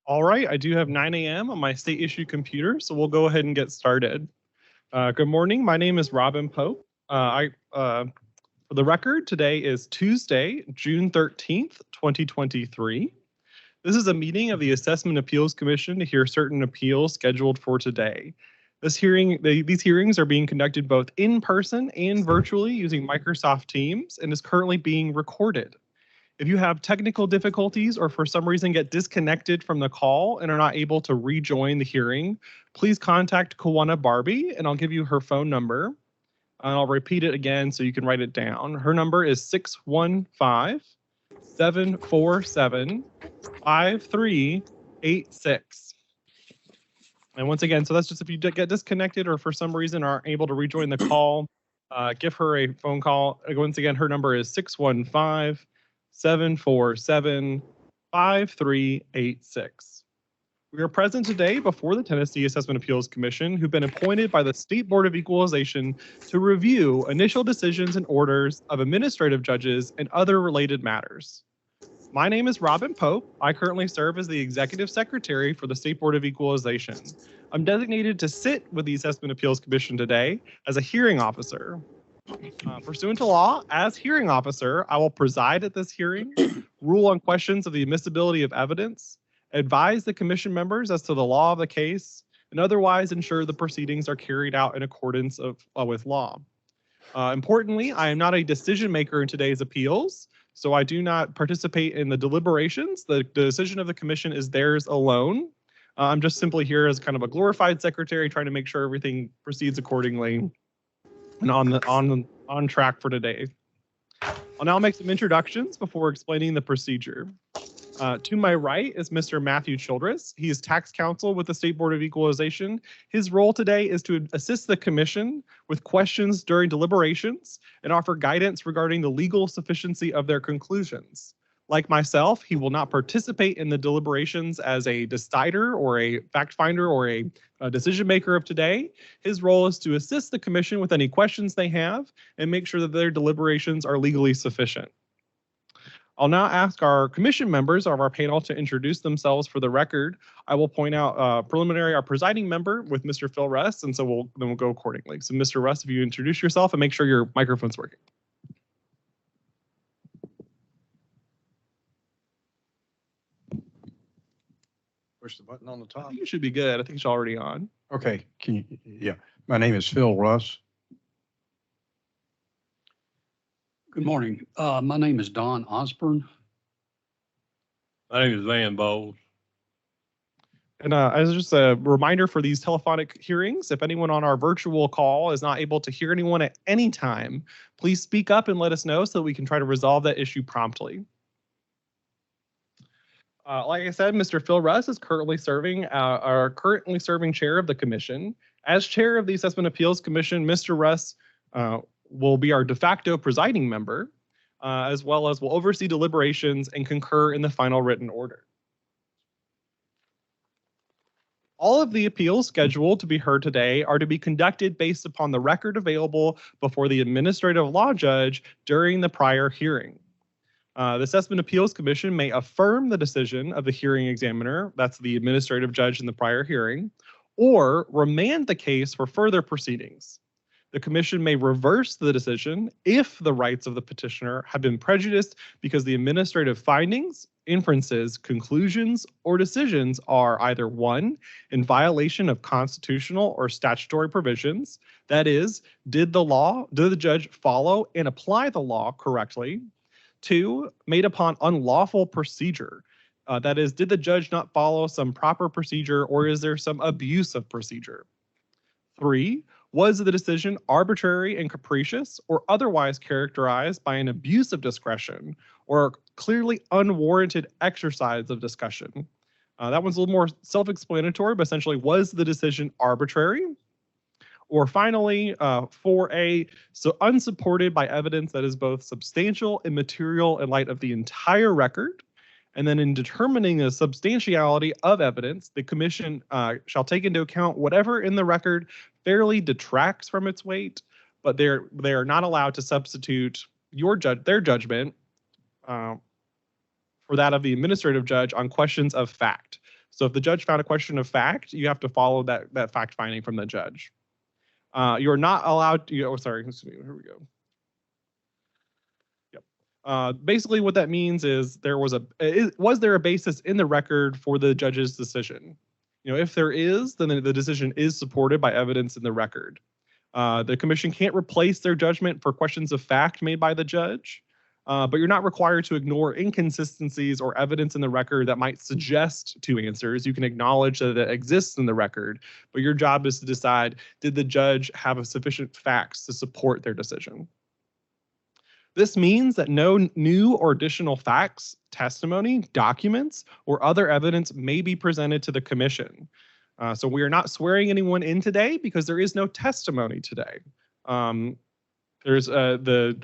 All right, I do have 9 a.m. on my state issued computer, so we'll go ahead and get started. Good morning. My name is Robin Pope. For the record, today is Tuesday, June 13th, 2023. This is a meeting of the Assessment Appeals Commission to hear certain appeals scheduled for today. These hearings are being conducted both in person and virtually using Microsoft Teams and is currently being recorded. If you have technical difficulties or for some reason get disconnected from the call and are not able to rejoin the hearing, please contact Kawana Barbie and I'll give you her phone number. And I'll repeat it again so you can write it down. Her number is 615-747-5386. And once again, so that's just if you get disconnected or for some reason aren't able to rejoin the call, give her a phone call. Once again, her number is 615-747-5386. We are present today before the Tennessee Assessment Appeals Commission, who've been appointed by the State Board of Equalization to review initial decisions and orders of administrative judges and other related matters. My name is Robin Pope. I currently serve as the Executive Secretary for the State Board of Equalization. I'm designated to sit with the Assessment Appeals Commission today as a hearing officer. Pursuant to law, as hearing officer, I will preside at this hearing, rule on questions of the admissibility of evidence, advise the commission members as to the law of the case, and otherwise ensure the proceedings are carried out in accordance with law. Importantly, I am not a decision maker in today's appeals, so I do not participate in the deliberations. The decision of the commission is theirs alone. I'm just simply here as kind of a glorified secretary trying to make sure everything proceeds accordingly and on track for today. I'll now make some introductions before explaining the procedure. To my right is Mr. Matthew Childress. He is tax counsel with the State Board of Equalization. His role today is to assist the commission with questions during deliberations and offer guidance regarding the legal sufficiency of their conclusions. Like myself, he will not participate in the deliberations as a decider or a fact finder or a decision maker of today. His role is to assist the commission with any questions they have and make sure that their deliberations are legally sufficient. I'll now ask our commission members of our panel to introduce themselves for the record. I will point out our presiding member with Mr. Phil Russ, and so we'll go accordingly. So Mr. Russ, if you introduce yourself and make sure your microphone's working. Push the button on the top. I think you should be good. I think it's already on. Okay, yeah. My name is Phil Russ. Good morning. My name is Don Osborne. My name is Van Bowles. And as just a reminder for these telephonic hearings, if anyone on our virtual call is not able to hear anyone at any time, please speak up and let us know so that we can try to resolve that issue promptly. Like I said, Mr. Phil Russ is currently serving chair of the commission. As chair of the Assessment Appeals Commission, Mr. Russ will be our de facto presiding member, as well as will oversee deliberations and concur in the final written order. All of the appeals scheduled to be heard today are to be conducted based upon the record available before the administrative law judge during the prior hearing. The Assessment Appeals Commission may affirm the decision of the hearing examiner, that's the administrative judge in the prior hearing, or remand the case for further proceedings. The commission may reverse the decision if the rights of the petitioner have been prejudiced because the administrative findings, inferences, conclusions, or decisions are either 1, in violation of constitutional or statutory provisions, that is, did the judge follow and apply the law correctly? 2, made upon unlawful procedure. That is, did the judge not follow some proper procedure or is there some abuse of procedure? 3, was the decision arbitrary and capricious or otherwise characterized by an abuse of discretion or clearly unwarranted exercise of discretion? That one's a little more self-explanatory, but essentially, was the decision arbitrary? Or finally, 4A, so unsupported by evidence that is both substantial and material in light of the entire record. And then in determining the substantiality of evidence, the commission shall take into account whatever in the record fairly detracts from its weight, but they are not allowed to substitute their judgment for that of the administrative judge on questions of fact. So if the judge found a question of fact, you have to follow that fact finding from the judge. You're not allowed to, sorry, here we go. Basically what that means is was there a basis in the record for the judge's decision? If there is, then the decision is supported by evidence in the record. The commission can't replace their judgment for questions of fact made by the judge, but you're not required to ignore inconsistencies or evidence in the record that might suggest two answers. You can acknowledge that it exists in the record, but your job is to decide, did the judge have sufficient facts to support their decision? This means that no new or additional facts, testimony, documents, or other evidence may be presented to the commission. So we are not swearing anyone in today because there is no testimony today. The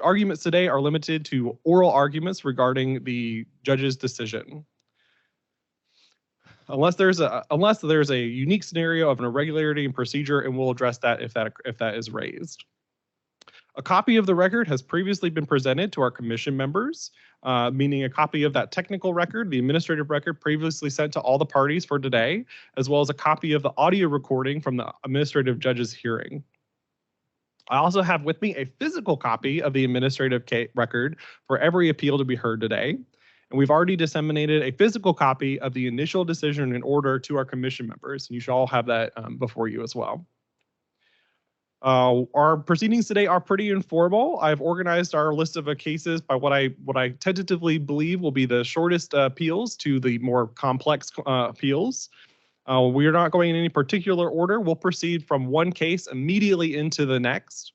arguments today are limited to oral arguments regarding the judge's decision. Unless there's a unique scenario of an irregularity in procedure, and we'll address that if that is raised. A copy of the record has previously been presented to our commission members, meaning a copy of that technical record, the administrative record previously sent to all the parties for today, as well as a copy of the audio recording from the administrative judge's hearing. I also have with me a physical copy of the administrative record for every appeal to be heard today. And we've already disseminated a physical copy of the initial decision and order to our commission members. And you should all have that before you as well. Our proceedings today are pretty informal. I've organized our list of cases by what I tentatively believe will be the shortest appeals to the more complex appeals. We are not going in any particular order. We'll proceed from one case immediately into the next.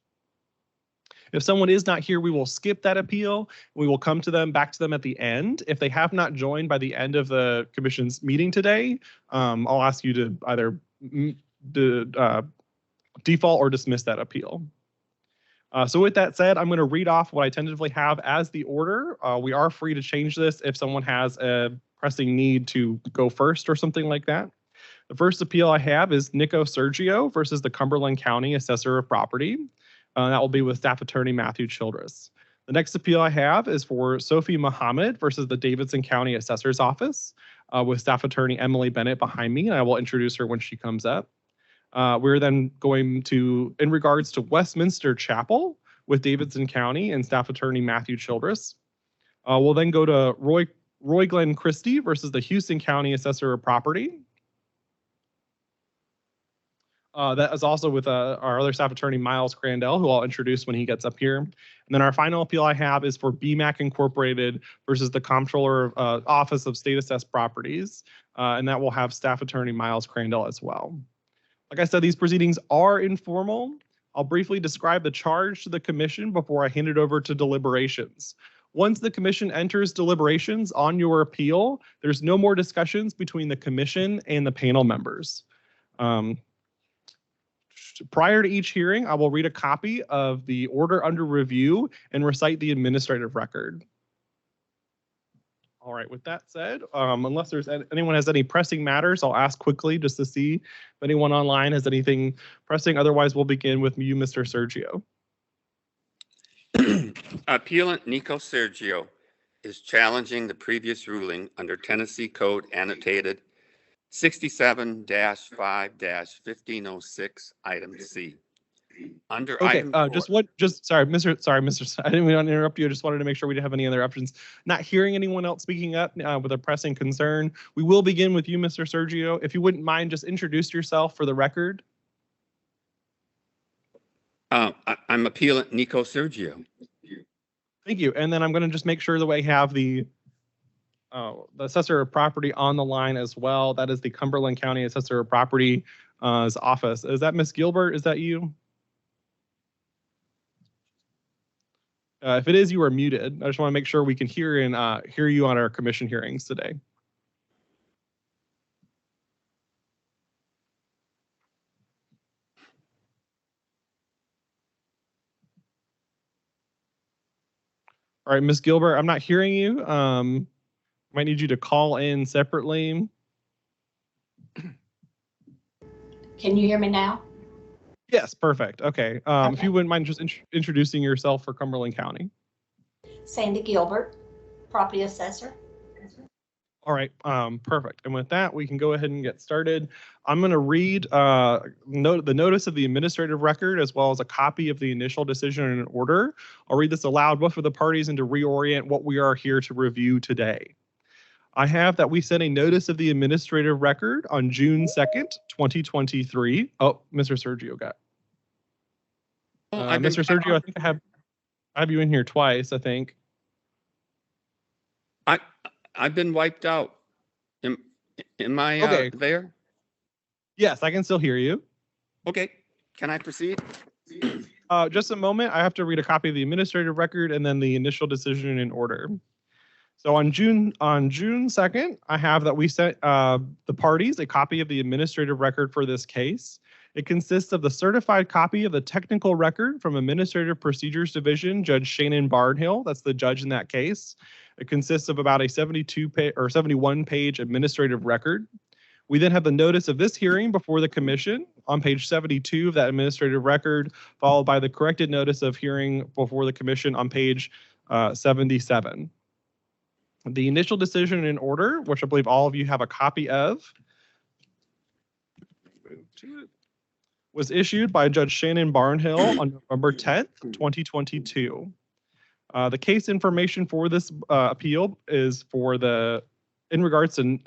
If someone is not here, we will skip that appeal. We will come to them, back to them at the end. If they have not joined by the end of the commission's meeting today, I'll ask you to either default or dismiss that appeal. So with that said, I'm going to read off what I tentatively have as the order. We are free to change this if someone has a pressing need to go first or something like that. The first appeal I have is Nico Sergio versus the Cumberland County Assessor of Property. That will be with Staff Attorney Matthew Childress. The next appeal I have is for Sophie Muhammad versus the Davidson County Assessor's Office with Staff Attorney Emily Bennett behind me, and I will introduce her when she comes up. We're then going to, in regards to Westminster Chapel with Davidson County and Staff Attorney Matthew Childress. We'll then go to Roy Glenn Christie versus the Houston County Assessor of Property. That is also with our other staff attorney, Miles Crandell, who I'll introduce when he gets up here. And then our final appeal I have is for BMAC Incorporated versus the Comptroller Office of State Assessed Properties. And that will have staff attorney Miles Crandell as well. Like I said, these proceedings are informal. I'll briefly describe the charge to the commission before I hand it over to deliberations. Once the commission enters deliberations on your appeal, there's no more discussions between the commission and the panel members. Prior to each hearing, I will read a copy of the order under review and recite the administrative record. All right, with that said, unless anyone has any pressing matters, I'll ask quickly just to see if anyone online has anything pressing. Otherwise, we'll begin with you, Mr. Sergio. Appellant Nico Sergio is challenging the previous ruling under Tennessee Code Annotated 67-5-1506, item C. Under okay, item sorry, Mr. I didn't want to interrupt you. I just wanted to make sure we didn't have any other options. Not hearing anyone else speaking up with a pressing concern. We will begin with you, Mr. Sergio. If you wouldn't mind, just introduce yourself for the record. I'm appellant Nico Sergio. Thank you. And then I'm going to just make sure that we have the Assessor of Property on the line as well. That is the Cumberland County Assessor of Property's office. Is that Ms. Gilbert? Is that you? If it is, you are muted. I just want to make sure we can hear you on our commission hearings today. All right, Ms. Gilbert, I'm not hearing you. Might need you to call in separately. Can you hear me now? Yes, perfect. Okay. Okay. If you wouldn't mind just introducing yourself for Cumberland County. Sandy Gilbert, property assessor. All right, perfect. And with that, we can go ahead and get started. I'm going to read the notice of the administrative record as well as a copy of the initial decision and order. I'll read this aloud both for the parties and to reorient what we are here to review today. I have that we sent a notice of the administrative record on June 2nd, 2023. Oh, Mr. Sergio got. Mr. Sergio, I think I have you in here twice, I think. I've been wiped out. Am I Okay. there? Yes, I can still hear you. Okay, can I proceed? Just a moment. I have to read a copy of the administrative record and then the initial decision in order. So on June 2nd, I have that we sent the parties a copy of the administrative record for this case. It consists of the certified copy of the technical record from Administrative Procedures Division, Judge Shannon Barnhill. That's the judge in that case. It consists of about a 71-page administrative record. We then have the notice of this hearing before the commission on page 72 of that administrative record, followed by the corrected notice of hearing before the commission on page 77. The initial decision in order, which I believe all of you have a copy of, was issued by Judge Shannon Barnhill on November 10th, 2022. The case information for this appeal is in regards to,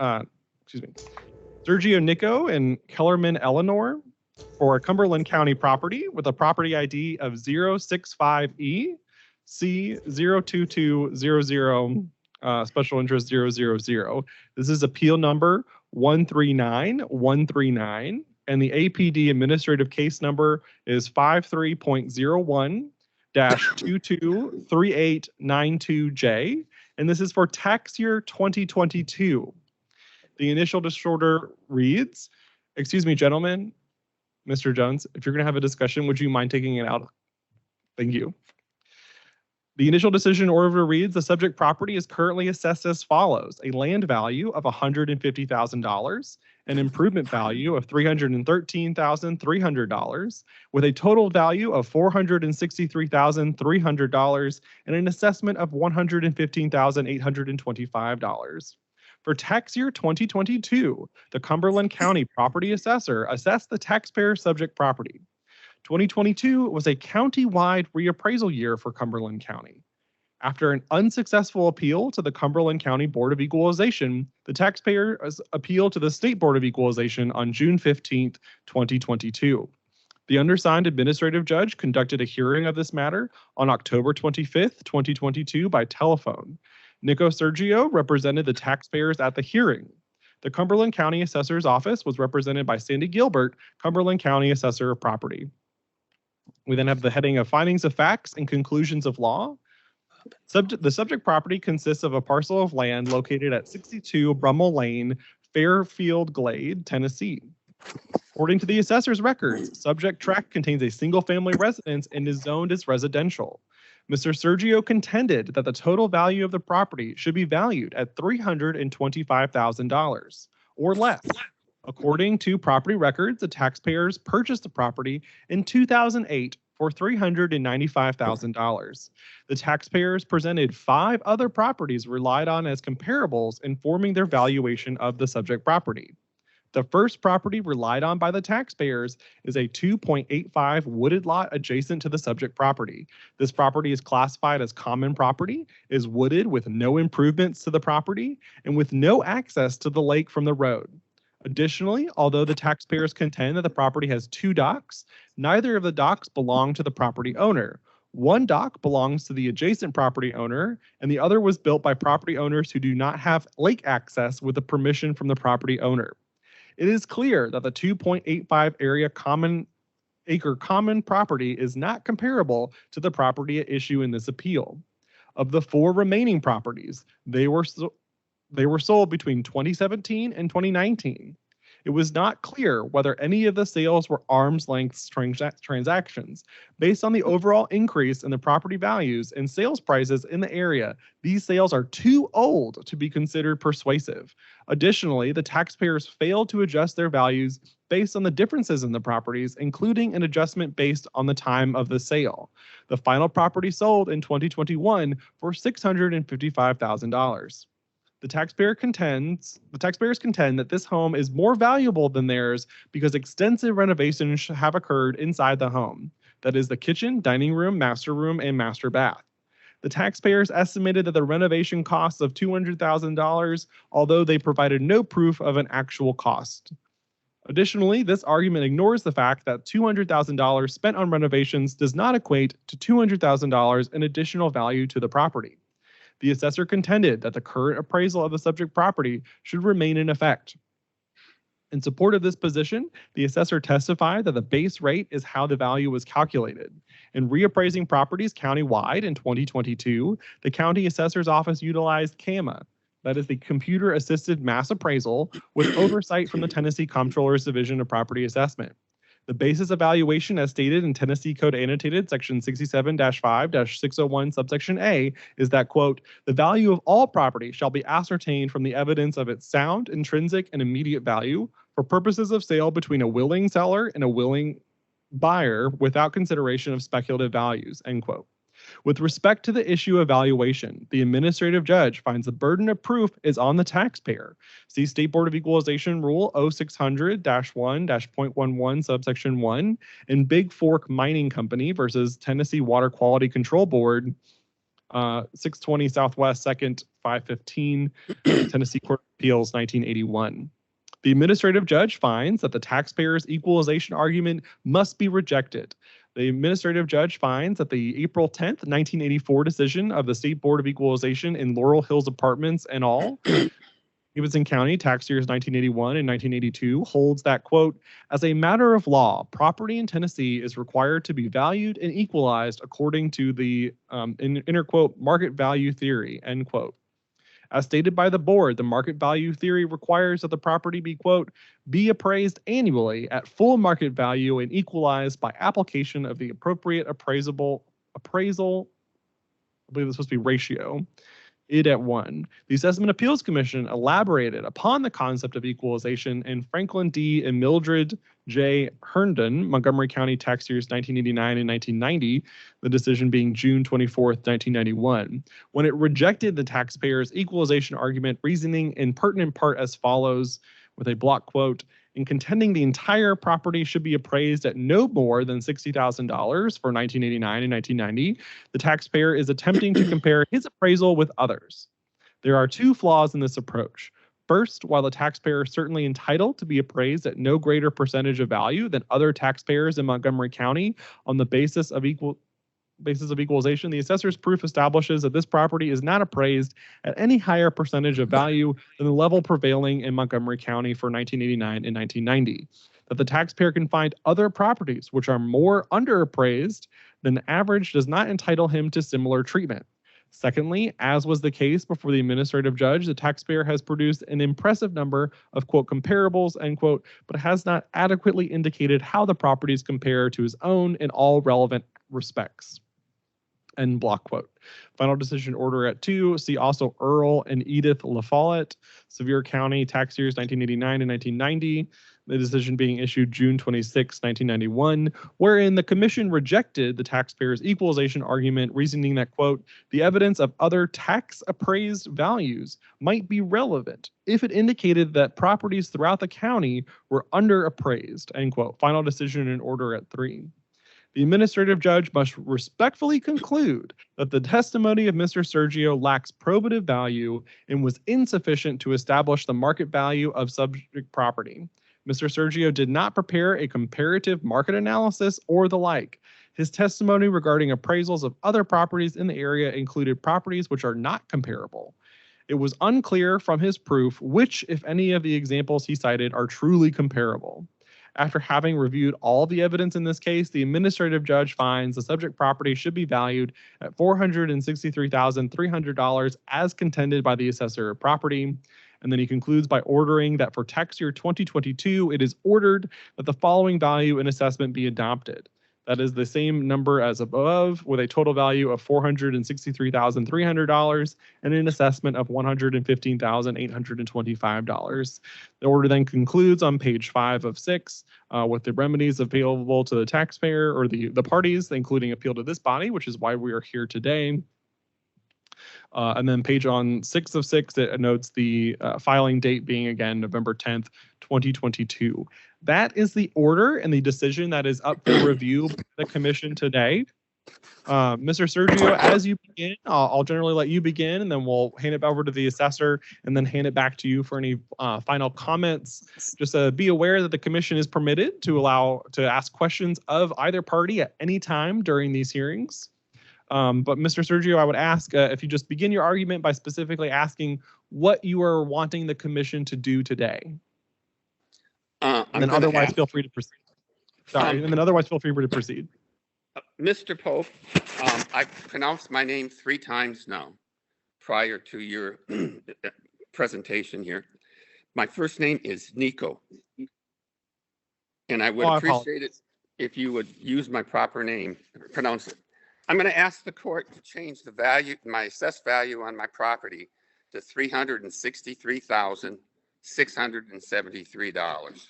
Sergio Nico and Kellerman Eleanor for a Cumberland County property with a property ID of 065E C02200 special interest 000. This is appeal number 139139, and the APD administrative case number is 53.01-223892J, and this is for tax year 2022. The initial disorder reads, excuse me, gentlemen, Mr. Jones, if you're going to have a discussion, would you mind taking it out? Thank you. The initial decision order reads, the subject property is currently assessed as follows: a land value of $150,000, an improvement value of $313,300, with a total value of $463,300 and an assessment of $115,825. For tax year 2022, the Cumberland County Property Assessor assessed the taxpayer subject property. 2022 was a county-wide reappraisal year for Cumberland County. After an unsuccessful appeal to the Cumberland County Board of Equalization, the taxpayers appealed to the State Board of Equalization on June 15th, 2022. The undersigned administrative judge conducted a hearing of this matter on October 25th, 2022 by telephone. Nico Sergio represented the taxpayers at the hearing. The Cumberland County Assessor's Office was represented by Sandy Gilbert, Cumberland County Assessor of Property. We then have the heading of findings of facts and conclusions of law. The subject property consists of a parcel of land located at 62 Brummel Lane, Fairfield Glade, Tennessee. According to the assessor's records, subject tract contains a single-family residence and is zoned as residential. Mr. Sergio contended that the total value of the property should be valued at $325,000 or less. According to property records, the taxpayers purchased the property in 2008 for $395,000. The taxpayers presented 5 other properties relied on as comparables in forming their valuation of the subject property. The first property relied on by the taxpayers is a 2.85 wooded lot adjacent to the subject property. This property is classified as common property, is wooded with no improvements to the property, and with no access to the lake from the road. Additionally, although the taxpayers contend that the property has 2 docks, neither of the docks belong to the property owner. One dock belongs to the adjacent property owner, and the other was built by property owners who do not have lake access with the permission from the property owner. It is clear that the 2.85 acre common property is not comparable to the property at issue in this appeal. Of the 4 remaining properties, they were sold between 2017 and 2019. It was not clear whether any of the sales were arm's length transactions. Based on the overall increase in the property values and sales prices in the area, these sales are too old to be considered persuasive. Additionally, the taxpayers failed to adjust their values based on the differences in the properties, including an adjustment based on the time of the sale. The final property sold in 2021 for $655,000. The taxpayers contend that this home is more valuable than theirs because extensive renovations have occurred inside the home. That is the kitchen, dining room, and master bath. The taxpayers estimated that the renovation costs of $200,000, although they provided no proof of an actual cost. Additionally, this argument ignores the fact that $200,000 spent on renovations does not equate to $200,000 in additional value to the property. The assessor contended that the current appraisal of the subject property should remain in effect. In support of this position, the assessor testified that the base rate is how the value was calculated. In reappraising properties countywide in 2022, the county assessor's office utilized CAMA, that is the Computer Assisted Mass Appraisal, with oversight from the Tennessee Comptroller's Division of Property Assessment. The basis evaluation, as stated in Tennessee Code Annotated Section 67-5-601 subsection A, is that, quote, the value of all property shall be ascertained from the evidence of its sound, intrinsic, and immediate value for purposes of sale between a willing seller and a willing buyer without consideration of speculative values, end quote. With respect to the issue of valuation, the administrative judge finds the burden of proof is on the taxpayer. See State Board of Equalization Rule 0600-1-.11 subsection 1 and Big Fork Mining Company versus Tennessee Water Quality Control Board, 620 Southwest 2nd 515, Tennessee Court of Appeals 1981. The administrative judge finds that the taxpayer's equalization argument must be rejected. The administrative judge finds that the April 10th, 1984 decision of the State Board of Equalization in Laurel Hills Apartments and all, Stevenson County, tax years 1981 and 1982, holds that, quote, as a matter of law, property in Tennessee is required to be valued and equalized according to the, inner quote, market value theory, end quote. As stated by the board, the market value theory requires that the property be, quote, be appraised annually at full market value and equalized by application of the appropriate appraisal, I believe it's supposed to be ratio, id at 1. The Assessment Appeals Commission elaborated upon the concept of equalization in Franklin D. and Mildred J. Herndon, Montgomery County tax years 1989 and 1990, the decision being June 24th, 1991, when it rejected the taxpayer's equalization argument, reasoning in pertinent part as follows, with a block quote, in contending the entire property should be appraised at no more than $60,000 for 1989 and 1990, the taxpayer is attempting to compare his appraisal with others. There are two flaws in this approach. First, while the taxpayer is certainly entitled to be appraised at no greater percentage of value than other taxpayers in Montgomery County on the basis of equalization, the assessor's proof establishes that this property is not appraised at any higher percentage of value than the level prevailing in Montgomery County for 1989 and 1990. That the taxpayer can find other properties which are more underappraised than the average does not entitle him to similar treatment. Secondly, as was the case before the administrative judge, the taxpayer has produced an impressive number of, quote, comparables, end quote, but has not adequately indicated how the properties compare to his own in all relevant respects. End block quote. Final decision order at 2. See also Earl and Edith LaFollette, Sevier County, tax years 1989 and 1990. The decision being issued June 26, 1991, wherein the commission rejected the taxpayer's equalization argument, reasoning that, quote, the evidence of other tax appraised values might be relevant if it indicated that properties throughout the county were underappraised, end quote. Final decision in order at 3. The administrative judge must respectfully conclude that the testimony of Mr. Sergio lacks probative value and was insufficient to establish the market value of subject property. Mr. Sergio did not prepare a comparative market analysis or the like. His testimony regarding appraisals of other properties in the area included properties which are not comparable. It was unclear from his proof which, if any, of the examples he cited are truly comparable. After having reviewed all the evidence in this case, the administrative judge finds the subject property should be valued at $463,300 as contended by the assessor of property. And then he concludes by ordering that for tax year 2022, it is ordered that the following value and assessment be adopted. That is the same number as above, with a total value of $463,300 and an assessment of $115,825. The order then concludes on page 5 of 6 with the remedies available to the taxpayer or the parties, including appeal to this body, which is why we are here today. And then page on 6 of 6, it notes the filing date being again November 10th, 2022. That is the order and the decision that is up for review by the commission today. Mr. Sergio, as you begin, I'll generally let you begin, and then we'll hand it over to the assessor and then hand it back to you for any final comments. Just be aware that the commission is permitted to ask questions of either party at any time during these hearings. But Mr. Sergio, I would ask if you just begin your argument by specifically asking what you are wanting the commission to do today. And then otherwise feel free to proceed. Sorry, and then otherwise feel free to proceed. Mr. Pope, I pronounced my name 3 times now prior to your presentation here. My first name is Nico. And I would appreciate it if you would use my proper name, pronounce it. I'm going to ask the court to change the value, my assessed value on my property to $363,673.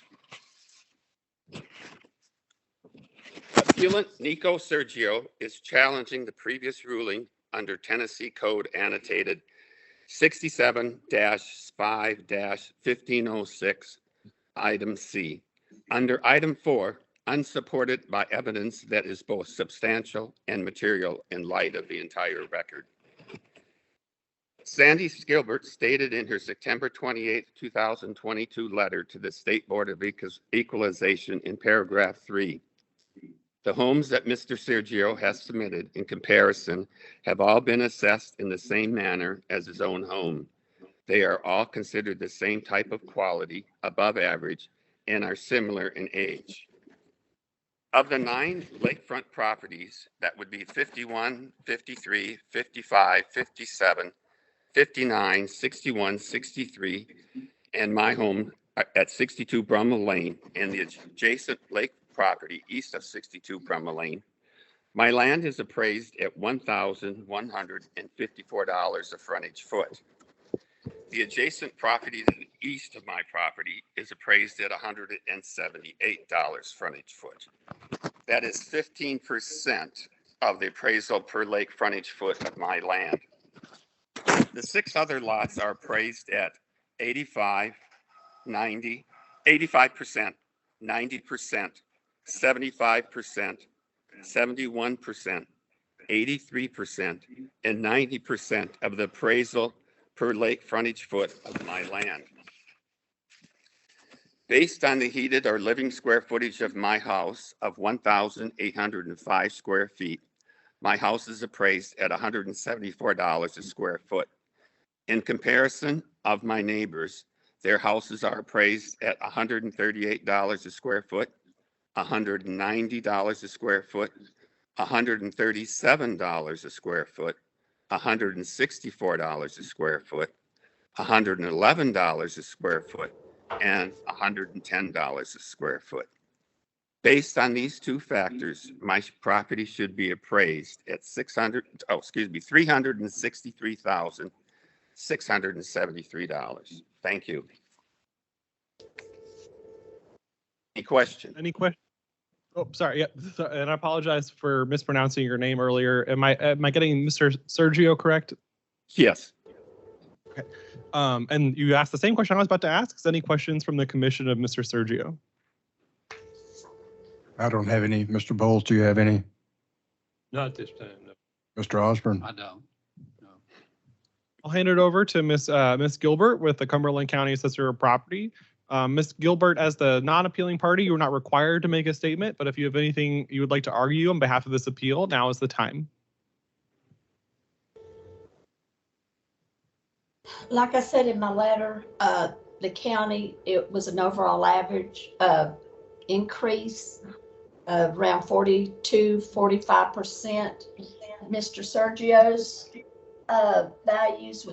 Appellant Nico Sergio is challenging the previous ruling under Tennessee Code Annotated 67-5-1506, Item C. Under Item 4, unsupported by evidence that is both substantial and material in light of the entire record. Sandy Gilbert stated in her September 28, 2022 letter to the State Board of Equalization in paragraph 3, the homes that Mr. Sergio has submitted in comparison have all been assessed in the same manner as his own home. They are all considered the same type of quality, above average, and are similar in age. Of the 9 lakefront properties, that would be 51, 53, 55, 57, 59, 61, 63, and my home at 62 Brummel Lane and the adjacent lake property east of 62 Brummel Lane. My land is appraised at $1,154 a frontage foot. The adjacent property to the east of my property is appraised at $178 frontage foot. That is 15% of the appraisal per lake frontage foot of my land. The 6 other lots are appraised at 85%, 90%, 85%, 90%, 75%, 71%, 83%, and 90% of the appraisal per lake frontage foot of my land. Based on the heated or living square footage of my house of 1,805 square feet, my house is appraised at $174 a square foot. In comparison of my neighbors, their houses are appraised at $138 a square foot, $190 a square foot, $137 a square foot, $164 a square foot, $111 a square foot, and $110 a square foot. Based on these 2 factors, my property should be appraised at $363,673. Thank you. Any questions? Any questions? Oh, sorry. Yeah, and I apologize for mispronouncing your name earlier. Am I getting Mr. Sergio correct? Yes. Okay. And you asked the same question I was about to ask. Is any questions from the commission of Mr. Sergio? I don't have any. Mr. Bowles, do you have any? Not at this time, no. Mr. Osborne? I don't. No. I'll hand it over to Miss Gilbert with the Cumberland County Assessor of Property. Ms. Gilbert, as the non-appealing party, you are not required to make a statement, but if you have anything you would like to argue on behalf of this appeal, now is the time. Like I said in my letter, the county, it was an overall average increase of around 45%. Mr. Sergio's values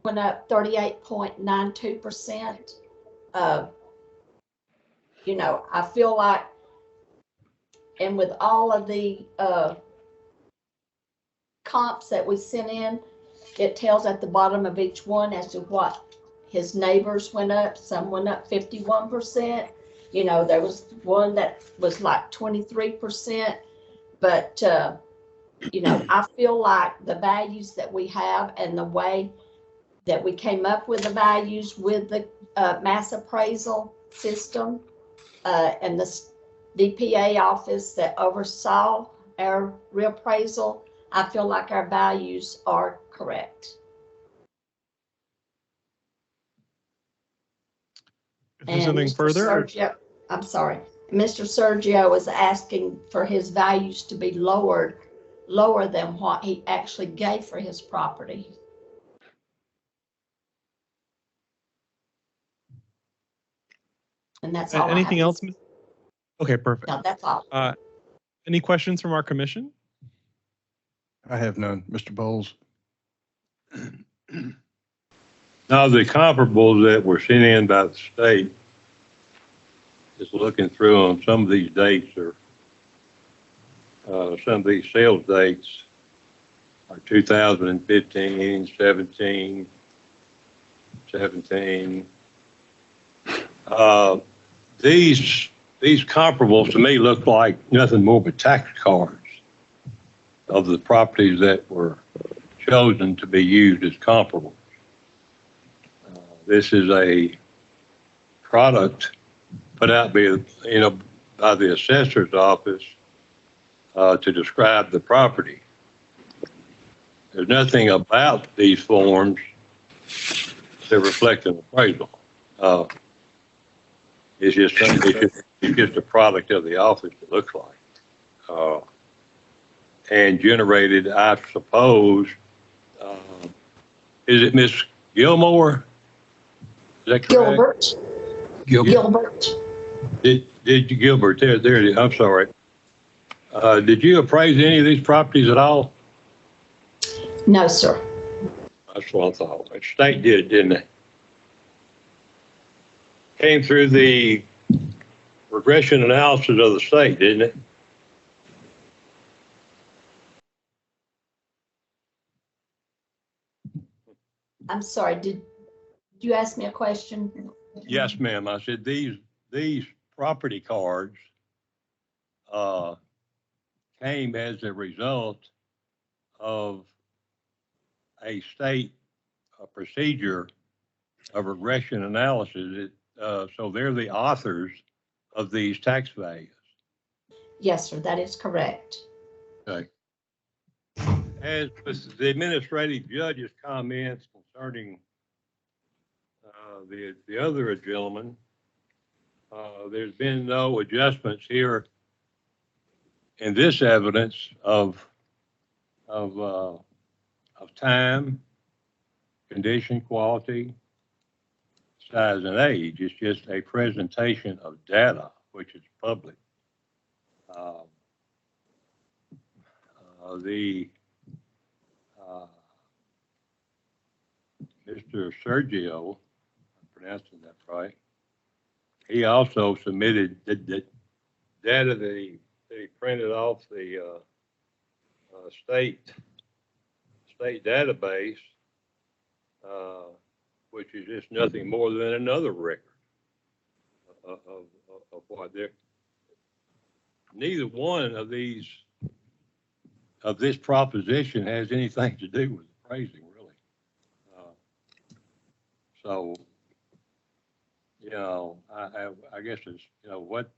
went up 38.92%. You know, I feel like, and with all of the comps that we sent in, it tells at the bottom of each one as to what his neighbors went up. Some went up 51%. You know, there was one that was like 23%, but you know, I feel like the values that we have and the way that we came up with the values with the mass appraisal system and the DPA office that oversaw our reappraisal, I feel like our values are correct. If there's anything Mr. further, Sergio, I'm sorry, Mr. Sergio was asking for his values to be lower than what he actually gave for his property. And that's all I have anything to else? say. Okay, perfect. No, that's all. Any questions from our commission? I have none. Mr. Bowles? Now, the comparables that were sent in by the state, just looking through them, some of these dates are, some of these sales dates are 2015, 17, 17. These comparables to me look like nothing more but tax cards of the properties that were chosen to be used as comparables. This is a product put out by the assessor's office to describe the property. There's nothing about these forms that reflect an appraisal. It's just a product of the office, it looks like. And generated, I suppose, is it Miss Gilmore? Is that correct? Gilbert. Did you, Gilbert, there it is, I'm sorry. Did you appraise any of these properties at all? No, sir. That's what I thought. The state did, didn't it? Came through the regression analysis of the state, didn't it? I'm sorry, did you ask me a question? Yes, ma'am. I said these property cards came as a result of a state procedure of regression analysis. So they're the authors of these tax values. Yes, sir, that is correct. Okay. As with the administrative judge's comments concerning the other gentleman, there's been no adjustments here in this evidence of time, condition, quality, size, and age. It's just a presentation of data, which is public. Mr. Sergio, I'm pronouncing that right, he also submitted the data that he printed off the state database, which is just nothing more than another record of what they're. Neither one of these this proposition has anything to do with appraising, really. So, I guess it's, what,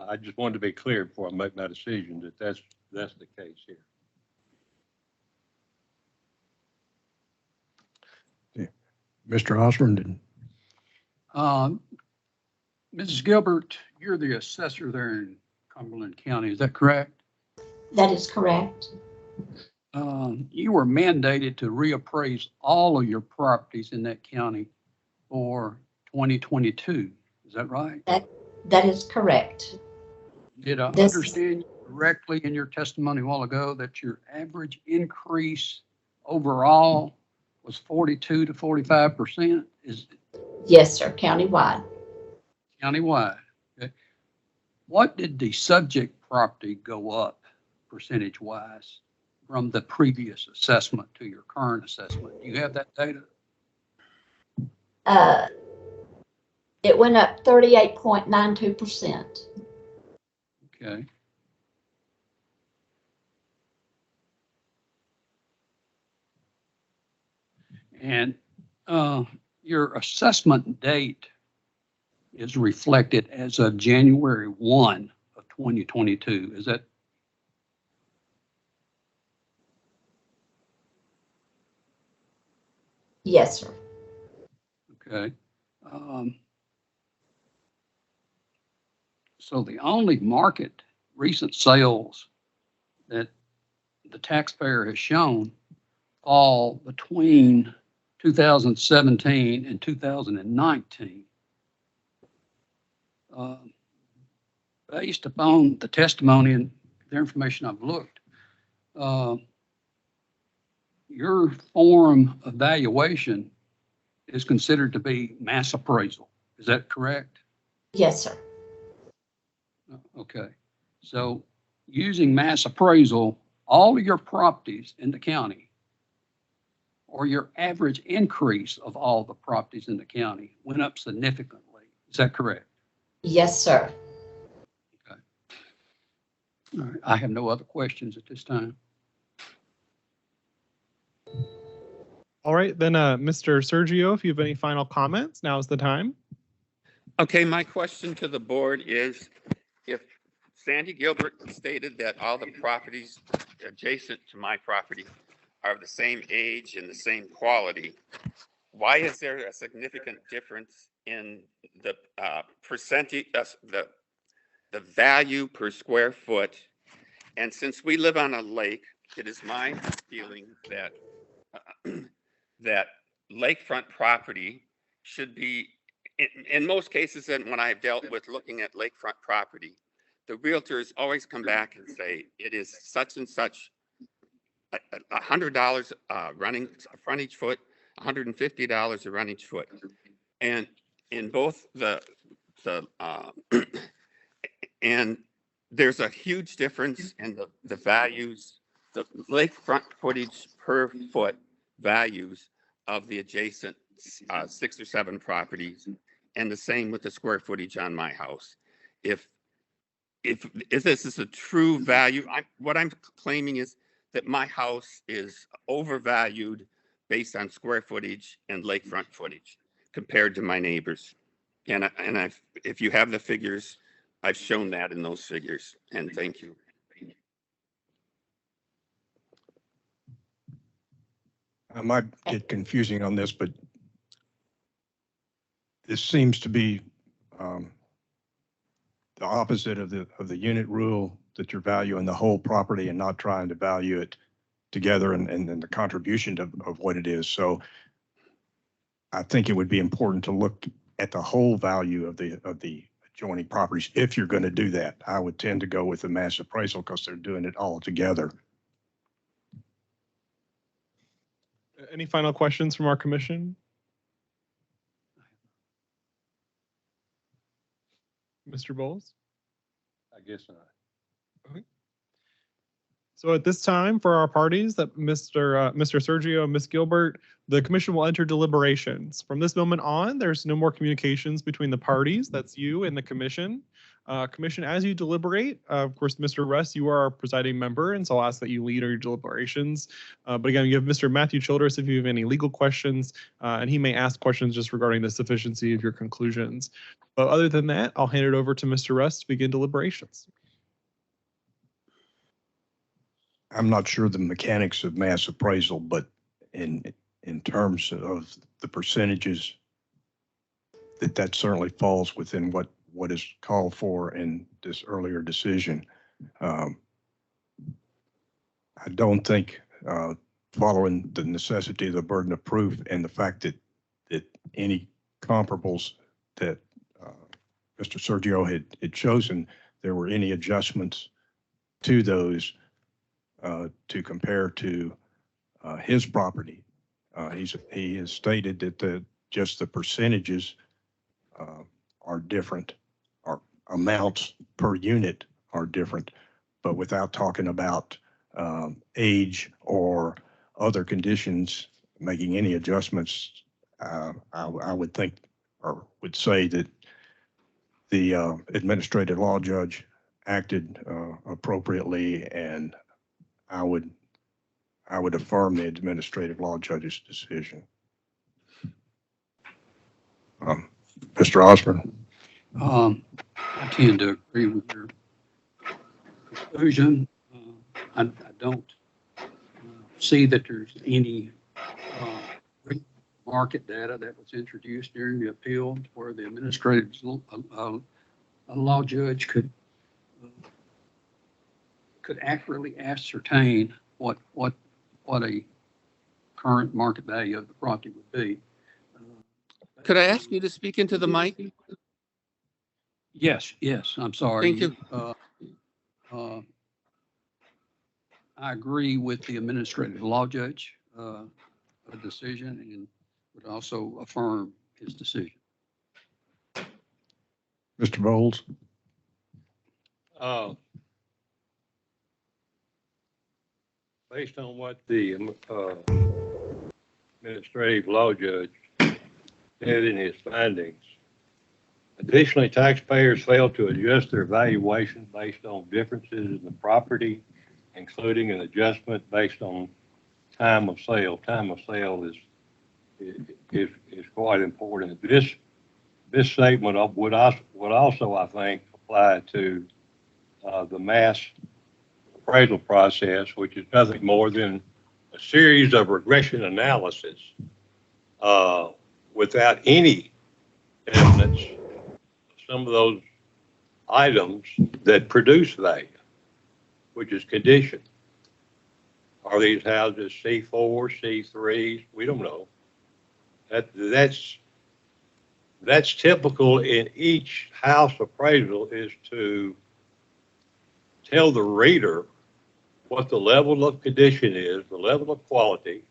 I just wanted to be clear before I make my decision that that's the case here. Mr. Osborne? Mrs. Gilbert, you're the assessor there in Cumberland County, is that correct? That is correct. You were mandated to reappraise all of your properties in that county for 2022. Is that right? That is correct. Did I understand correctly in your testimony a while ago that your average increase overall was 42 to 45%? Yes, sir, countywide. Countywide. Okay. What did the subject property go up percentage-wise from the previous assessment to your current assessment? Do you have that data? It went up 38.92%. Okay. And your assessment date is reflected as of January 1 of 2022. Is that? Yes, sir. Okay. So the only market recent sales that the taxpayer has shown fall between 2017 and 2019. Based upon the testimony and the information I've looked, your form of valuation is considered to be mass appraisal. Is that correct? Yes, sir. Okay. So using mass appraisal, all of your properties in the county, or your average increase of all the properties in the county, went up significantly. Is that correct? Yes, sir. Okay. All right. I have no other questions at this time. All right, then, Mr. Sergio, if you have any final comments, now is the time. Okay, my question to the board is, if Sandy Gilbert stated that all the properties adjacent to my property are of the same age and the same quality, why is there a significant difference in the percentage, the value per square foot? And since we live on a lake, it is my feeling that that lakefront property should be, in most cases, and when I've dealt with looking at lakefront property, the realtors always come back and say it is such and such, $100 running frontage foot, $150 a running foot, and in both and there's a huge difference in the values, the lakefront footage per foot values of the adjacent 6 or 7 properties, and the same with the square footage on my house. If this is a true value, what I'm claiming is that my house is overvalued based on square footage and lakefront footage compared to my neighbors. And if you have the figures, I've shown that in those figures. And thank you. I might get confusing on this, but this seems to be the opposite of the unit rule, that you're valuing the whole property and not trying to value it together and the contribution of what it is. So I think it would be important to look at the whole value of the adjoining properties. If you're going to do that, I would tend to go with the mass appraisal because they're doing it all together. Any final questions from our commission? Mr. Bowles? I guess not. So at this time, for our parties, that Mr. Sergio and Ms. Gilbert, the commission will enter deliberations. From this moment on, there's no more communications between the parties. That's you and the commission. Commission, as you deliberate, of course, Mr. Russ, you are our presiding member, and so I'll ask that you lead your deliberations. But again, you have Mr. Matthew Childress if you have any legal questions, and he may ask questions just regarding the sufficiency of your conclusions. But other than that, I'll hand it over to Mr. Russ to begin deliberations. I'm not sure the mechanics of mass appraisal, but in terms of the percentages, that certainly falls within what is called for in this earlier decision. I don't think following the necessity of the burden of proof and the fact that any comparables that Mr. Sergio had chosen, there were any adjustments to those to compare to his property. He has stated that just the percentages are different, or amounts per unit are different, but without talking about age or other conditions, making any adjustments, I would think, or would say that the administrative law judge acted appropriately, and I would affirm the administrative law judge's decision. Mr. Osborne? I tend to agree with your conclusion. I don't see that there's any market data that was introduced during the appeal where the administrative law judge could accurately ascertain what a current market value of the property would be. Could I ask you to speak into the mic? Yes, I'm sorry. Thank you. I agree with the administrative law judge, decision, and would also affirm his decision. Mr. Bowles? Based on what the administrative law judge said in his findings, additionally, taxpayers failed to adjust their valuation based on differences in the property, including an adjustment based on time of sale. Time of sale is quite important. This statement would also, I think, apply to the mass appraisal process, which is nothing more than a series of regression analysis without any evidence of some of those items that produce value, which is condition. Are these houses C4, C3s? We don't know. That's typical in each house appraisal, is to tell the reader what the level of condition is, the level of quality,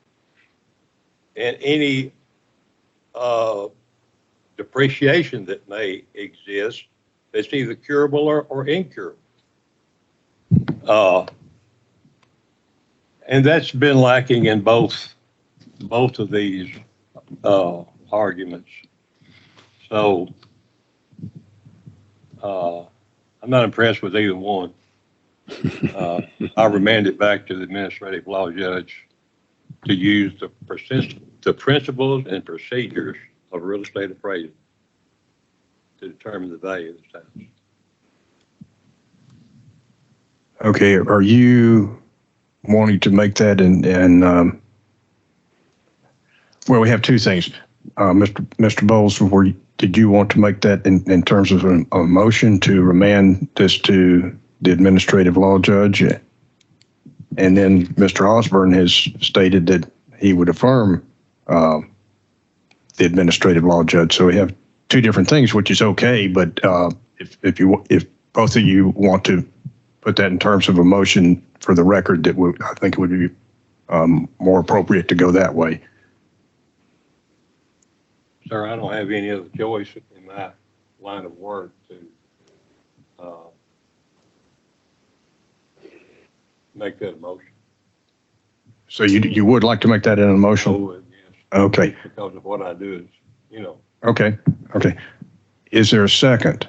and any depreciation that may exist that's either curable or incurable. And that's been lacking in both of these arguments. So I'm not impressed with either one. I remand it back to the administrative law judge to use the principles and procedures of real estate appraisal to determine the value of the house. Okay, are you wanting to make that well, we have two things. Mr. Bowles, did you want to make that in terms of a motion to remand this to the administrative law judge? And then Mr. Osborne has stated that he would affirm the administrative law judge. So we have two different things, which is okay. But if both of you want to put that in terms of a motion for the record, I think it would be more appropriate to go that way. Sir, I don't have any other choice in my line of work to make that a motion. So you would like to make that in a motion? Oh, yes. Okay. Because of what I do is, Okay. Is there a second?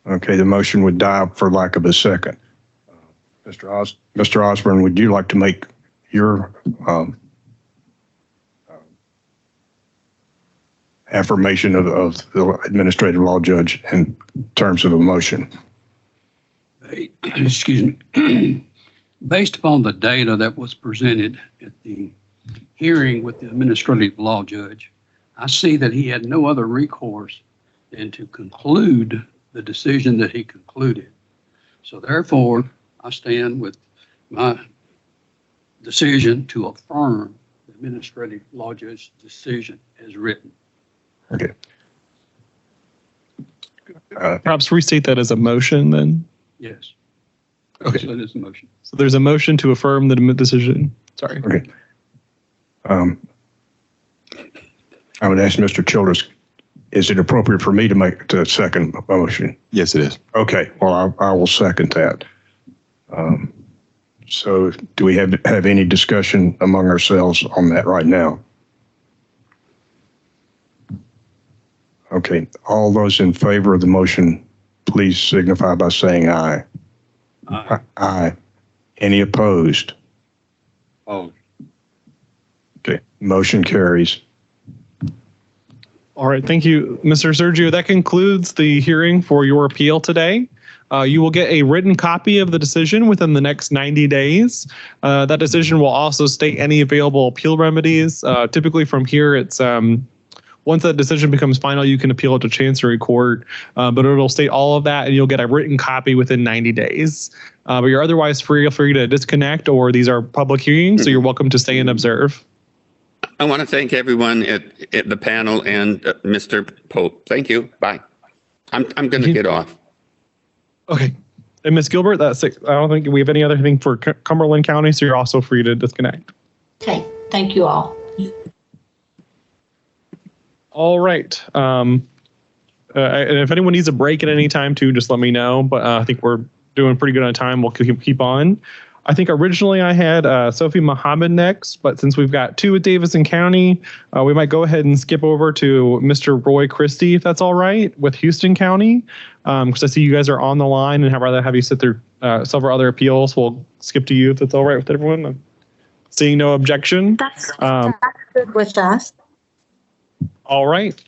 Okay, the motion would die for lack of a second. Mr. Osborne, would you like to make your affirmation of the administrative law judge in terms of a motion? Excuse me. Based upon the data that was presented at the hearing with the administrative law judge, I see that he had no other recourse than to conclude the decision that he concluded. So therefore, I stand with my decision to affirm the administrative law judge's decision as written. Okay. Perhaps restate that as a motion then. Yes. Okay. So that is the motion. So there's a motion to affirm the decision. Sorry. Okay. I would ask Mr. Childress, is it appropriate for me to make the second motion? Yes, it is. Okay, well, I will second that. So do we have any discussion among ourselves on that right now? Okay, all those in favor of the motion, please signify by saying aye. Aye. Aye. Any opposed? Oh, Okay, motion carries. All right, thank you, Mr. Sergio. That concludes the hearing for your appeal today. You will get a written copy of the decision within the next 90 days. That decision will also state any available appeal remedies. Typically from here, it's once that decision becomes final, you can appeal it to Chancery Court, but it'll state all of that and you'll get a written copy within 90 days. But you're otherwise free to disconnect, or these are public hearings, so you're welcome to stay and observe. I want to thank everyone at the panel and Mr. Pope. Thank you. Bye. I'm going to get off. Okay. And Ms. Gilbert, that's it. I don't think we have any other thing for Cumberland County, so you're also free to disconnect. Okay, thank you all. All right. And if anyone needs a break at any time too, just let me know. But I think we're doing pretty good on time. We'll keep on. I think originally I had Sophie Muhammad next, but since we've got two at Davidson County, we might go ahead and skip over to Mr. Roy Christie, if that's all right, with Houston County. Because I see you guys are on the line and I'd rather have you sit through several other appeals. We'll skip to you if that's all right with everyone. I'm seeing no objection. That's good with us. All right.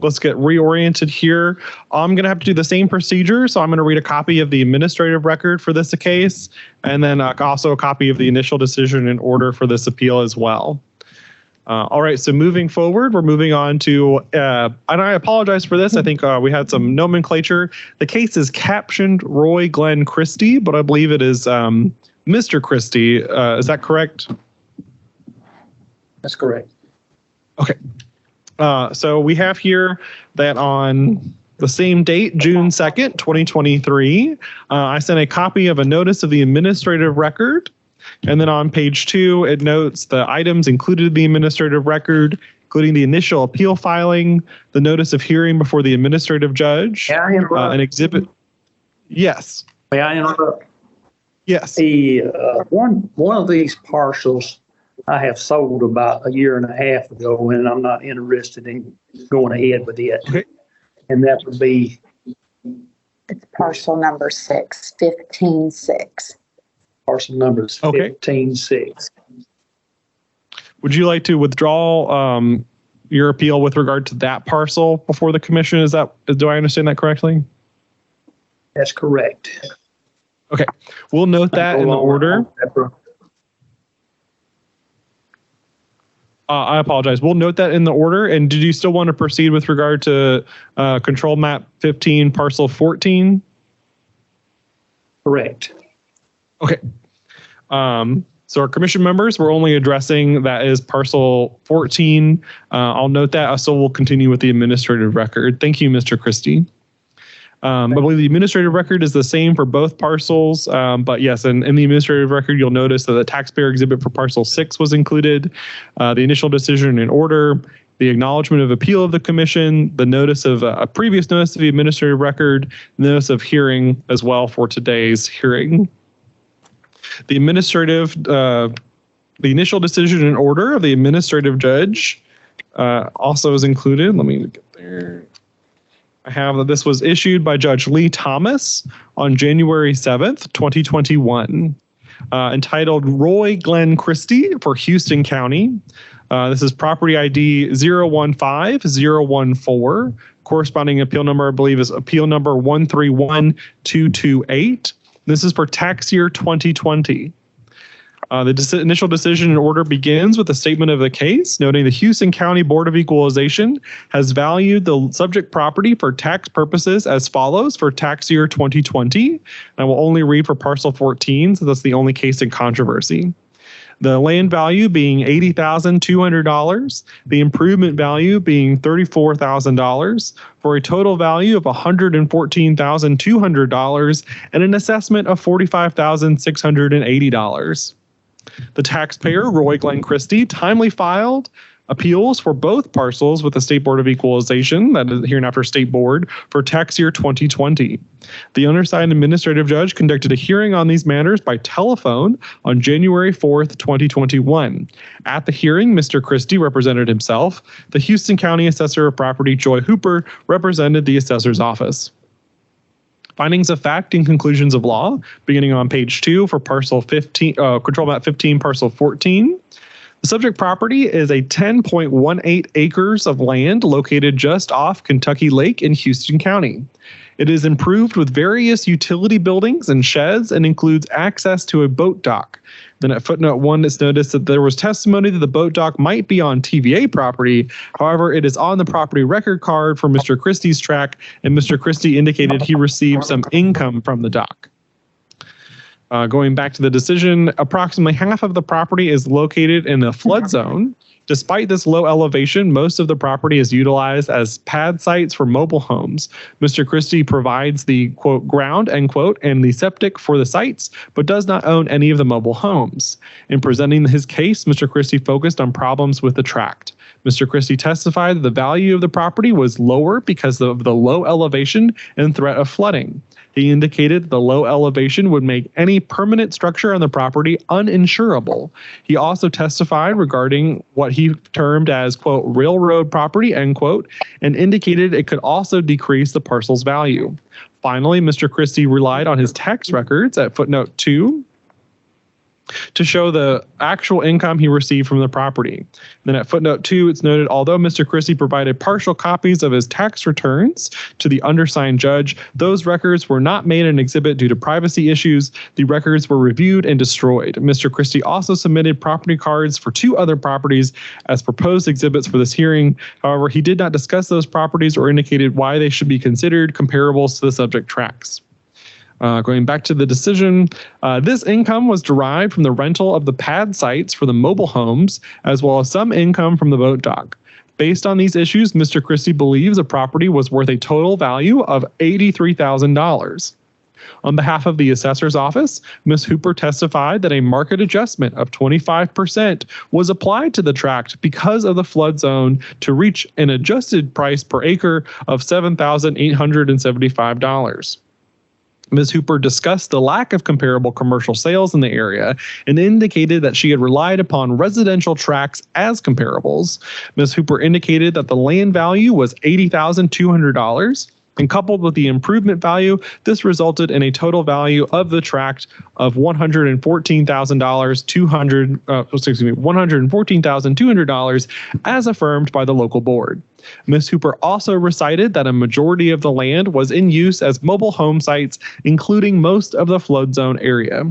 Let's get reoriented here. I'm going to have to do the same procedure. So I'm going to read a copy of the administrative record for this case, and then also a copy of the initial decision and order for this appeal as well. All right, so moving forward, we're moving on to, and I apologize for this. I think we had some nomenclature. The case is captioned Roy Glenn Christie, but I believe it is Mr. Christie. Is that correct? That's correct. Okay. So we have here that on the same date, June 2nd, 2023, I sent a copy of a notice of the administrative record. And then on page 2, it notes the items included in the administrative record, including the initial appeal filing, the notice of hearing before the administrative judge, May I interrupt? an exhibit. Yes. May I interrupt? Yes. The one of these parcels I have sold about a year and a half ago, and I'm not interested in going ahead with it. Okay. And that would be It's parcel number 15-6. parcel numbers Okay. 15-6. Would you like to withdraw your appeal with regard to that parcel before the commission? Do I understand that correctly? That's correct. Okay, we'll note that in the order. I apologize. We'll note that in the order. And did you still want to proceed with regard to control map 15, parcel 14? Correct. Okay. So our commission members, we're only addressing that is parcel 14. I'll note that. So we'll continue with the administrative record. Thank you, Mr. Christie. I believe the administrative record is the same for both parcels, but yes, in the administrative record, you'll notice that the taxpayer exhibit for parcel 6 was included, the initial decision in order, the acknowledgement of appeal of the commission, the notice of a previous notice of the administrative record, notice of hearing as well for today's hearing. The initial decision in order of the administrative judge also is included. Let me get there. I have that this was issued by Judge Lee Thomas on January 7th, 2021, entitled Roy Glenn Christie for Houston County. This is property ID 015014. Corresponding appeal number, I believe, is appeal number 131228. This is for tax year 2020. The initial decision in order begins with a statement of the case, noting the Houston County Board of Equalization has valued the subject property for tax purposes as follows for tax year 2020. And I will only read for parcel 14, so that's the only case in controversy. The land value being $80,200, the improvement value being $34,000, for a total value of $114,200 and an assessment of $45,680. The taxpayer, Roy Glenn Christie, timely filed appeals for both parcels with the State Board of Equalization, that is hereinafter State Board, for tax year 2020. The undersigned administrative judge conducted a hearing on these matters by telephone on January 4th, 2021. At the hearing, Mr. Christie represented himself. The Houston County Assessor of Property, Joy Hooper, represented the assessor's office. Findings of fact and conclusions of law, beginning on page 2 for parcel 15, control map 15, parcel 14. The subject property is a 10.18 acres of land located just off Kentucky Lake in Houston County. It is improved with various utility buildings and sheds and includes access to a boat dock. Then at footnote 1, it's noticed that there was testimony that the boat dock might be on TVA property. However, it is on the property record card for Mr. Christie's track, and Mr. Christie indicated he received some income from the dock. Going back to the decision, approximately half of the property is located in a flood zone. Despite this low elevation, most of the property is utilized as pad sites for mobile homes. Mr. Christie provides the, quote, ground, end quote, and the septic for the sites, but does not own any of the mobile homes. In presenting his case, Mr. Christie focused on problems with the tract. Mr. Christie testified that the value of the property was lower because of the low elevation and threat of flooding. He indicated the low elevation would make any permanent structure on the property uninsurable. He also testified regarding what he termed as, quote, railroad property, end quote, and indicated it could also decrease the parcel's value. Finally, Mr. Christie relied on his tax records at footnote 2 to show the actual income he received from the property. Then at footnote 2, it's noted, although Mr. Christie provided partial copies of his tax returns to the undersigned judge, those records were not made an exhibit due to privacy issues. The records were reviewed and destroyed. Mr. Christie also submitted property cards for 2 other properties as proposed exhibits for this hearing. However, he did not discuss those properties or indicated why they should be considered comparables to the subject tracts. Going back to the decision, this income was derived from the rental of the pad sites for the mobile homes, as well as some income from the boat dock. Based on these issues, Mr. Christie believes the property was worth a total value of $83,000. On behalf of the assessor's office, Ms. Hooper testified that a market adjustment of 25% was applied to the tract because of the flood zone to reach an adjusted price per acre of $7,875. Ms. Hooper discussed the lack of comparable commercial sales in the area and indicated that she had relied upon residential tracts as comparables. Ms. Hooper indicated that the land value was $80,200, and coupled with the improvement value, this resulted in a total value of the tract of $114,200 as affirmed by the local board. Ms. Hooper also recited that a majority of the land was in use as mobile home sites, including most of the flood zone area.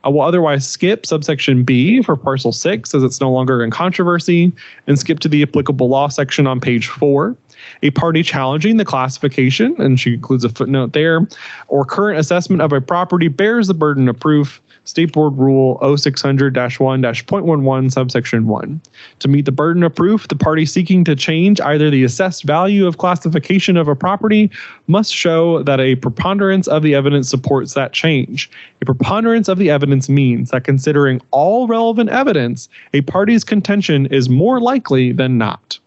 I will otherwise skip subsection B for parcel 6 as it's no longer in controversy and skip to the applicable law section on page 4. A party challenging the classification, and she includes a footnote there, or current assessment of a property bears the burden of proof. State Board Rule 0600-1-.11 subsection 1. To meet the burden of proof, the party seeking to change either the assessed value of classification of a property must show that a preponderance of the evidence supports that change. A preponderance of the evidence means that considering all relevant evidence, a party's contention is more likely than not.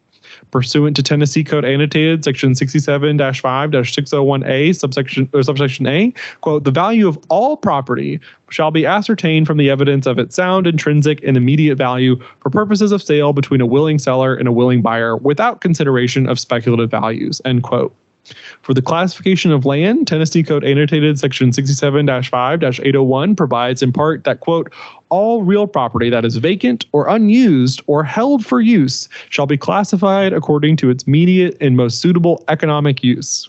Pursuant to Tennessee Code Annotated Section 67-5-601A, subsection A, quote, the value of all property shall be ascertained from the evidence of its sound, intrinsic, and immediate value for purposes of sale between a willing seller and a willing buyer without consideration of speculative values, end quote. For the classification of land, Tennessee Code Annotated Section 67-5-801 provides in part that, quote, all real property that is vacant or unused or held for use shall be classified according to its immediate and most suitable economic use.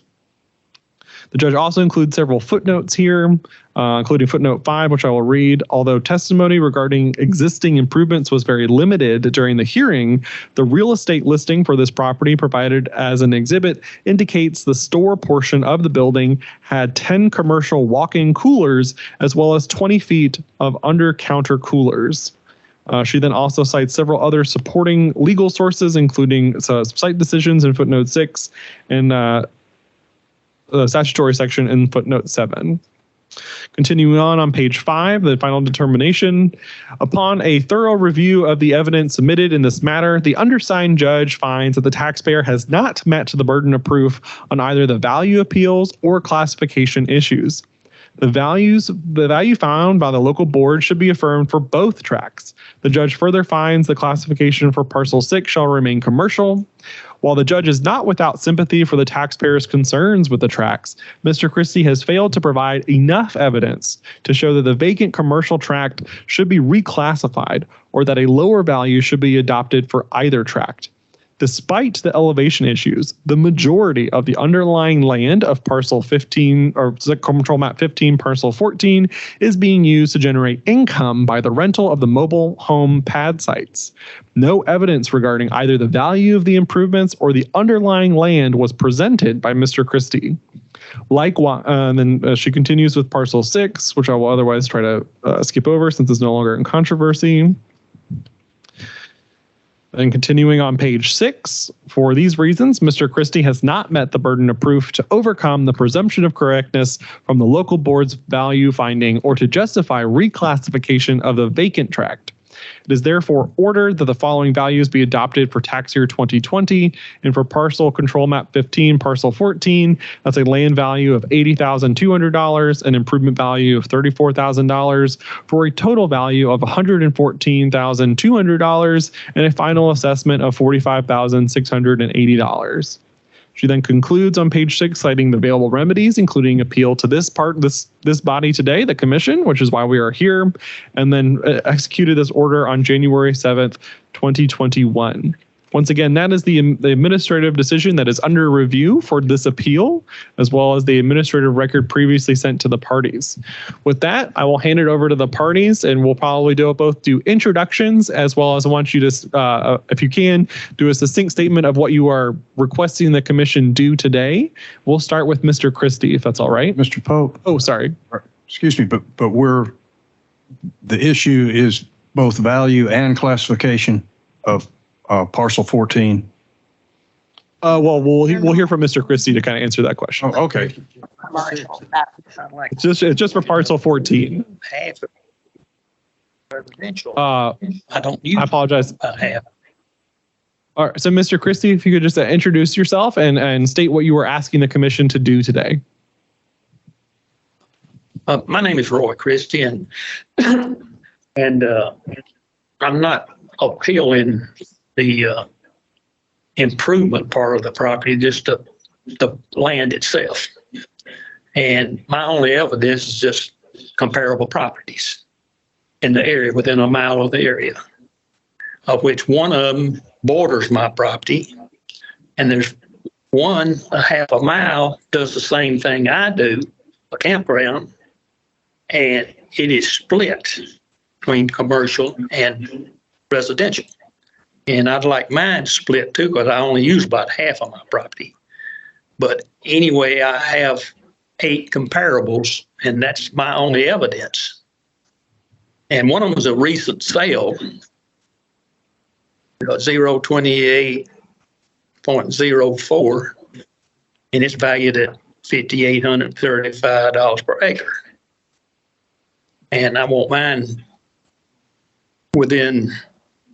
The judge also includes several footnotes here, including footnote 5, which I will read. Although testimony regarding existing improvements was very limited during the hearing, the real estate listing for this property provided as an exhibit indicates the store portion of the building had 10 commercial walk-in coolers as well as 20 feet of under-counter coolers. She then also cites several other supporting legal sources, including site decisions in footnote 6 and the statutory section in footnote 7. Continuing on page 5, the final determination. Upon a thorough review of the evidence submitted in this matter, the undersigned judge finds that the taxpayer has not met the burden of proof on either the value appeals or classification issues. The value found by the local board should be affirmed for both tracts. The judge further finds the classification for parcel 6 shall remain commercial. While the judge is not without sympathy for the taxpayers' concerns with the tracts, Mr. Christie has failed to provide enough evidence to show that the vacant commercial tract should be reclassified or that a lower value should be adopted for either tract. Despite the elevation issues, the majority of the underlying land of parcel 15 or control map 15 parcel 14 is being used to generate income by the rental of the mobile home pad sites. No evidence regarding either the value of the improvements or the underlying land was presented by Mr. Christie. Likewise, then she continues with parcel 6, which I will otherwise try to skip over since it's no longer in controversy. And continuing on page 6, for these reasons, Mr. Christie has not met the burden of proof to overcome the presumption of correctness from the local board's value finding or to justify reclassification of the vacant tract. It is therefore ordered that the following values be adopted for tax year 2020 and for parcel control map 15, parcel 14. That's a land value of $80,200, an improvement value of $34,000 for a total value of $114,200 and a final assessment of $45,680. She then concludes on page 6, citing the available remedies, including appeal to this body today, the commission, which is why we are here, and then executed this order on January 7th, 2021. Once again, that is the administrative decision that is under review for this appeal, as well as the administrative record previously sent to the parties. With that, I will hand it over to the parties, and we'll probably both do introductions, as well as I want you to, if you can, do a succinct statement of what you are requesting the commission do today. We'll start with Mr. Christie, if that's all right. Mr. Pope. Oh, sorry. Excuse me, but the issue is both value and classification of parcel 14. Well, we'll hear from Mr. Christie to kind of answer that question. Oh, okay. Commercial. It's just for parcel 14. Half of residential. I I don't use apologize. about half. All right, so Mr. Christie, if you could just introduce yourself and state what you were asking the commission to do today. My name is Roy Christie, and I'm not appealing the improvement part of the property, just the land itself. And my only evidence is just comparable properties in the area, within a mile of the area, of which one of them borders my property. And there's one a half a mile does the same thing I do, a campground, and it is split between commercial and residential. And I'd like mine split too, because I only use about half of my property. But anyway, I have 8 comparables, and that's my only evidence. And one of them is a recent sale, 028.04, and it's valued at $5,835 per acre. And I want mine within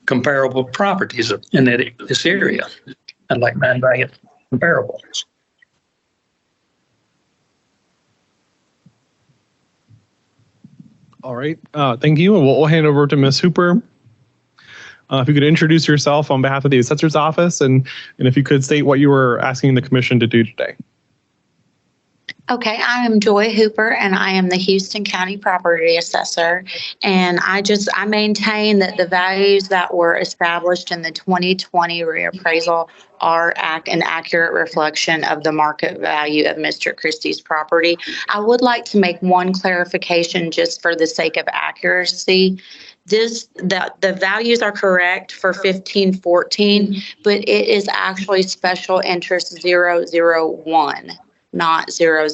comparable properties in this area. I'd like mine valued comparable. All right, thank you. And we'll hand over to Ms. Hooper. If you could introduce yourself on behalf of the assessor's office, and if you could state what you were asking the commission to do today. Okay, I am Joy Hooper, and I am the Houston County Property Assessor. And I maintain that the values that were established in the 2020 reappraisal are an accurate reflection of the market value of Mr. Christie's property. I would like to make one clarification just for the sake of accuracy. The values are correct for 1514, but it is actually special interest 001. Not 000,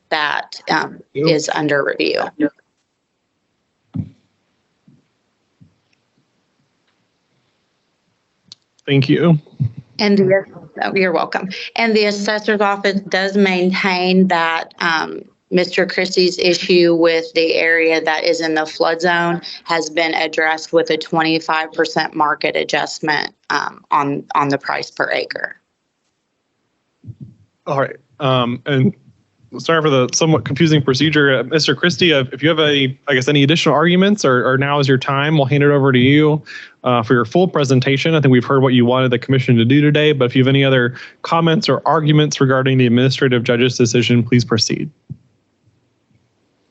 that is under review. Thank you. And you're welcome. And the assessor's office does maintain that Mr. Christie's issue with the area that is in the flood zone has been addressed with a 25% market adjustment on the price per acre. All right. And sorry for the somewhat confusing procedure. Mr. Christie, if you have any additional arguments or now is your time, we'll hand it over to you for your full presentation. I think we've heard what you wanted the commission to do today, but if you have any other comments or arguments regarding the administrative judge's decision, please proceed.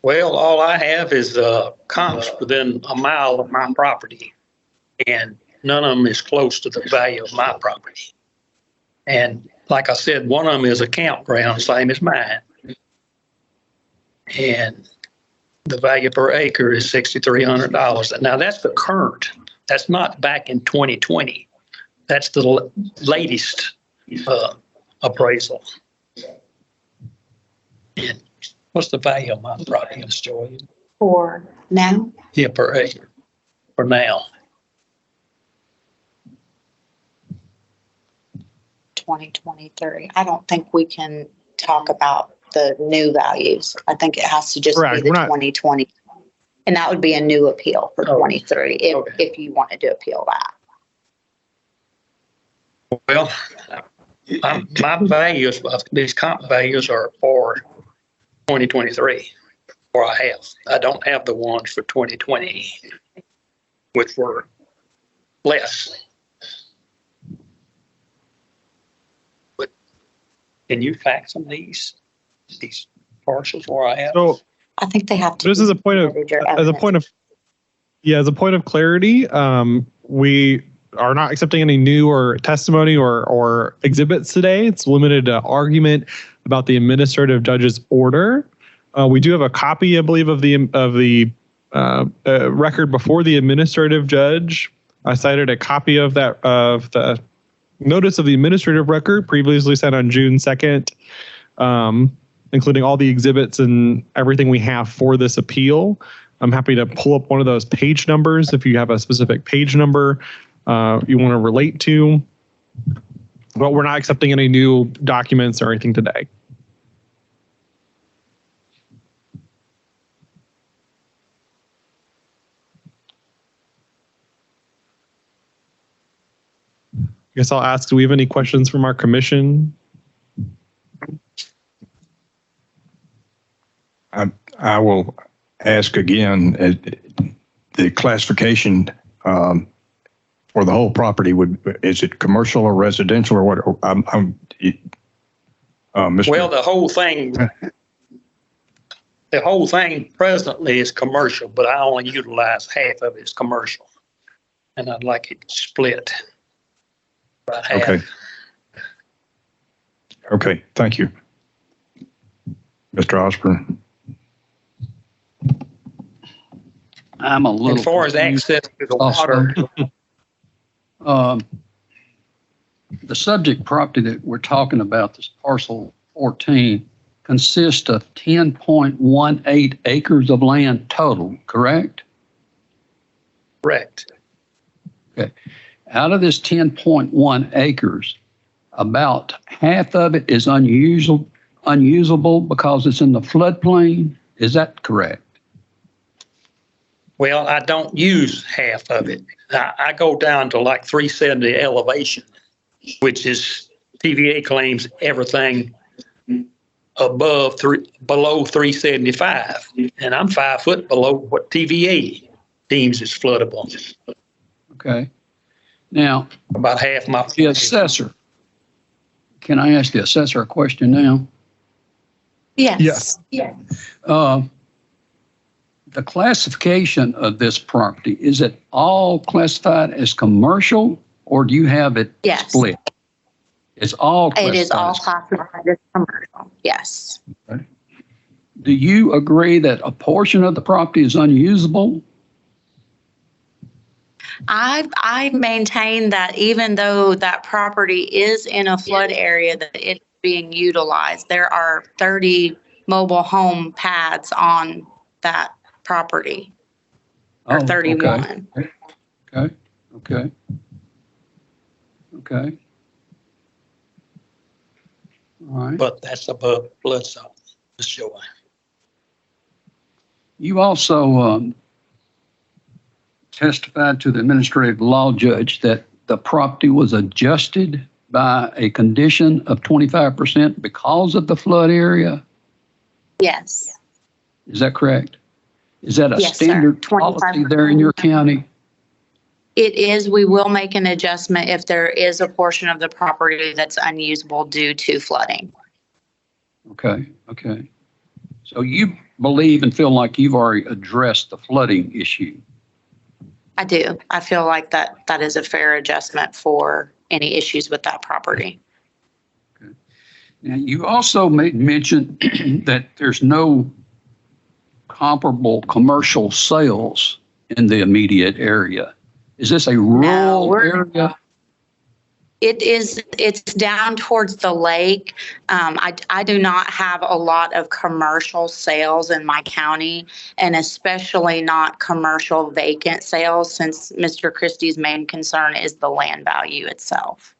Well, all I have is comps within a mile of my property, and none of them is close to the value of my property. And like I said, one of them is a campground, same as mine. And the value per acre is $6,300. And now that's the current. That's not back in 2020. That's the latest appraisal. And what's the value of my property, Ms. Joy? For now? Yeah, per acre for now. 2023. I don't think we can talk about the new values. I think it has to just Correct. be the We're not- 2020. And that would be a new appeal for 23 if you wanted to appeal that. Well, my values, these comp values are for 2023, or I have. I don't have the ones for 2020, which were less. But can you fax them these parcels where I have? So I think they have to. this is a point of, submitted your as a evidence. point of, yeah, as a point of clarity, we are not accepting any new or testimony or exhibits today. It's limited to argument about the administrative judge's order. We do have a copy, I believe, of the record before the administrative judge. I cited a copy of the notice of the administrative record previously sent on June 2nd, including all the exhibits and everything we have for this appeal. I'm happy to pull up one of those page numbers if you have a specific page number you want to relate to. But we're not accepting any new documents or anything today. I guess I'll ask, do we have any questions from our commission? I will ask again, the classification for the whole property is it commercial or residential or what? Mr. Well, the whole thing presently is commercial, but I only utilize half of it as commercial. And I'd like it split. About half. Okay. Okay, thank you. Mr. Osborne. I'm a little. As far as confused access to the also. water, The subject property that we're talking about, this parcel 14, consists of 10.18 acres of land total, correct? correct. Out of this 10.1 acres, about half of it is unusable because it's in the floodplain. Is that correct? Well, I don't use half of it. I go down to like 370 elevation, which is TVA claims everything below 375, and I'm 5 foot below what TVA deems is floodable. Okay. Now, About half my. the assessor, can I ask the assessor a question now? Yes. The classification of this property, is it all classified as commercial or do you have it Yes. split? It's all It is all classified. classified as commercial. Yes. Do you agree that a portion of the property is unusable? I maintain that even though that property is in a flood area, that it's being utilized. There are 30 mobile home pads on that property, or Oh, okay. 31. Okay. All right. But that's above flood zone, Ms. Joy. You also testified to the administrative law judge that the property was adjusted by a condition of 25% because of the flood area. Yes. Is that correct? Is that a Yes, sir. standard policy there in your county? It is. We will make an adjustment if there is a portion of the property that's unusable due to flooding. Okay, okay. So you believe and feel like you've already addressed the flooding issue? I do. I feel like that is a fair adjustment for any issues with that property. Now, you also made mention that there's no comparable commercial sales in the immediate area. Is this a rural area? It's down towards the lake. I do not have a lot of commercial sales in my county, and especially not commercial vacant sales, since Mr. Christie's main concern is the land value itself.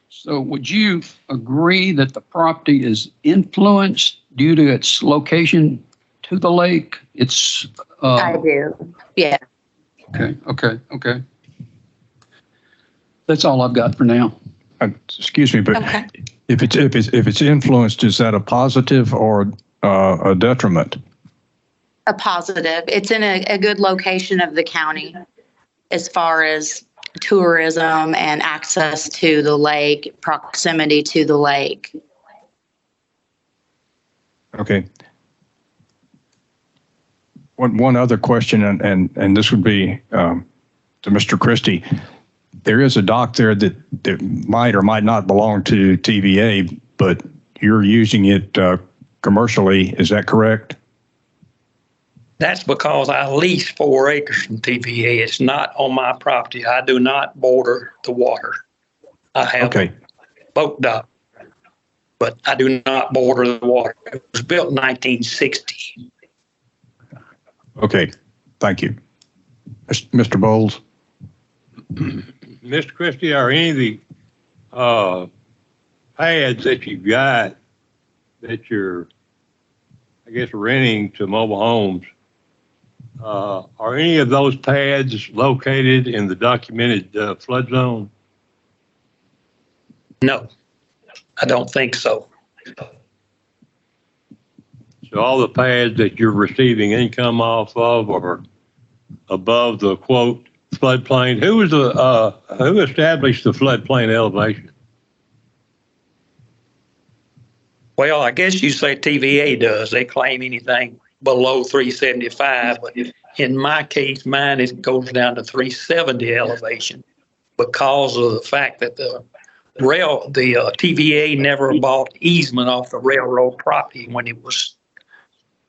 So would you agree that the property is influenced due to its location to the lake? It's I do. Yeah. Okay. That's all I've got for now. Excuse me, but Okay. if it's influenced, is that a positive or a detriment? A positive. It's in a good location of the county as far as tourism and access to the lake, proximity to the lake. Okay. One other question, and this would be to Mr. Christie. There is a dock there that might or might not belong to TVA, but you're using it commercially. Is that correct? That's because I lease 4 acres from TVA. It's not on my property. I do not border the water. I have Okay. a boat dock, but I do not border the water. It was built in 1960. Okay. Thank you. Mr. Bowles? Mr. Christie, are any of the pads that you've got that you're, I guess, renting to mobile homes, are any of those pads located in the documented flood zone? No, I don't think so. So all the pads that you're receiving income off of are above the quote floodplain? Who established the floodplain elevation? Well, I guess you say TVA does. They claim anything below 375, but in my case, mine goes down to 370 elevation because of the fact that the TVA never bought easement off the railroad property when it was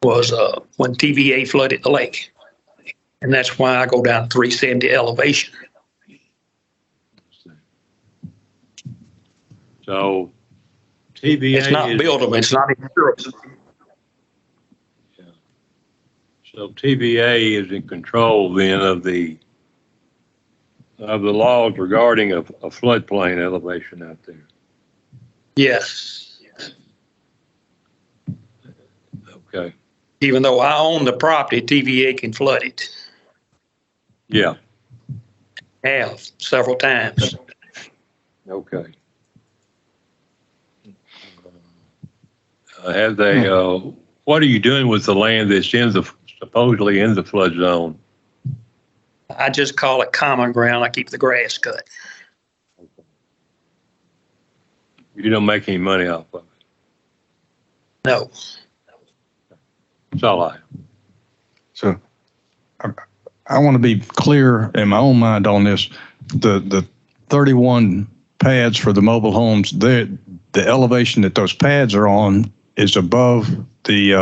when TVA flooded the lake. And that's why I go down to 370 elevation. So TVA It's not is, buildable. It's not insurable. so TVA is in control then of the laws regarding a floodplain elevation out there. Yes. Okay. Even though I own the property, TVA can flood it. Yeah. Have several times. Okay. Have they? What are you doing with the land that's supposedly in the flood zone? I just call it common ground. I keep the grass cut. You don't make any money off of it. No. That's all I have. So I want to be clear in my own mind on this. The 31 pads for the mobile homes, the elevation that those pads are on is above the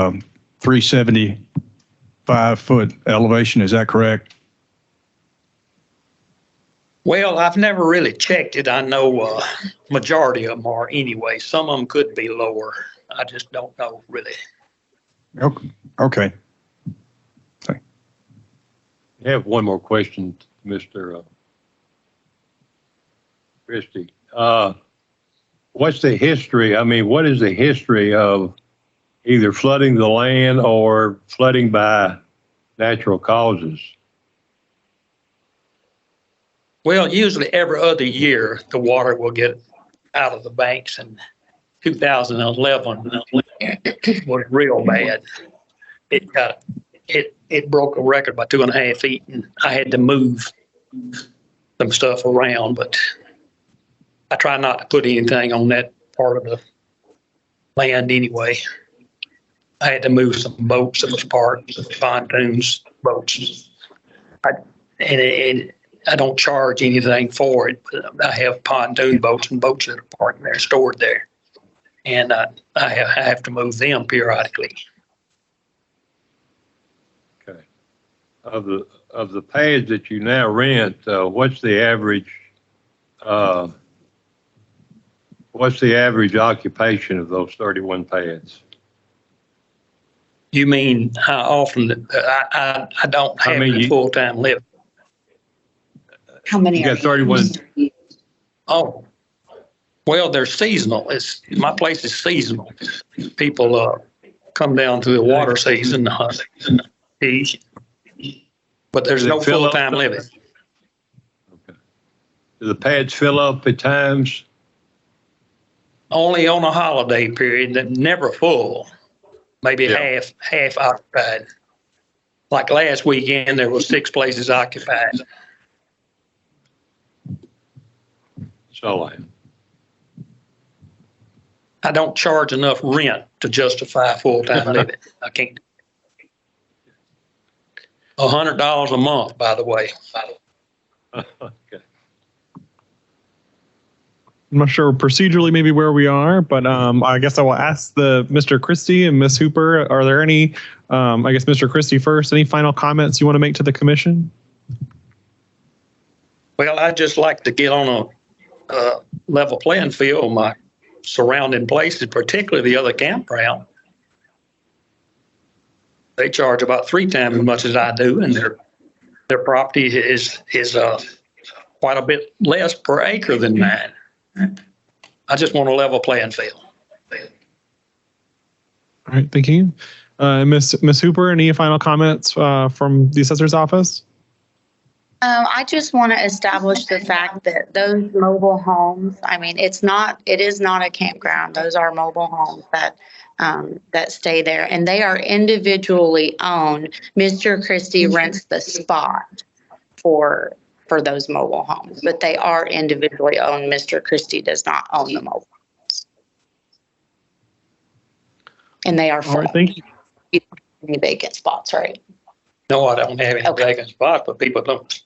375-foot elevation. Is that correct? Well, I've never really checked it. I know majority of them are anyway. Some of them could be lower. I just don't know really. Okay. I have one more question, Mr. Christie. What's the history? I mean, what is the history of either flooding the land or flooding by natural causes? Well, usually every other year, the water will get out of the banks and 2011 was real bad. It broke a record by 2.5 feet, and I had to move some stuff around, but I try not to put anything on that part of the land anyway. I had to move some boats that was parked, pontoons, boats. And I don't charge anything for it, but I have pontoon boats and boats that are parked there, stored there. And I have to move them periodically. Okay. Of the pads that you now rent, what's the average occupation of those 31 pads? You mean how often? I don't have any full-time living. How many? You got 31. Oh, well, they're seasonal. My place is seasonal. People come down through the water season to hunt and fish, but there's no full-time living. Okay. Do the pads fill up at times? Only on a holiday period, that never full. Maybe half occupied. Like last weekend, there was 6 places occupied. So I don't charge enough rent to justify full-time living. I can't. $100 a month, by the way. okay. I'm not sure procedurally maybe where we are, but I guess I will ask Mr. Christie and Ms. Hooper, are there any, I guess Mr. Christie first, any final comments you want to make to the commission? Well, I'd just like to get on a level playing field, my surrounding places, particularly the other campground. They charge about 3 times as much as I do, and their property is quite a bit less per acre than mine. I just want a level playing field. All right, thank you. Ms. Hooper, any final comments from the assessor's office? I just want to establish the fact that those mobile homes, I mean, it is not a campground. Those are mobile homes that stay there, and they are individually owned. Mr. Christie rents the spot for those mobile homes, but they are individually owned. Mr. Christie does not own the mobile homes. And they are full. All right, thank you. Any vacant spots, right? No, I don't have any vacant spots, but people don't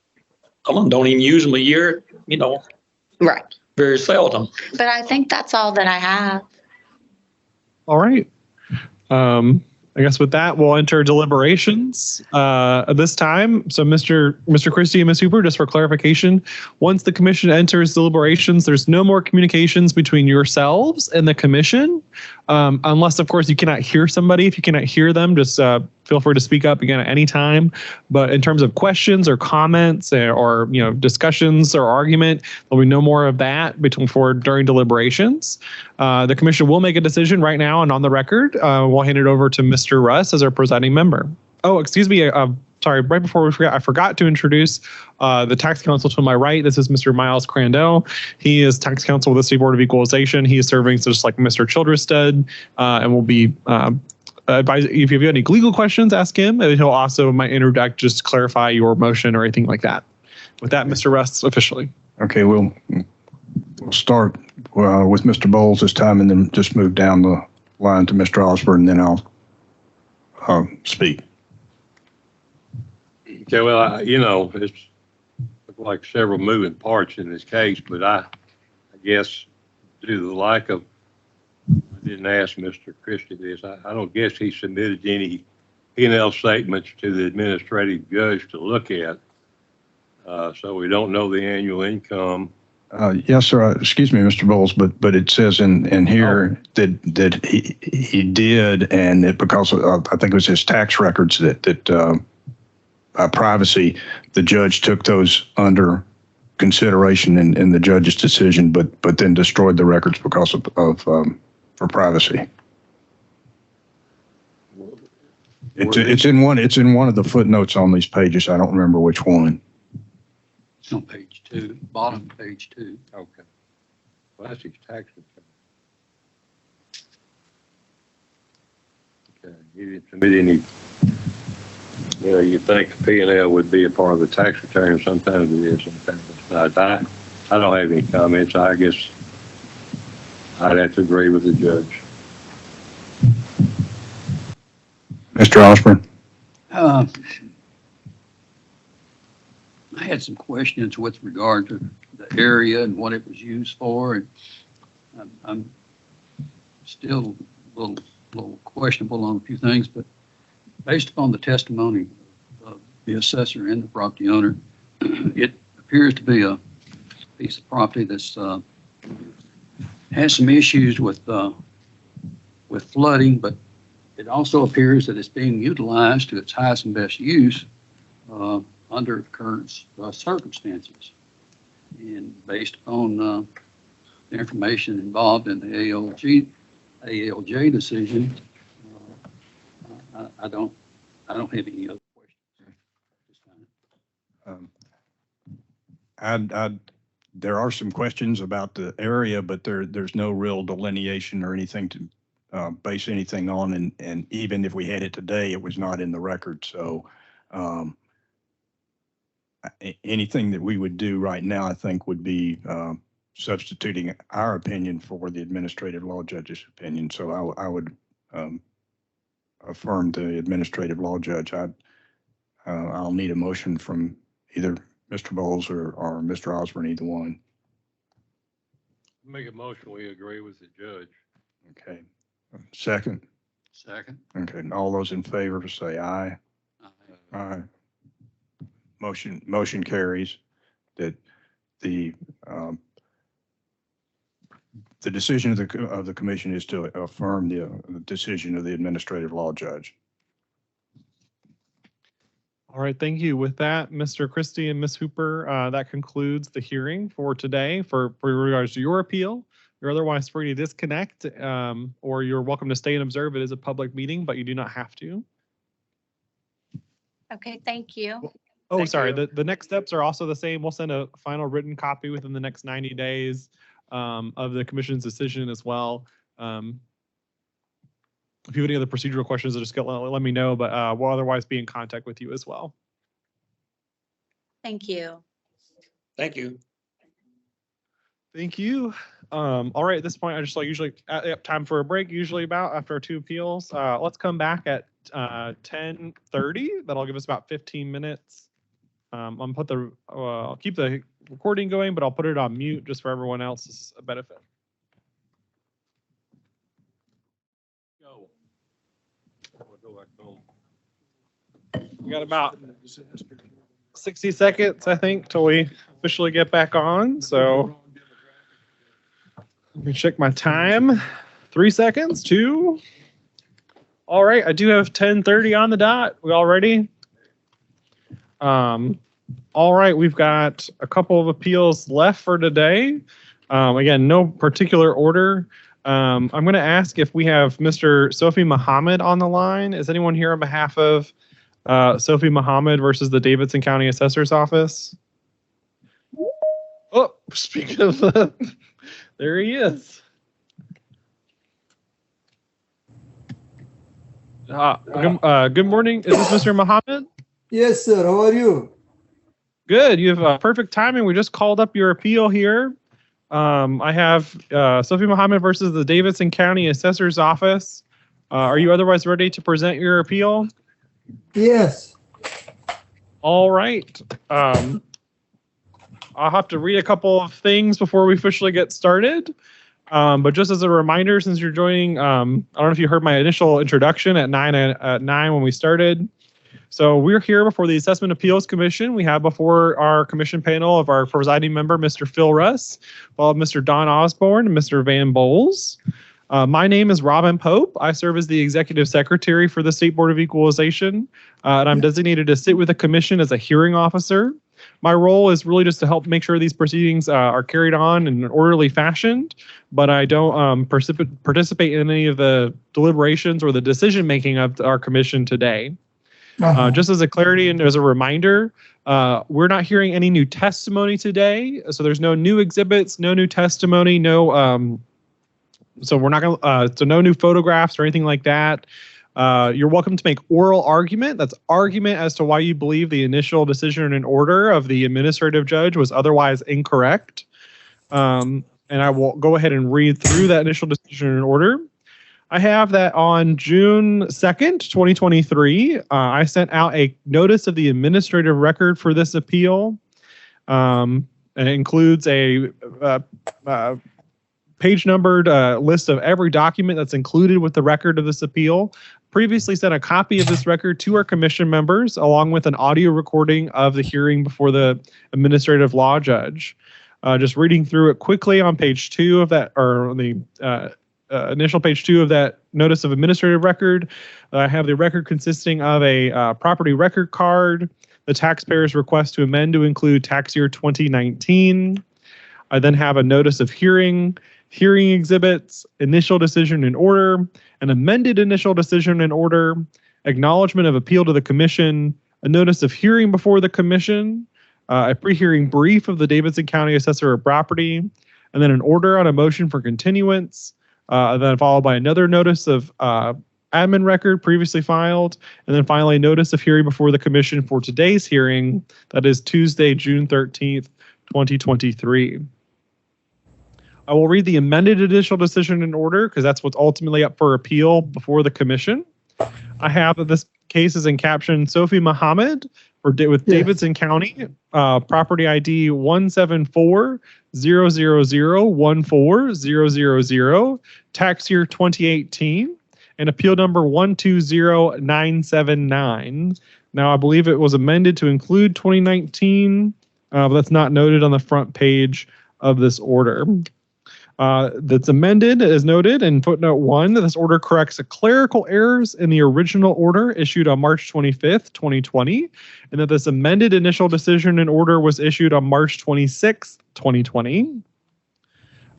even use them a year, Right. very seldom. But I think that's all that I have. All right. I guess with that, we'll enter deliberations at this time. So Mr. Christie and Ms. Hooper, just for clarification, once the commission enters deliberations, there's no more communications between yourselves and the commission, unless, of course, you cannot hear somebody. If you cannot hear them, just feel free to speak up again at any time. But in terms of questions or comments or discussions or argument, there'll be no more of that during deliberations. The commission will make a decision right now and on the record. We'll hand it over to Mr. Russ as our presiding member. Oh, excuse me. Sorry, right before we forget, I forgot to introduce the tax counsel to my right. This is Mr. Miles Crandell. He is tax counsel with the State Board of Equalization. He is serving just like Mr. Childerstead, and will be if you have any legal questions, ask him, and he'll also might interject just to clarify your motion or anything like that. With that, Mr. Russ, officially. Okay, we'll start with Mr. Bowles this time, and then just move down the line to Mr. Osborne, and then I'll speak. Okay, well, it's like several moving parts in this case, but I guess due to the lack of, I didn't ask Mr. Christie this, I don't guess he submitted any P&L statements to the administrative judge to look at. So we don't know the annual income. Yes, sir. Excuse me, Mr. Bowles, but it says in here that he did, and because of, I think it was his tax records that privacy, the judge took those under consideration in the judge's decision, but then destroyed the records because of for privacy. It's in one of the footnotes on these pages. I don't remember which one. It's on page 2, bottom of page 2. Okay. Well, that's his tax return. You didn't submit any, you think P&L would be a part of the tax return. Sometimes it is, sometimes it's not. I don't have any comments. I guess I'd have to agree with the judge. Mr. Osborne? I had some questions with regard to the area and what it was used for, and I'm still a little questionable on a few things, but based upon the testimony of the assessor and the property owner, it appears to be a piece of property that's has some issues with flooding, but it also appears that it's being utilized to its highest and best use under current circumstances. And based upon the information involved in the ALJ decision, I don't have any other questions. There are some questions about the area, but there's no real delineation or anything to base anything on. And even if we had it today, it was not in the record. So anything that we would do right now, I think, would be substituting our opinion for the administrative law judge's opinion. So I would affirm the administrative law judge. I'll need a motion from either Mr. Bowles or Mr. Osborne, either one. Make a motion, we agree with the judge. Okay. Second? Second. Okay. All those in favor say aye. Aye. Motion carries. That the decision of the commission is to affirm the decision of the administrative law judge. All right, thank you. With that, Mr. Christie and Ms. Hooper, that concludes the hearing for today. For regards to your appeal, you're otherwise free to disconnect, or you're welcome to stay and observe. It is a public meeting, but you do not have to. Okay, thank you. Oh, Thank sorry. you. The next steps are also the same. We'll send a final written copy within the next 90 days of the commission's decision as well. If you have any other procedural questions, just let me know, but we'll otherwise be in contact with you as well. Thank you. Thank you. Thank you. All right, at this point, I just usually time for a break, usually about after our two appeals. Let's come back at 10:30. That'll give us about 15 minutes. I'll keep the recording going, but I'll put it on mute just for everyone else's benefit. We got about 60 seconds, I think, till we officially get back on. So let me check my time. 3 seconds, 2. All right, I do have 10:30 on the dot. We all ready? All right, we've got a couple of appeals left for today. Again, no particular order. I'm going to ask if we have Mr. Sophie Muhammad on the line. Is anyone here on behalf of Sophie Muhammad versus the Davidson County Assessor's Office? Oh, speaking of there he is. Good morning. Is this Mr. Muhammad? Yes, sir. How are you? Good. You have perfect timing. We just called up your appeal here. I have Sophie Muhammad versus the Davidson County Assessor's Office. Are you otherwise ready to present your appeal? Yes. All right. I'll have to read a couple of things before we officially get started. But just as a reminder, since you're joining, I don't know if you heard my initial introduction at 9 when we started. So we're here before the Assessment Appeals Commission. We have before our commission panel of our presiding member, Mr. Phil Russ, followed Mr. Don Osborne and Mr. Van Bowles. My name is Robin Pope. I serve as the executive secretary for the State Board of Equalization, and I'm designated to sit with the commission as a hearing officer. My role is really just to help make sure these proceedings are carried on in an orderly fashion, but I don't participate in any of the deliberations or the decision making of our commission today. Just as a clarity and as a reminder, we're not hearing any new testimony today, so there's no new exhibits, no new testimony, no so we're not going so no new photographs or anything like that. You're welcome to make oral argument. That's argument as to why you believe the initial decision and order of the administrative judge was otherwise incorrect. And I will go ahead and read through that initial decision and order. I have that on June 2nd, 2023, I sent out a notice of the administrative record for this appeal. And it includes a page numbered list of every document that's included with the record of this appeal. Previously sent a copy of this record to our commission members, along with an audio recording of the hearing before the administrative law judge. Just reading through it quickly on page 2 of that, or on the initial page 2 of that notice of administrative record. I have the record consisting of a property record card, the taxpayer's request to amend to include tax year 2019. I then have a notice of hearing, hearing exhibits, initial decision and order, an amended initial decision and order, acknowledgement of appeal to the commission, a notice of hearing before the commission, a pre-hearing brief of the Davidson County Assessor of Property, and then an order on a motion for continuance, then followed by another notice of admin record previously filed, and then finally notice of hearing before the commission for today's hearing, that is Tuesday, June 13th, 2023. I will read the amended initial decision in order because that's what's ultimately up for appeal before the commission. I have that this case is in caption Sophie Muhammad with Davidson County, property ID 174-000-14000, tax year 2018, and appeal number 120979. Now, I believe it was amended to include 2019, but that's not noted on the front page of this order. That's amended as noted in footnote 1 that this order corrects the clerical errors in the original order issued on March 25th, 2020, and that this amended initial decision and order was issued on March 26th, 2020.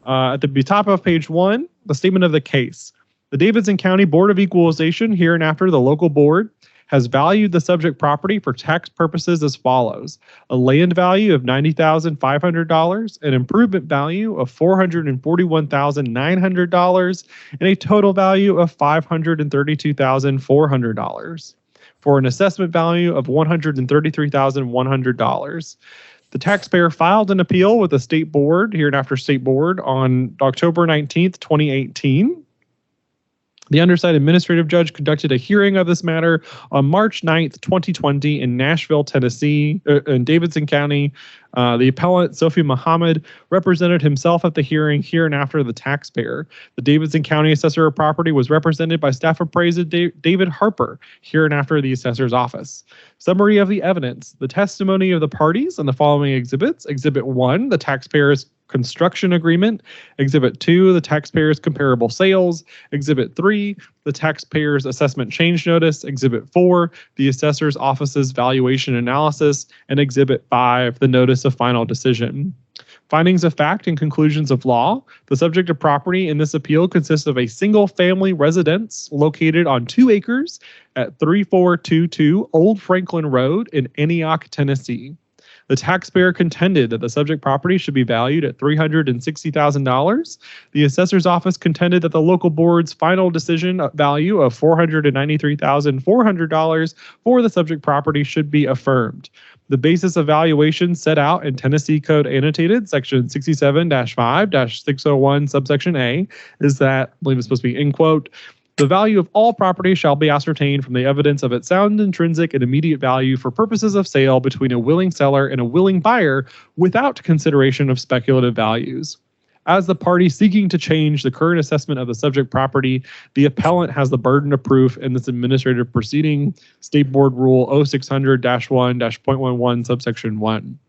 At the top of page 1, the statement of the case. The Davidson County Board of Equalization, hereinafter the local board, has valued the subject property for tax purposes as follows: a land value of $90,500, an improvement value of $441,900, and a total value of $532,400 for an assessment value of $133,100. The taxpayer filed an appeal with the state board, hereinafter state board, on October 19th, 2018. The undersigned administrative judge conducted a hearing of this matter on March 9th, 2020 in Nashville, Tennessee, in Davidson County. The appellant, Sophie Muhammad, represented himself at the hearing hereinafter the taxpayer. The Davidson County Assessor of Property was represented by Staff Appraiser David Harper, hereinafter the assessor's office. Summary of the evidence. The testimony of the parties and the following exhibits. Exhibit 1, the taxpayer's construction agreement. Exhibit 2, the taxpayer's comparable sales. Exhibit 3, the taxpayer's assessment change notice. Exhibit 4, the assessor's office's valuation analysis. And Exhibit 5, the notice of final decision. Findings of fact and conclusions of law. The subject of property in this appeal consists of a single-family residence located on 2 acres at 3422 Old Franklin Road in Antioch, Tennessee. The taxpayer contended that the subject property should be valued at $360,000. The assessor's office contended that the local board's final decision value of $493,400 for the subject property should be affirmed. The basis of valuation set out in Tennessee Code Annotated, section 67-5-601, subsection A, is that, I believe it's supposed to be in quote, the value of all property shall be ascertained from the evidence of its sound intrinsic and immediate value for purposes of sale between a willing seller and a willing buyer without consideration of speculative values. As the party seeking to change the current assessment of the subject property, the appellant has the burden of proof in this administrative proceeding, State Board Rule 0600-1-.11, subsection 1.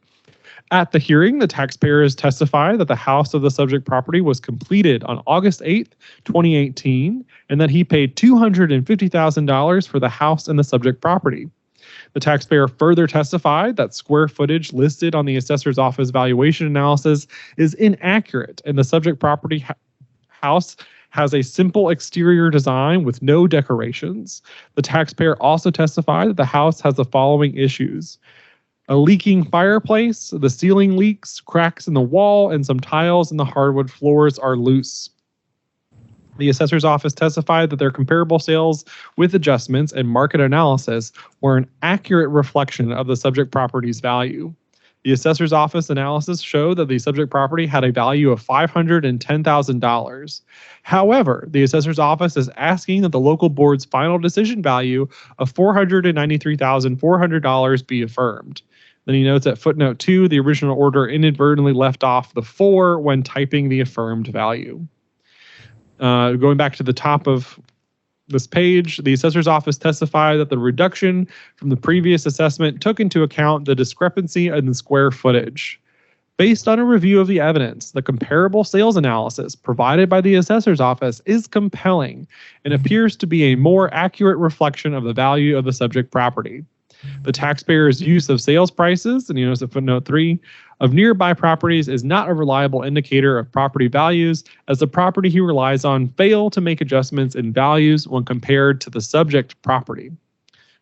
At the hearing, the taxpayer has testified that the house of the subject property was completed on August 8th, 2018, and that he paid $250,000 for the house and the subject property. The taxpayer further testified that square footage listed on the assessor's office valuation analysis is inaccurate, and the subject property house has a simple exterior design with no decorations. The taxpayer also testified that the house has the following issues: a leaking fireplace, the ceiling leaks, cracks in the wall, and some tiles in the hardwood floors are loose. The assessor's office testified that their comparable sales with adjustments and market analysis were an accurate reflection of the subject property's value. The assessor's office analysis showed that the subject property had a value of $510,000. However, the assessor's office is asking that the local board's final decision value of $493,400 be affirmed. Then he notes at footnote 2, the original order inadvertently left off the 4 when typing the affirmed value. Going back to the top of this page, the assessor's office testified that the reduction from the previous assessment took into account the discrepancy in the square footage. Based on a review of the evidence, the comparable sales analysis provided by the assessor's office is compelling and appears to be a more accurate reflection of the value of the subject property. The taxpayer's use of sales prices, and you notice at footnote 3, of nearby properties is not a reliable indicator of property values, as the property he relies on fail to make adjustments in values when compared to the subject property.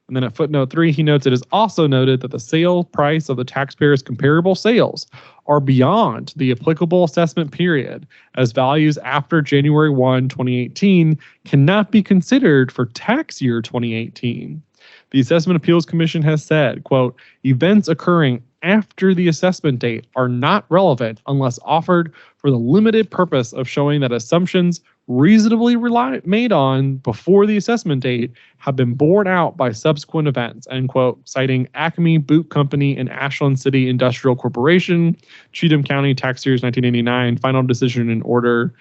And then at footnote 3, he notes it is also noted that the sale price of the taxpayer's comparable sales are beyond the applicable assessment period, as values after January 1, 2018 cannot be considered for tax year 2018. The Assessment Appeals Commission has said, quote, events occurring after the assessment date are not relevant unless offered for the limited purpose of showing that assumptions reasonably made on before the assessment date have been borne out by subsequent events, end quote, citing Acme Boot Company and Ashland City Industrial Corporation, Cheatham County Tax Years 1989, final decision in order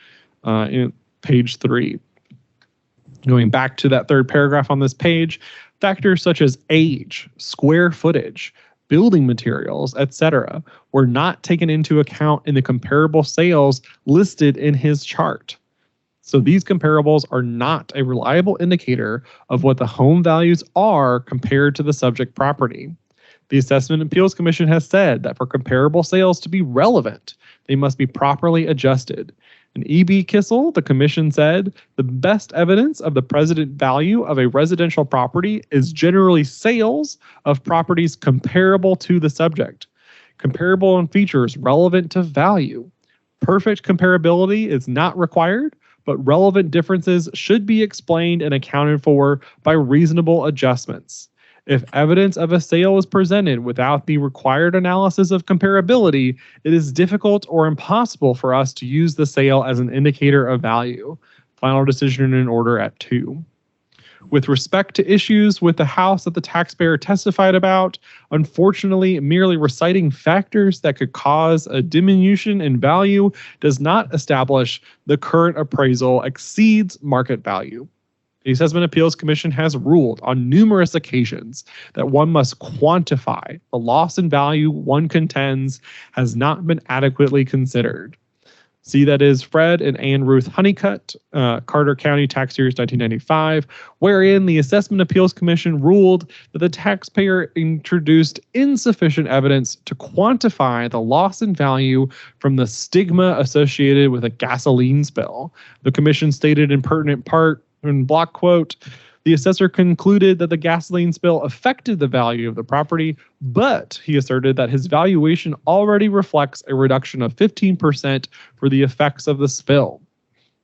in page 3. Going back to that third paragraph on this page, factors such as age, square footage, building materials, etc., were not taken into account in the comparable sales listed in his chart. So these comparables are not a reliable indicator of what the home values are compared to the subject property. The Assessment Appeals Commission has said that for comparable sales to be relevant, they must be properly adjusted. In E.B. Kissel, the commission said, the best evidence of the present value of a residential property is generally sales of properties comparable to the subject, comparable in features relevant to value. Perfect comparability is not required, but relevant differences should be explained and accounted for by reasonable adjustments. If evidence of a sale is presented without the required analysis of comparability, it is difficult or impossible for us to use the sale as an indicator of value. Final decision in order at 2. With respect to issues with the house that the taxpayer testified about, unfortunately, merely reciting factors that could cause a diminution in value does not establish the current appraisal exceeds market value. The Assessment Appeals Commission has ruled on numerous occasions that one must quantify the loss in value one contends has not been adequately considered. See, that is Fred and Ann Ruth Honeycutt, Carter County Tax Years 1995, wherein the Assessment Appeals Commission ruled that the taxpayer introduced insufficient evidence to quantify the loss in value from the stigma associated with a gasoline spill. The commission stated in pertinent part, in block quote, the assessor concluded that the gasoline spill affected the value of the property, but he asserted that his valuation already reflects a reduction of 15% for the effects of the spill.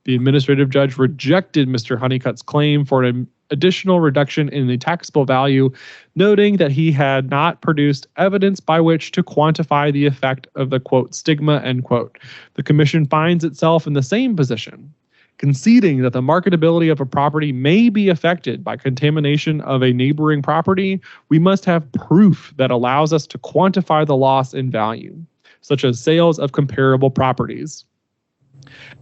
The administrative judge rejected Mr. Honeycutt's claim for an additional reduction in the taxable value, noting that he had not produced evidence by which to quantify the effect of the quote stigma, end quote. The commission finds itself in the same position, conceding that the marketability of a property may be affected by contamination of a neighboring property. We must have proof that allows us to quantify the loss in value, such as sales of comparable properties.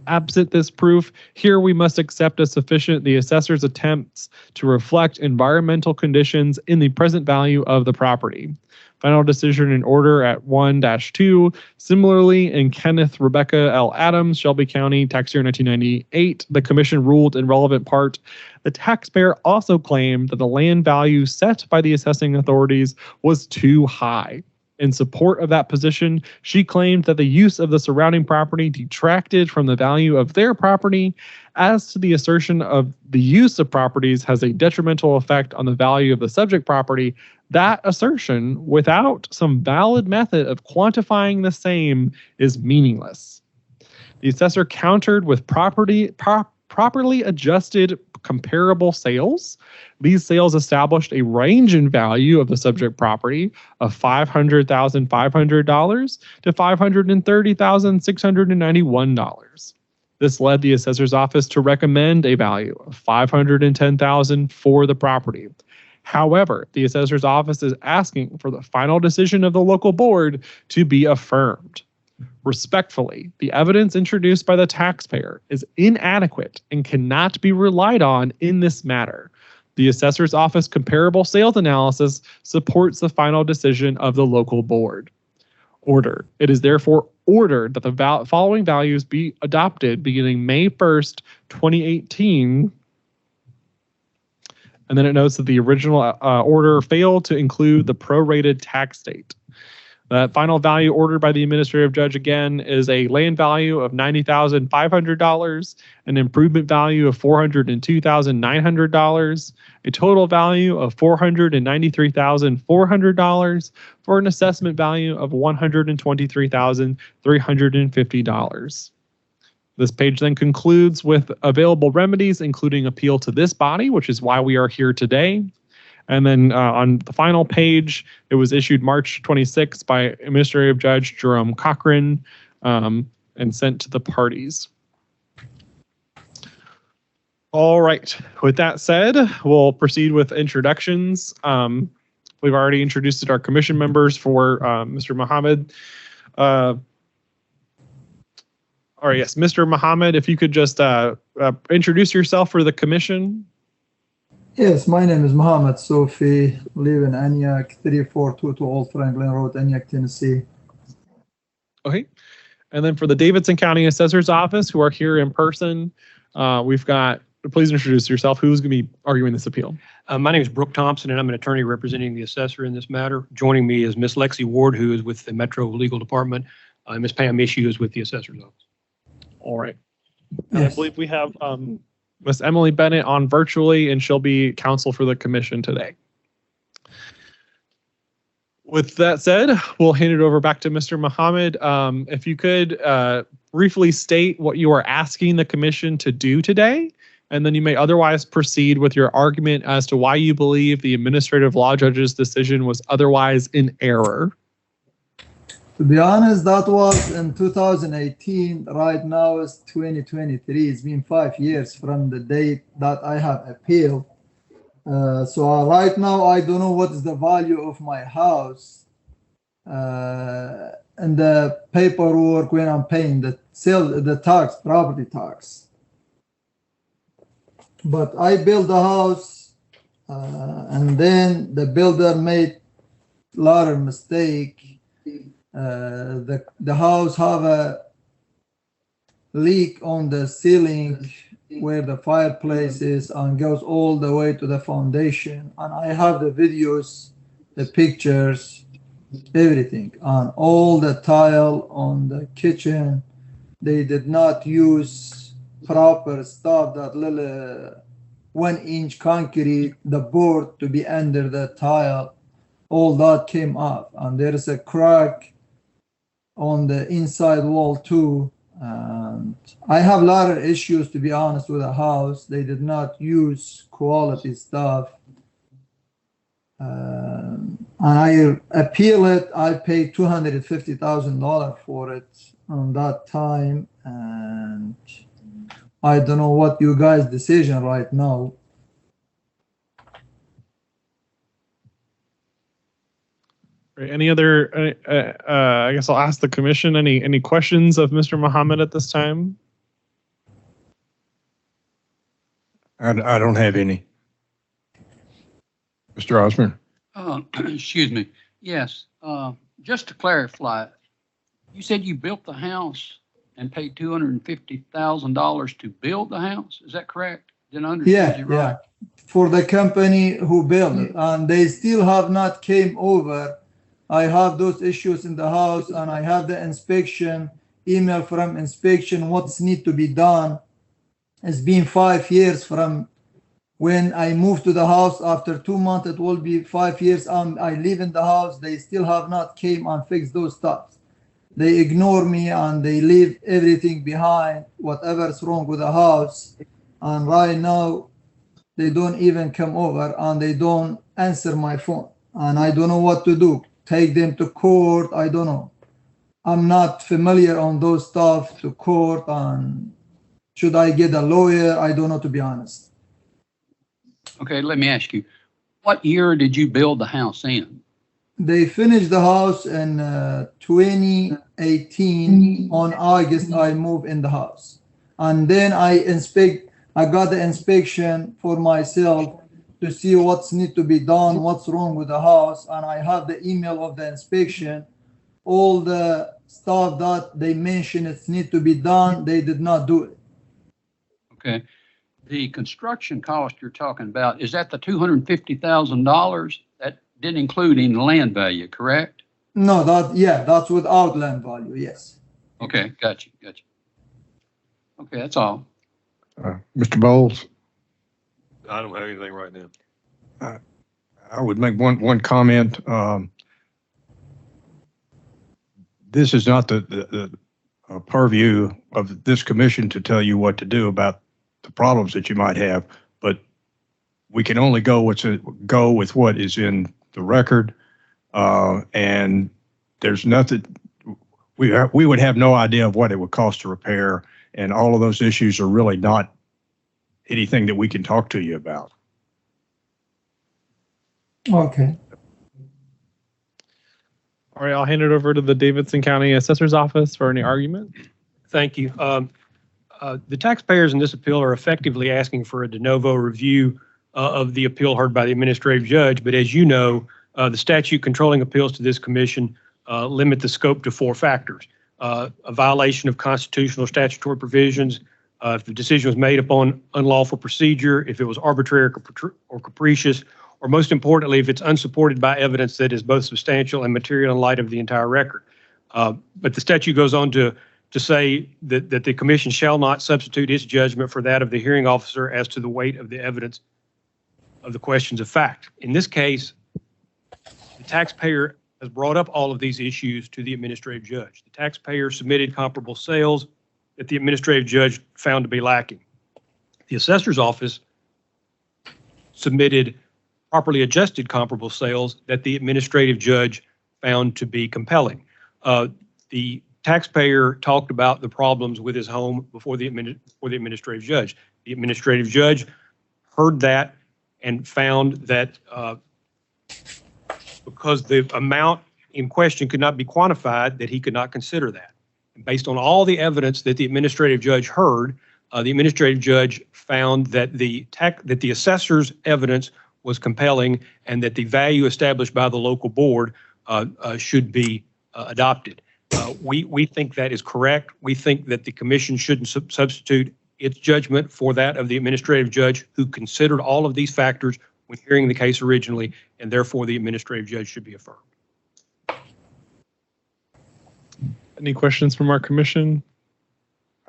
Absent this proof, here we must accept as sufficient the assessor's attempts to reflect environmental conditions in the present value of the property. Final decision in order at 1-2. Similarly, in Kenneth Rebecca L. Adams, Shelby County, tax year 1998, the commission ruled in relevant part, the taxpayer also claimed that the land value set by the assessing authorities was too high. In support of that position, she claimed that the use of the surrounding property detracted from the value of their property. As to the assertion of the use of properties has a detrimental effect on the value of the subject property, that assertion, without some valid method of quantifying the same, is meaningless. The assessor countered with proper properly adjusted comparable sales. These sales established a range in value of the subject property of $500,500 to $530,691. This led the assessor's office to recommend a value of $510,000 for the property. However, the assessor's office is asking for the final decision of the local board to be affirmed. Respectfully, the evidence introduced by the taxpayer is inadequate and cannot be relied on in this matter. The assessor's office comparable sales analysis supports the final decision of the local board. Order. It is therefore ordered that the following values be adopted beginning May 1st, 2018. And then it notes that the original order failed to include the prorated tax date. The final value ordered by the administrative judge again is a land value of $90,500, an improvement value of $402,900, a total value of $493,400 for an assessment value of $123,350. This page then concludes with available remedies, including appeal to this body, which is why we are here today. And then on the final page, it was issued March 26th by Administrative Judge Jerome Cochran and sent to the parties. All right. With that said, we'll proceed with introductions. We've already introduced our commission members for Mr. Muhammad. All right. Yes, Mr. Muhammad, if you could just introduce yourself for the commission. Yes, my name is Muhammad Sofi, live in Antioch, 3422 Old Franklin Road, Antioch, Tennessee. Okay. And then for the Davidson County Assessor's Office, who are here in person, we've got, please introduce yourself. Who's going to be arguing this appeal? My name is Brooke Thompson, and I'm an attorney representing the assessor in this matter. Joining me is Miss Lexi Ward, who is with the Metro Legal Department. Miss Pam Issue is with the assessor's office. All right. And I believe we have Miss Emily Bennett on virtually, and she'll be counsel for the commission today. With that said, we'll hand it over back to Mr. Muhammad. If you could briefly state what you are asking the commission to do today, and then you may otherwise proceed with your argument as to why you believe the administrative law judge's decision was otherwise in error. To be honest, that was in 2018. Right now it's 2023. It's been 5 years from the date that I have appealed. So right now I don't know what is the value of my house and the paperwork when I'm paying the tax, property tax. But I built the house and then the builder made a lot of mistake. The house have a leak on the ceiling where the fireplace is and goes all the way to the foundation. And I have the videos, the pictures, everything. And all the tile on the kitchen, they did not use proper stuff, that little 1-inch concrete, the board to be under the tile. All that came off. And there is a crack on the inside wall too. And I have a lot of issues, to be honest, with the house. They did not use quality stuff. And I appeal it. I paid $250,000 for it on that time. And I don't know what you guys' decision right now. Any other, I guess I'll ask the commission, any questions of Mr. Muhammad at this time? I don't have any. Mr. Osborne? Excuse me. Yes, just to clarify, you said you built the house and paid $250,000 to build the house. Is that correct? Did I understand you right? Yeah, for the company who built it, and they still have not came over. I have those issues in the house, and I have the inspection, email from inspection, what's need to be done. It's been 5 years from when I moved to the house. After 2 months, it will be 5 years. I live in the house. They still have not came and fixed those stuff. They ignore me and they leave everything behind, whatever's wrong with the house. And right now, they don't even come over and they don't answer my phone. And I don't know what to do. Take them to court. I don't know. I'm not familiar on those stuff to court. And should I get a lawyer? I don't know, to be honest. Okay, let me ask you, what year did you build the house in? They finished the house in 2018. On August, I moved in the house. And then I got the inspection for myself to see what's need to be done, what's wrong with the house. And I have the email of the inspection. All the stuff that they mentioned it need to be done, they did not do it. Okay. The construction cost you're talking about, is that the $250,000? That didn't include any land value, correct? No, that's without land value, yes. Okay, got you. Okay, that's all. Mr. Bowles? I don't have anything right now. I would make one comment. This is not the purview of this commission to tell you what to do about the problems that you might have, but we can only go with what is in the record, and there's nothing. We would have no idea of what it would cost to repair, and all of those issues are really not anything that we can talk to you about. Okay. All right, I'll hand it over to the Davidson County Assessor's Office for any argument. Thank you. The taxpayers in this appeal are effectively asking for a de novo review of the appeal heard by the administrative judge. But as you know, the statute controlling appeals to this commission limit the scope to 4 factors. A violation of constitutional statutory provisions, if the decision was made upon unlawful procedure, if it was arbitrary or capricious, or most importantly, if it's unsupported by evidence that is both substantial and material in light of the entire record. But the statute goes on to say that the commission shall not substitute its judgment for that of the hearing officer as to the weight of the evidence of the questions of fact. In this case, the taxpayer has brought up all of these issues to the administrative judge. The taxpayer submitted comparable sales that the administrative judge found to be lacking. The assessor's office submitted properly adjusted comparable sales that the administrative judge found to be compelling. The taxpayer talked about the problems with his home before the administrative judge. The administrative judge heard that and found that because the amount in question could not be quantified, that he could not consider that. And based on all the evidence that the administrative judge heard, the administrative judge found that the assessor's evidence was compelling and that the value established by the local board should be adopted. We think that is correct. We think that the commission shouldn't substitute its judgment for that of the administrative judge who considered all of these factors when hearing the case originally, and therefore the administrative judge should be affirmed. Any questions from our commission?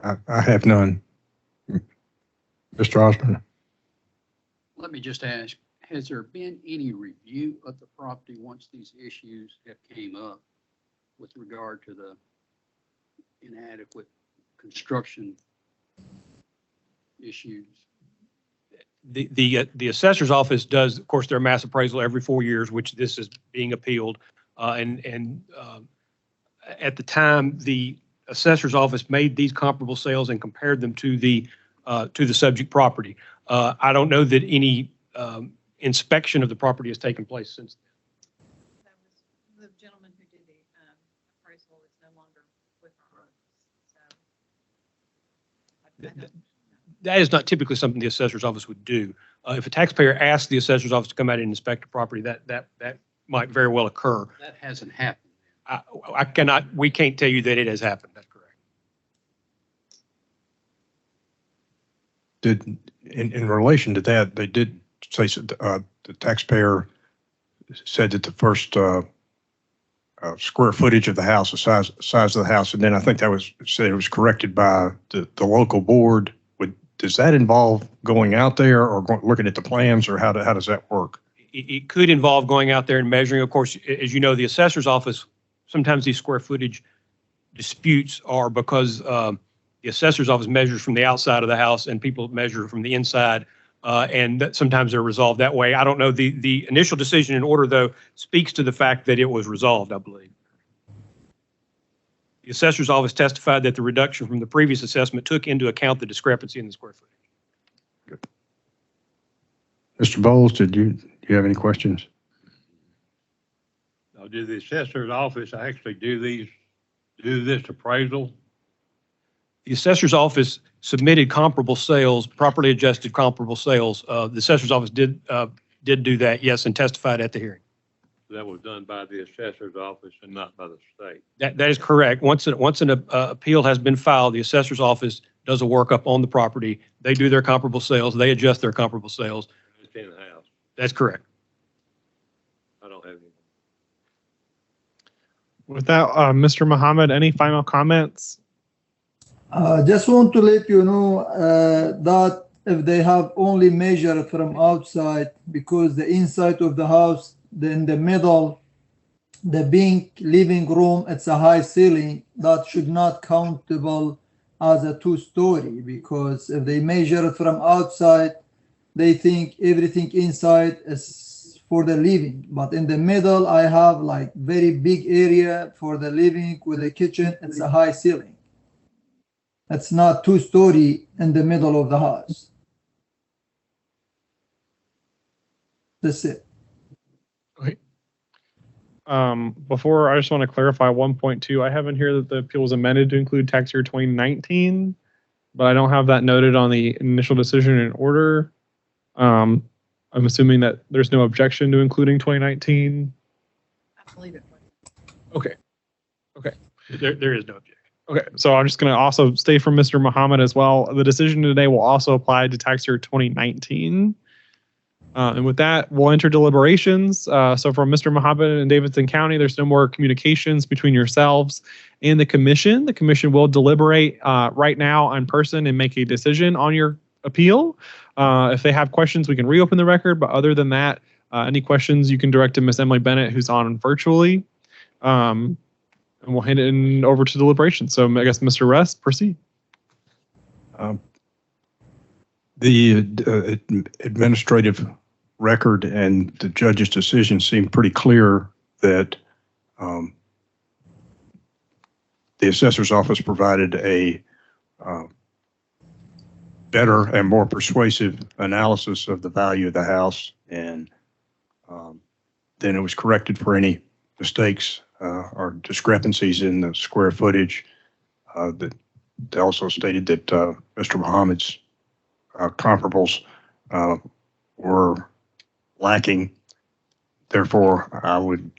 I have none. Mr. Osborne? Let me just ask, has there been any review of the property once these issues have came up with regard to the inadequate construction issues? The assessor's office does, of course, their mass appraisal every 4 years, which this is being appealed. At the time, the assessor's office made these comparable sales and compared them to the subject property. I don't know that any inspection of the property has taken place since then. That was the gentleman who did the appraisal is no longer with us. So that is not typically something the assessor's office would do. If a taxpayer asks the assessor's office to come out and inspect a property, that might very well occur. That hasn't happened. We can't tell you that it has happened. That's correct. In relation to that, they did say the taxpayer said that the first square footage of the house, the size of the house, and then I think that was said it was corrected by the local board. Does that involve going out there or looking at the plans, or how does that work? It could involve going out there and measuring. Of course, as you know, the assessor's office, sometimes these square footage disputes are because the The assessor's office measures from the outside of the house and people measure from the inside. And that sometimes they're resolved that way. I don't know. The initial decision in order, though, speaks to the fact that it was resolved, I believe. The assessor's office testified that the reduction from the previous assessment took into account the discrepancy in the square footage. Mr. Bowles, do you have any questions? Now, did the assessor's office actually do this appraisal? The assessor's office submitted comparable sales, properly adjusted comparable sales. The assessor's office did do that, yes, and testified at the hearing. That was done by the assessor's office and not by the state. That is correct. Once an appeal has been filed, the assessor's office does a workup on the property. They do their comparable sales. They adjust their comparable sales. It's in the house. That's correct. I don't have any. With that, Mr. Muhammad, any final comments? Just want to let you know that if they have only measured from outside, because the inside of the house, in the middle, the big living room, it's a high ceiling, that should not countable as a 2-story, because if they measure it from outside, they think everything inside is for the living. But in the middle, I have like very big area for the living with a kitchen. It's a high ceiling. It's not 2-story in the middle of the house. That's it. Before, I just want to clarify 1.2. I have in here that the appeal was amended to include tax year 2019, but I don't have that noted on the initial decision in order. I'm assuming that there's no objection to including 2019. I believe it. Okay. There is no objection. Okay, so I'm just going to also state from Mr. Muhammad as well, the decision today will also apply to tax year 2019. And with that, we'll enter deliberations. So from Mr. Muhammad and Davidson County, there's no more communications between yourselves and the commission. The commission will deliberate right now in person and make a decision on your appeal. If they have questions, we can reopen the record. But other than that, any questions you can direct to Ms. Emily Bennett, who's on virtually. And we'll hand it over to deliberation. So I guess, Mr. Rest, proceed. The administrative record and the judge's decision seem pretty clear that the assessor's office provided a better and more persuasive analysis of the value of the house, and then it was corrected for any mistakes or discrepancies in the square footage. That they also stated that Mr. Muhammad's comparables were lacking. Therefore, I would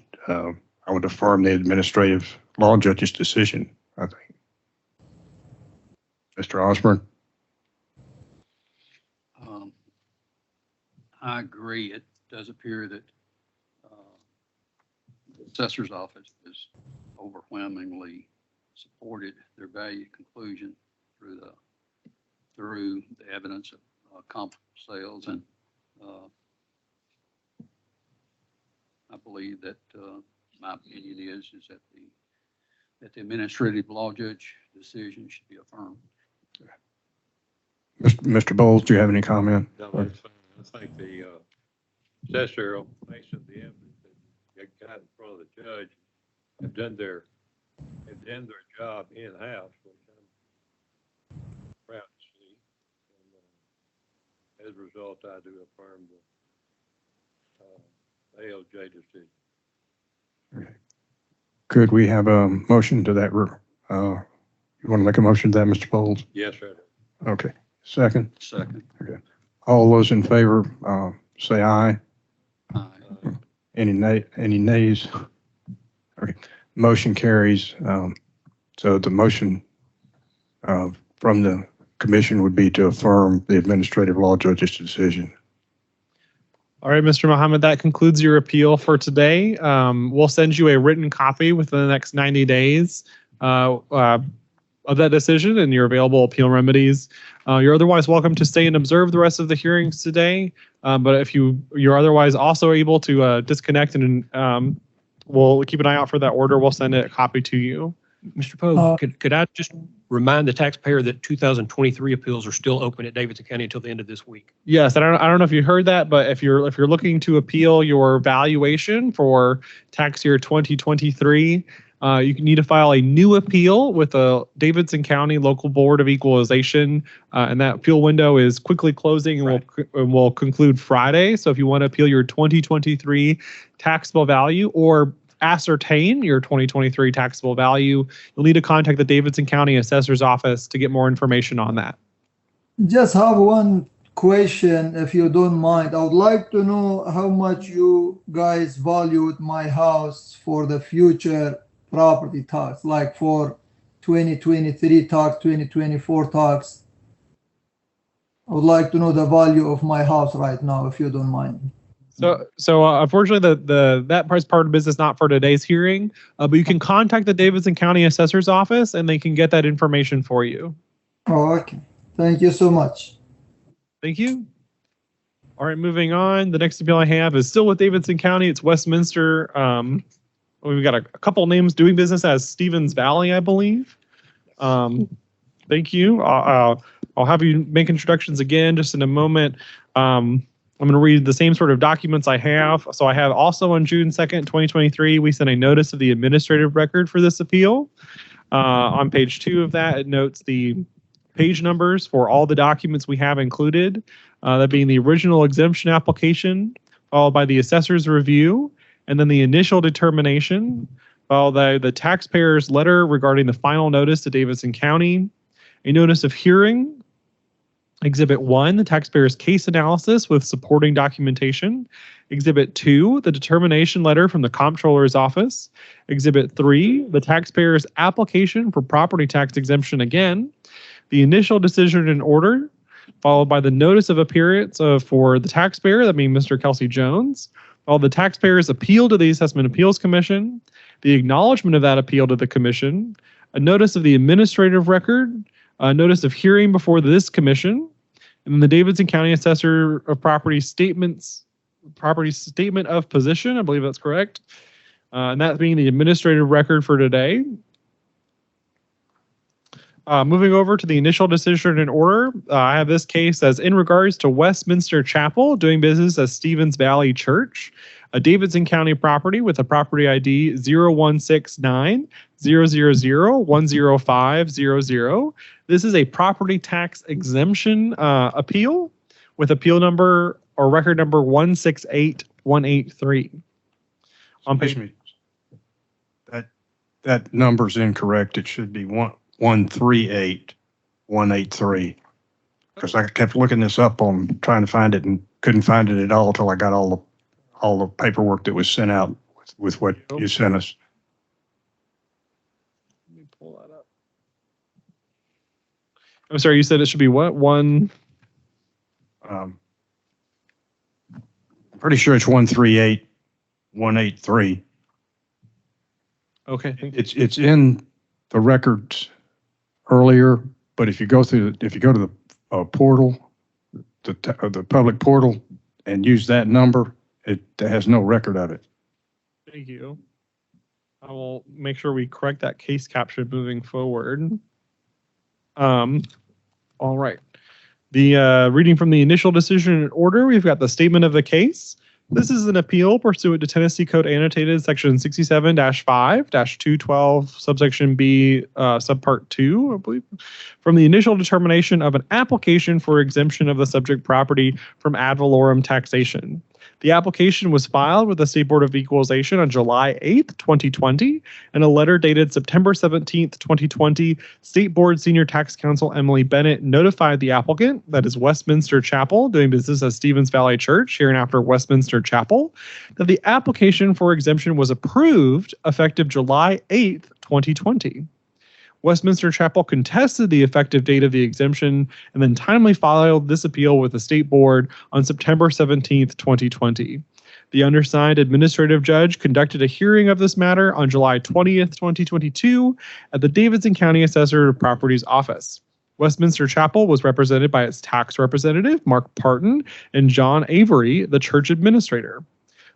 affirm the administrative law judge's decision, I think. Mr. Osborne? I agree. It does appear that the assessor's office has overwhelmingly supported their value conclusion through the evidence of comparable sales, and I believe that my opinion is that the administrative law judge decision should be affirmed. Mr. Bowles, do you have any comment? No, that's fine. I think the assessor, based on the evidence that got in front of the judge, have done their job in-house, which I'm proud to see. And, as a result, I do affirm the ALJ decision. Okay. Could we have a motion to that? You want to make a motion to that, Mr. Bowles? Yes, sir. Okay. Second? Second. Okay. All those in favor, say aye. Aye. Any nays? Okay. Motion carries. So the motion from the commission would be to affirm the administrative law judge's decision. All right, Mr. Muhammad, that concludes your appeal for today. We'll send you a written copy within the next 90 days of that decision and your available appeal remedies. You're otherwise welcome to stay and observe the rest of the hearings today. But if you're otherwise also able to disconnect, and we'll keep an eye out for that order. We'll send a copy to you. Mr. Poe, could I just remind the taxpayer that 2023 appeals are still open at Davidson County until the end of this week? Yes, I don't know if you heard that, but if you're looking to appeal your valuation for tax year 2023, you need to file a new appeal with the Davidson County Local Board of Equalization, and that appeal window is quickly closing and will conclude Friday. So if you want to appeal your 2023 taxable value or ascertain your 2023 taxable value, you'll need to contact the Davidson County Assessor's Office to get more information on that. Just have one question, if you don't mind. I would like to know how much you guys valued my house for the future property tax, like for 2023 tax, 2024 tax. I would like to know the value of my house right now, if you don't mind. So unfortunately, that price part of business not for today's hearing, but you can contact the Davidson County Assessor's Office and they can get that information for you. Oh, okay. Thank you so much. Thank you. All right, moving on. The next appeal I have is still with Davidson County. It's Westminster. We've got a couple names doing business as Stevens Valley, I believe. Thank you. I'll have you make introductions again just in a moment. I'm going to read the same sort of documents I have. So I have also on June 2nd, 2023, we sent a notice of the administrative record for this appeal. On page 2 of that, it notes the page numbers for all the documents we have included, that being the original exemption application, followed by the assessor's review, and then the initial determination, followed by the taxpayer's letter regarding the final notice to Davidson County, a notice of hearing, Exhibit 1, the taxpayer's case analysis with supporting documentation. Exhibit 2, the determination letter from the comptroller's office. Exhibit 3, the taxpayer's application for property tax exemption again. The initial decision and order, followed by the notice of appearance for the taxpayer, that means Mr. Kelsey Jones. Followed the taxpayer's appeal to the Assessment Appeals Commission. The acknowledgement of that appeal to the commission. A notice of the administrative record. A notice of hearing before this commission, and then the Davidson County Assessor of Property statement of position. I believe that's correct. And that being the administrative record for today. Moving over to the initial decision and order, I have this case as in regards to Westminster Chapel doing business as Stevens Valley Church, a Davidson County property with a property ID 0169-000-10500. This is a property tax exemption appeal with appeal number or record number 168183. Excuse me. That number's incorrect. It should be 138183. Because I kept looking this up on trying to find it and couldn't find it at all until I got all the paperwork that was sent out with what you sent us. Let me pull that up. I'm sorry, you said it should be what? I'm pretty sure it's 138183. Okay. It's in the records earlier, but if you go to the portal, the public portal, and use that number, it has no record of it. Thank you. I will make sure we correct that case caption moving forward. All right. The reading from the initial decision and order, we've got the statement of the case. This is an appeal pursuant to Tennessee Code Annotated Section 67-5-212, subsection B, subpart 2, I believe, from the initial determination of an application for exemption of the subject property from ad valorem taxation. The application was filed with the State Board of Equalization on July 8th, 2020, and a letter dated September 17th, 2020, State Board Senior Tax Counsel Emily Bennett notified the applicant, that is Westminster Chapel, doing business as Stevens Valley Church, hereinafter Westminster Chapel, that the application for exemption was approved effective July 8th, 2020. Westminster Chapel contested the effective date of the exemption and then timely filed this appeal with the State Board on September 17th, 2020. The undersigned administrative judge conducted a hearing of this matter on July 20th, 2022 at the Davidson County Assessor of Properties office. Westminster Chapel was represented by its tax representative, Mark Parton, and John Avery, the church administrator.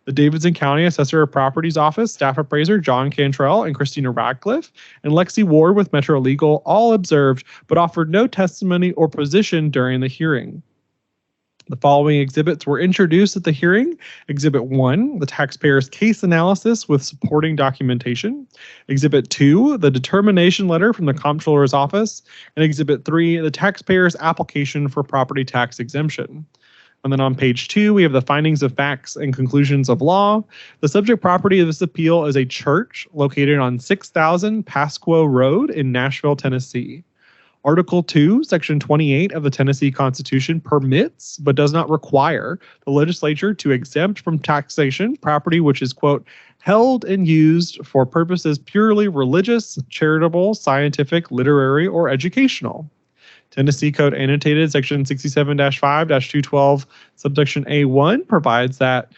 The Davidson County Assessor of Properties Office, Staff Appraiser John Cantrell and Christina Radcliffe, and Lexi Ward with Metro Legal all observed but offered no testimony or position during the hearing. The following exhibits were introduced at the hearing. Exhibit 1, the taxpayer's case analysis with supporting documentation. Exhibit 2, the determination letter from the comptroller's office. And Exhibit 3, the taxpayer's application for property tax exemption. And then on page 2, we have the findings of facts and conclusions of law. The subject property of this appeal is a church located on 6000 Pasquo Road in Nashville, Tennessee. Article 2, Section 28 of the Tennessee Constitution permits, but does not require, the legislature to exempt from taxation property which is, quote, held and used for purposes purely religious, charitable, scientific, literary, or educational. Tennessee Code Annotated Section 67-5-212, subsection A1 provides that,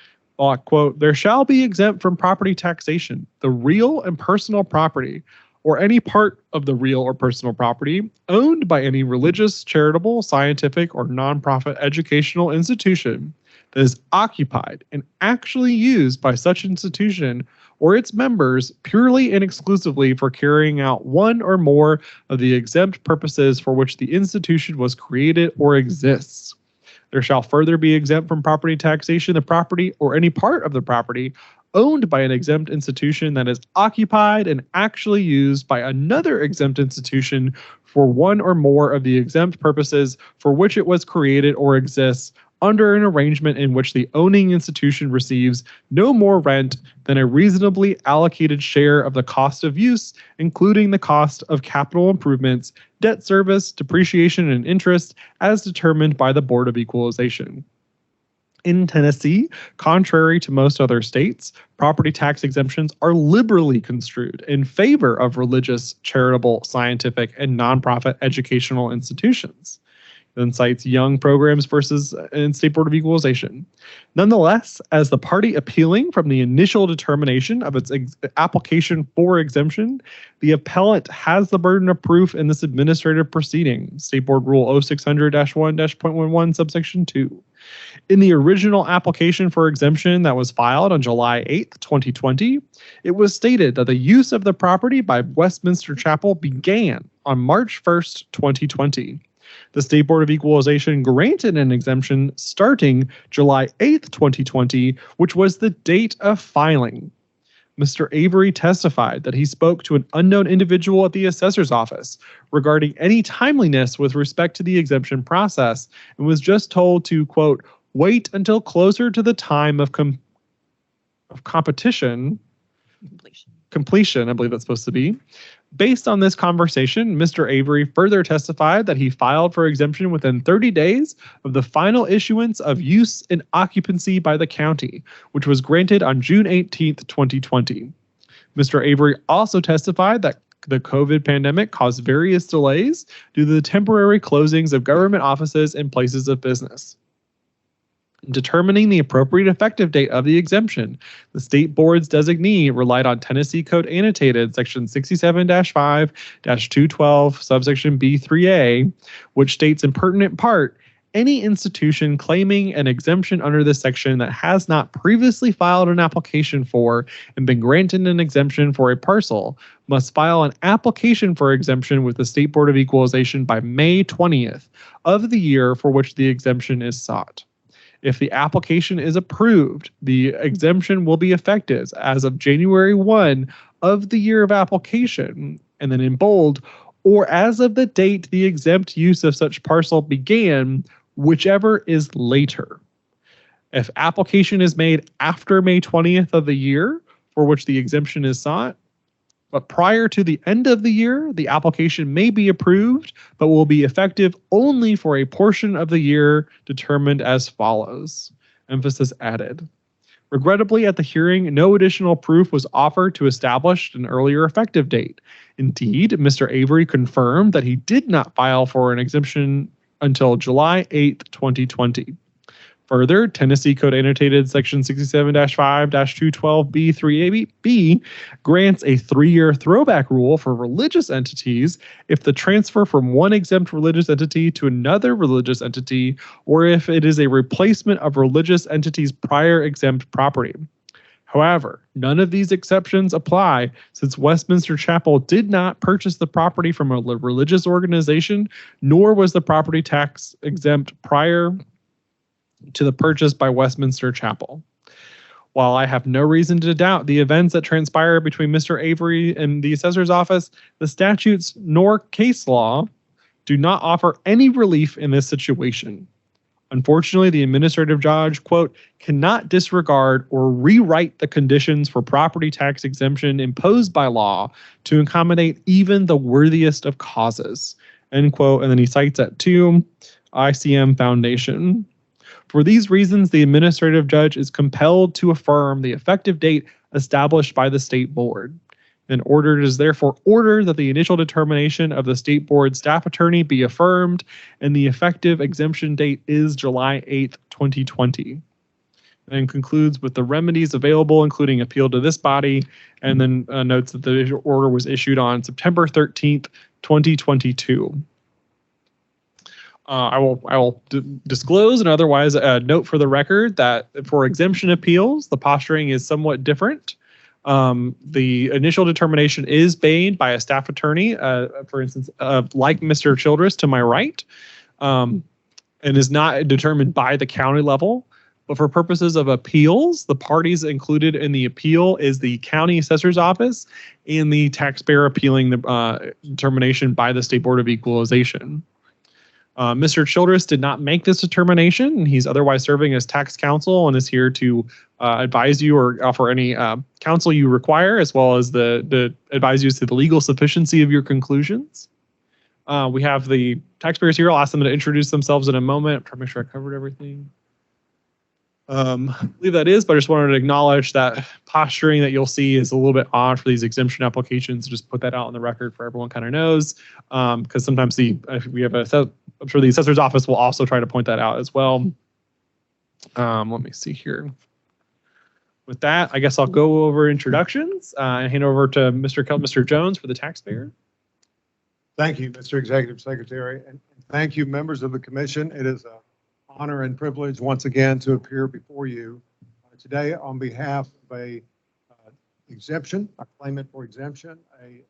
quote, there shall be exempt from property taxation the real and personal property or any part of the real or personal property owned by any religious, charitable, scientific, or nonprofit educational institution that is occupied and actually used by such institution or its members purely and exclusively for carrying out one or more of the exempt purposes for which the institution was created or exists. There shall further be exempt from property taxation the property or any part of the property owned by an exempt institution that is occupied and actually used by another exempt institution for one or more of the exempt purposes for which it was created or exists under an arrangement in which the owning institution receives no more rent than a reasonably allocated share of the cost of use, including the cost of capital improvements, debt service, depreciation, and interest as determined by the Board of Equalization. In Tennessee, contrary to most other states, property tax exemptions are liberally construed in favor of religious, charitable, scientific, and nonprofit educational institutions. Then cites Young Programs versus State Board of Equalization. Nonetheless, as the party appealing from the initial determination of its application for exemption, the appellant has the burden of proof in this administrative proceeding, State Board Rule 0600-1-.11, subsection 2. In the original application for exemption that was filed on July 8, 2020, it was stated that the use of the property by Westminster Chapel began on March 1st, 2020. The State Board of Equalization granted an exemption starting July 8th, 2020, which was the date of filing. Mr. Avery testified that he spoke to an unknown individual at the assessor's office regarding any timeliness with respect to the exemption process and was just told to, quote, wait until closer to the time of completion, I believe that's supposed to be. Based on this conversation, Mr. Avery further testified that he filed for exemption within 30 days of the final issuance of use and occupancy by the county, which was granted on June 18, 2020. Mr. Avery also testified that the COVID pandemic caused various delays due to the temporary closings of government offices and places of business. In determining the appropriate effective date of the exemption, the state board's designee relied on Tennessee Code Annotated Section 67-5-212, subsection B3A, which states in pertinent part, any institution claiming an exemption under this section that has not previously filed an application for and been granted an exemption for a parcel must file an application for exemption with the State Board of Equalization by May 20th of the year for which the exemption is sought. If the application is approved, the exemption will be effective as of January 1 of the year of application, and then in bold, or as of the date the exempt use of such parcel began, whichever is later. If application is made after May 20th of the year for which the exemption is sought, but prior to the end of the year, the application may be approved, but will be effective only for a portion of the year determined as follows. Emphasis added. Regrettably, at the hearing, no additional proof was offered to establish an earlier effective date. Indeed, Mr. Avery confirmed that he did not file for an exemption until July 8, 2020. Further, Tennessee Code Annotated Section 67-5-212B3AB grants a 3-year throwback rule for religious entities if the transfer from one exempt religious entity to another religious entity, or if it is a replacement of religious entities' prior exempt property. However, none of these exceptions apply since Westminster Chapel did not purchase the property from a religious organization, nor was the property tax exempt prior to the purchase by Westminster Chapel. While I have no reason to doubt the events that transpired between Mr. Avery and the assessor's office, the statutes nor case law do not offer any relief in this situation. Unfortunately, the administrative judge, quote, cannot disregard or rewrite the conditions for property tax exemption imposed by law to accommodate even the worthiest of causes, end quote. And then he cites that to ICM Foundation. For these reasons, the administrative judge is compelled to affirm the effective date established by the state board. An order is therefore ordered that the initial determination of the state board staff attorney be affirmed, and the effective exemption date is July 8th, 2020. And concludes with the remedies available, including appeal to this body, and then notes that the order was issued on September 13th, 2022. I will disclose and otherwise note for the record that for exemption appeals, the posturing is somewhat different. The initial determination is made by a staff attorney, for instance, like Mr. Childress to my right, and is not determined by the county level. But for purposes of appeals, the parties included in the appeal is the county assessor's office and the taxpayer appealing the determination by the State Board of Equalization. Mr. Childress did not make this determination. He's otherwise serving as tax counsel and is here to advise you or offer any counsel you require, as well as the advise you as to the legal sufficiency of your conclusions. We have the taxpayers here. I'll ask them to introduce themselves in a moment. I'm trying to make sure I covered everything. I believe that is, but I just wanted to acknowledge that posturing that you'll see is a little bit odd for these exemption applications. Just put that out on the record for everyone kind of knows, because sometimes if we have I'm sure the assessor's office will also try to point that out as well. Let me see here. With that, I guess I'll go over introductions and hand over to Mr. Jones for the taxpayer. Thank you, Mr. Executive Secretary, and thank you, members of the commission. It is an honor and privilege once again to appear before you today on behalf of a exemption, a claimant for exemption, a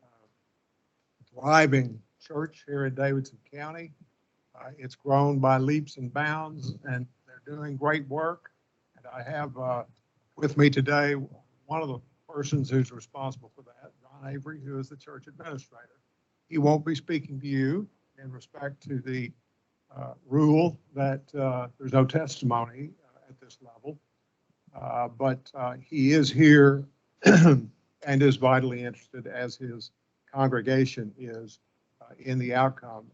thriving church here in Davidson County. It's grown by leaps and bounds, and they're doing great work. And I have with me today one of the persons who's responsible for that, John Avery, who is the church administrator. He won't be speaking to you in respect to the rule that there's no testimony at this level, but he is here and is vitally interested, as his congregation is, in the outcome.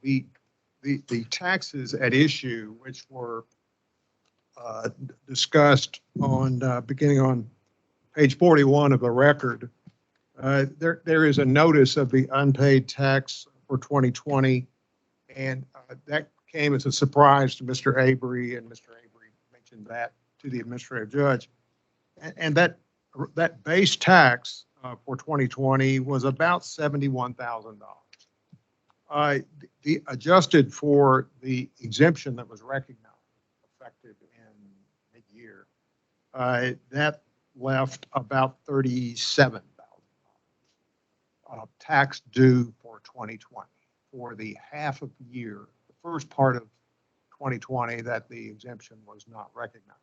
The taxes at issue, which were discussed on beginning on page 41 of the record, there is a notice of the unpaid tax for 2020, and that came as a surprise to Mr. Avery, and Mr. Avery mentioned that to the administrative judge. And that base tax for 2020 was about $71,000. The adjusted for the exemption that was recognized effective in mid-year, that left about $37,000 tax due for 2020 for the half of the year, the first part of 2020 that the exemption was not recognized.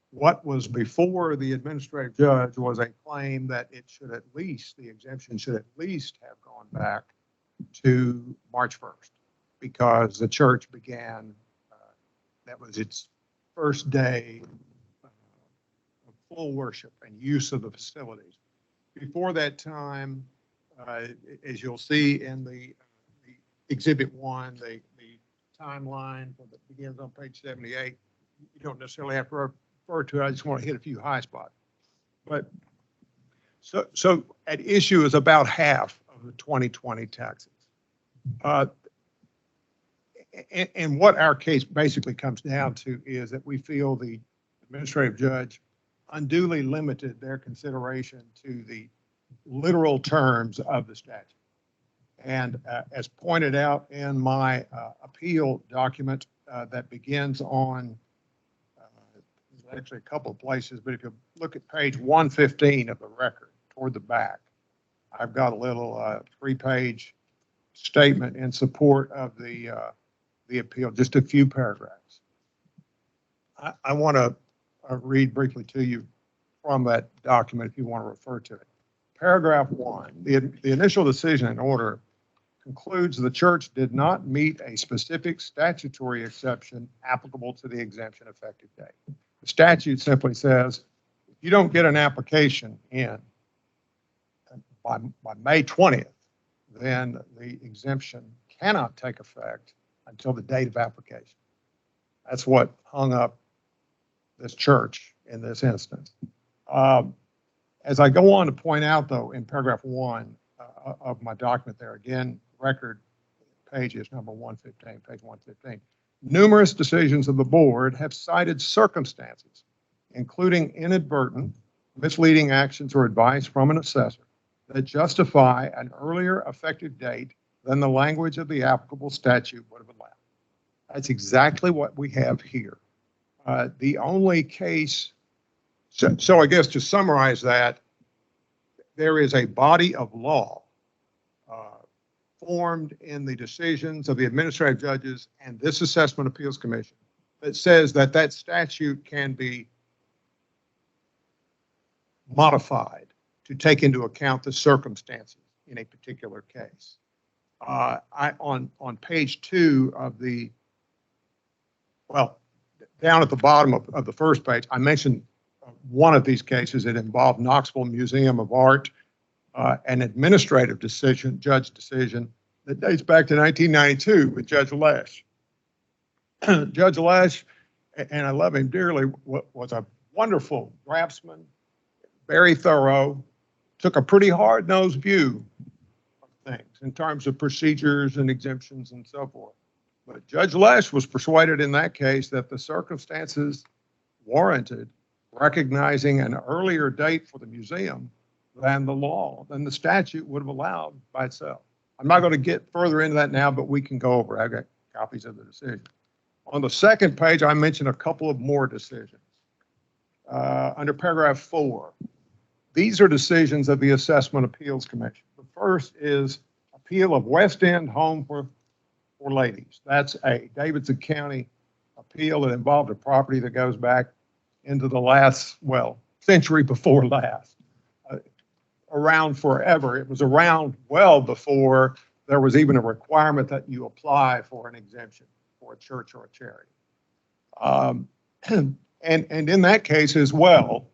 What was before the administrative judge was a claim that it should at least, the exemption should at least have gone back to March 1st, because the church began, that was its first day of full worship and use of the facilities. Before that time, as you'll see in the Exhibit 1, the timeline that begins on page 78, you don't necessarily have to refer to it. I just want to hit a few high spots. But so at issue is about half of the 2020 taxes. And what our case basically comes down to is that we feel the administrative judge unduly limited their consideration to the literal terms of the statute. And as pointed out in my appeal document that begins on the actually a couple of places, but if you look at page 115 of the record toward the back, I've got a little 3-page statement in support of the appeal, just a few paragraphs. I want to read briefly to you from that document if you want to refer to it. Paragraph 1, the initial decision and order concludes the church did not meet a specific statutory exception applicable to the exemption effective date. The statute simply says, if you don't get an application in by May 20th, then the exemption cannot take effect until the date of application. That's what hung up this church in this instance. As I go on to point out, though, in paragraph 1 of my document there, again, record page is number 115, page 115. Numerous decisions of the board have cited circumstances, including inadvertent, misleading actions or advice from an assessor that justify an earlier effective date than the language of the applicable statute would have allowed. That's exactly what we have here. The only case, so I guess to summarize that, there is a body of law formed in the decisions of the administrative judges and this Assessment Appeals Commission that says that that statute can be modified to take into account the circumstances in a particular case. On page 2 of the, well, down at the bottom of the first page, I mentioned one of these cases. It involved Knoxville Museum of Art, an administrative decision, judge decision that dates back to 1992 with Judge Lesh. Judge Lesh, and I love him dearly, was a wonderful draftsman, very thorough, took a pretty hard-nosed view of things in terms of procedures and exemptions and so forth. But Judge Lesh was persuaded in that case that the circumstances warranted recognizing an earlier date for the museum than the law, than the statute would have allowed by itself. I'm not going to get further into that now, but we can go over it. I've got copies of the decision. On the second page, I mentioned a couple of more decisions. Under paragraph 4, these are decisions of the Assessment Appeals Commission. The first is appeal of West End Home for Ladies. That's a Davidson County appeal that involved a property that goes back into the last, well, century before last, around forever. It was around well before there was even a requirement that you apply for an exemption for a church or a charity. And in that case as well,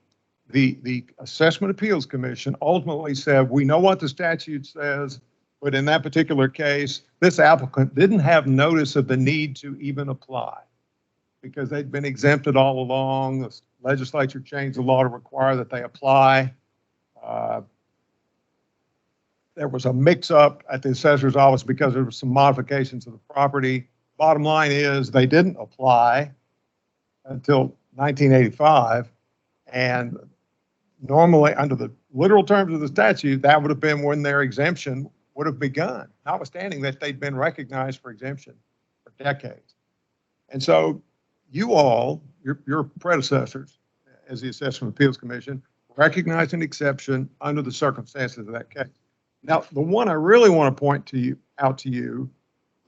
the Assessment Appeals Commission ultimately said, we know what the statute says, but in that particular case, this applicant didn't have notice of the need to even apply because they'd been exempted all along. The legislature changed the law to require that they apply. There was a mix-up at the assessor's office because there were some modifications of the property. Bottom line is they didn't apply until 1985, and normally under the literal terms of the statute, that would have been when their exemption would have begun, notwithstanding that they'd been recognized for exemption for decades. And so you all, your predecessors as the Assessment Appeals Commission, recognized an exception under the circumstances of that case. Now, the one I really want to point out to you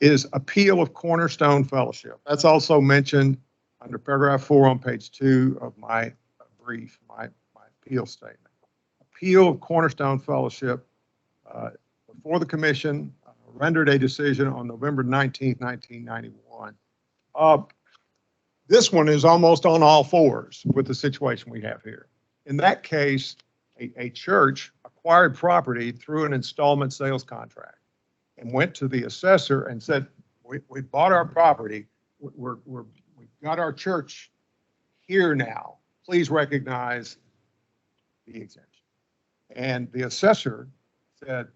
is appeal of Cornerstone Fellowship. That's also mentioned under paragraph 4 on page 2 of my brief, my appeal statement. Appeal of Cornerstone Fellowship before the commission rendered a decision on November 19th, 1991. This one is almost on all fours with the situation we have here. In that case, a church acquired property through an installment sales contract and went to the assessor and said, we bought our property. We've got our church here now. Please recognize the exemption. And the assessor said,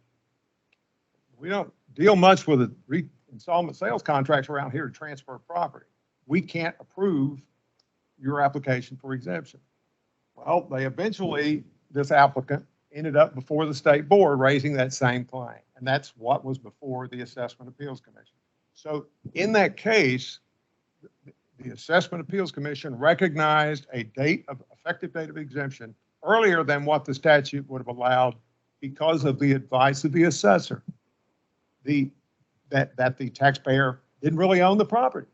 we don't deal much with the installment sales contracts around here to transfer property. We can't approve your application for exemption. Well, they eventually, this applicant ended up before the state board raising that same claim. And that's what was before the Assessment Appeals Commission. So in that case, the Assessment Appeals Commission recognized a effective date of exemption earlier than what the statute would have allowed because of the advice of the assessor. That the taxpayer didn't really own the property.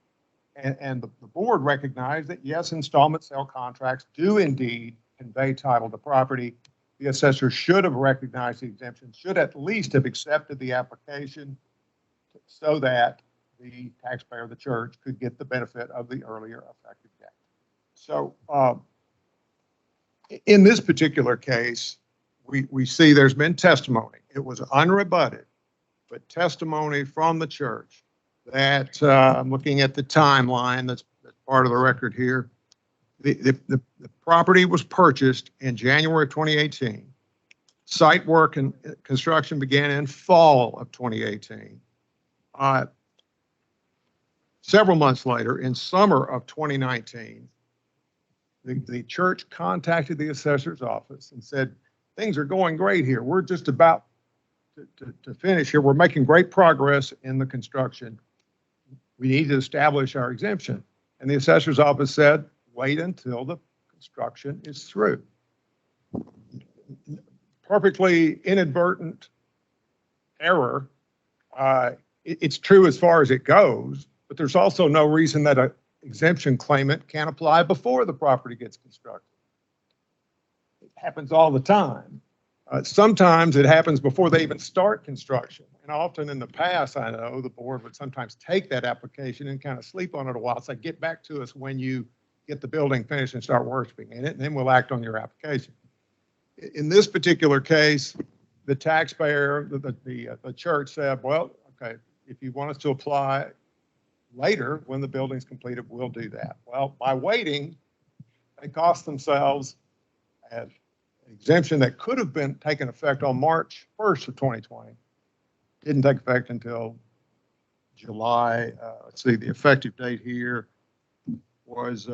And the board recognized that, yes, installment sale contracts do indeed convey title to property. The assessor should have recognized the exemption, should at least have accepted the application so that the taxpayer, the church, could get the benefit of the earlier effective date. So in this particular case, we see there's been testimony. It was unrebutted, but testimony from the church that I'm looking at the timeline that's part of the record here. The property was purchased in January of 2018. Site work and construction began in fall of 2018. Several months later, in summer of 2019, the church contacted the assessor's office and said, things are going great here. We're just about to finish here. We're making great progress in the construction. We need to establish our exemption. And the assessor's office said, wait until the construction is through. Perfectly inadvertent error. It's true as far as it goes, but there's also no reason that an exemption claimant can't apply before the property gets constructed. It happens all the time. Sometimes it happens before they even start construction. And often in the past, I know the board would sometimes take that application and kind of sleep on it a while. So get back to us when you get the building finished and start worshiping in it, and then we'll act on your application. In this particular case, the taxpayer, the church said, well, okay, if you want us to apply later when the building's completed, we'll do that. Well, by waiting, they cost themselves an exemption that could have been taken effect on March 1st of 2020. Didn't take effect until July. Let's see, the effective date here was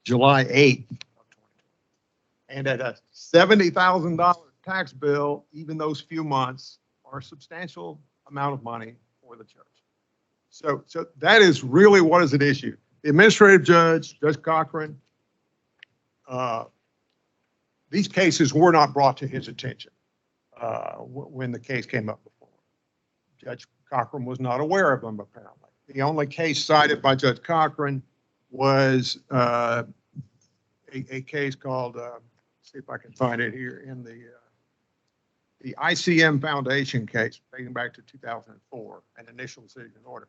July 8th of 2020. And at a $70,000 tax bill, even those few months are a substantial amount of money for the church. So that is really what is at issue. The administrative judge, Judge Cochran, these cases were not brought to his attention when the case came up before. Judge Cochran was not aware of them, apparently. The only case cited by Judge Cochran was a case called, see if I can find it here, in the ICM Foundation case dating back to 2004, an initial decision order.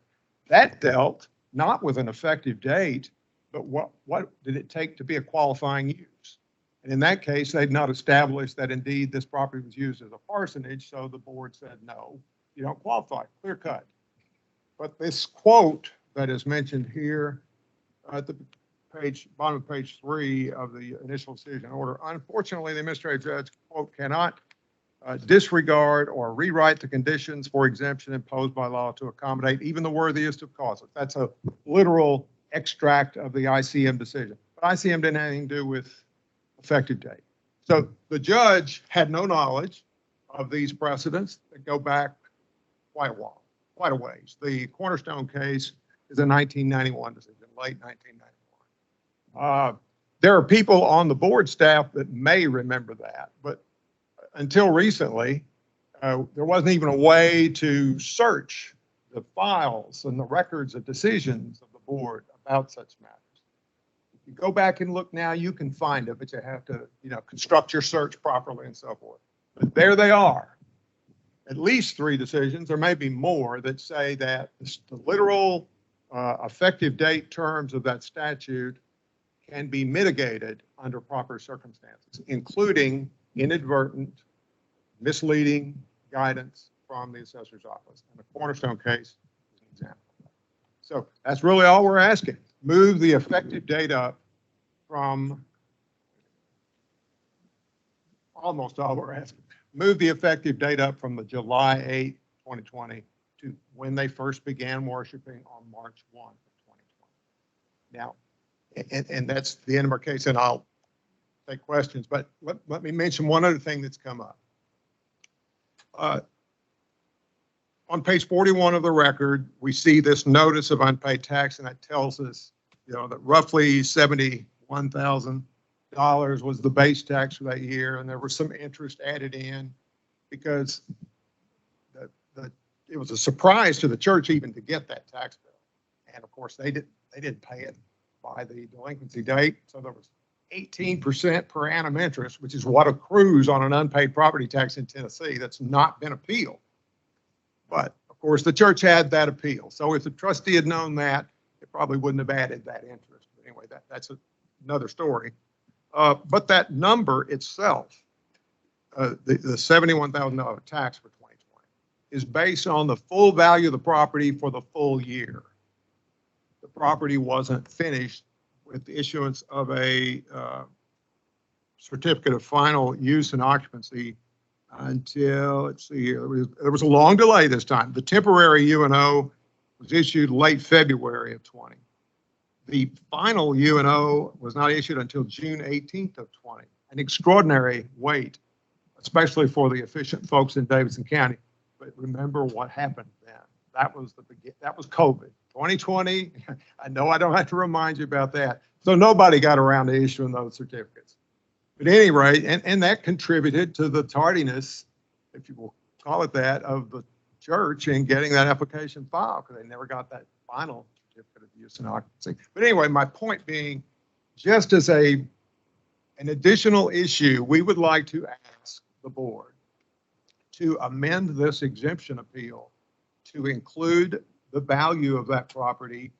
That dealt not with an effective date, but what did it take to be a qualifying use? And in that case, they'd not established that indeed this property was used as a parsonage, so the board said, no, you don't qualify, clear cut. But this quote that is mentioned here at the bottom of page 3 of the initial decision order, unfortunately, the administrative judge, quote, cannot disregard or rewrite the conditions for exemption imposed by law to accommodate even the worthiest of causes. That's a literal extract of the ICM decision. But ICM didn't have anything to do with effective date. So the judge had no knowledge of these precedents that go back quite a while, quite a ways. The Cornerstone case is a 1991 decision, late 1991. There are people on the board staff that may remember that, but until recently, there wasn't even a way to search the files and the records of decisions of the board about such matters. If you go back and look now, you can find it, but you have to, construct your search properly and so forth. But there they are. At least 3 decisions, there may be more, that say that the literal effective date terms of that statute can be mitigated under proper circumstances, including inadvertent, misleading guidance from the assessor's office. And the Cornerstone case is an example of that. So that's really all we're asking. Move the effective date up from, almost all we're asking, move the effective date up from the July 8, 2020 to when they first began worshiping on March 1 of 2020. Now, and that's the end of our case, and I'll take questions, but let me mention one other thing that's come up. On page 41 of the record, we see this notice of unpaid tax, and that tells us that roughly $71,000 was the base tax for that year, and there was some interest added in because it was a surprise to the church even to get that tax bill. And of course, they didn't pay it by the delinquency date, so there was 18% per annum interest, which is what accrues on an unpaid property tax in Tennessee that's not been appealed. But of course, the church had that appeal. So if the trustee had known that, it probably wouldn't have added that interest. But anyway, that's another story. But that number itself, the $71,000 tax for 2020, is based on the full value of the property for the full year. The property wasn't finished with the issuance of a certificate of final use and occupancy until, let's see here, there was a long delay this time. The temporary UNO was issued late February of 20. The final UNO was not issued until June 18th of 20. An extraordinary wait, especially for the efficient folks in Davidson County. But remember what happened then. That was COVID. 2020, I know I don't have to remind you about that. So nobody got around to issuing those certificates. But at any rate, and that contributed to the tardiness, if you will call it that, of the church in getting that application filed, because they never got that final certificate of use and occupancy. But anyway, my point being, just as an additional issue, we would like to ask the board to amend this exemption appeal to include the value of that property,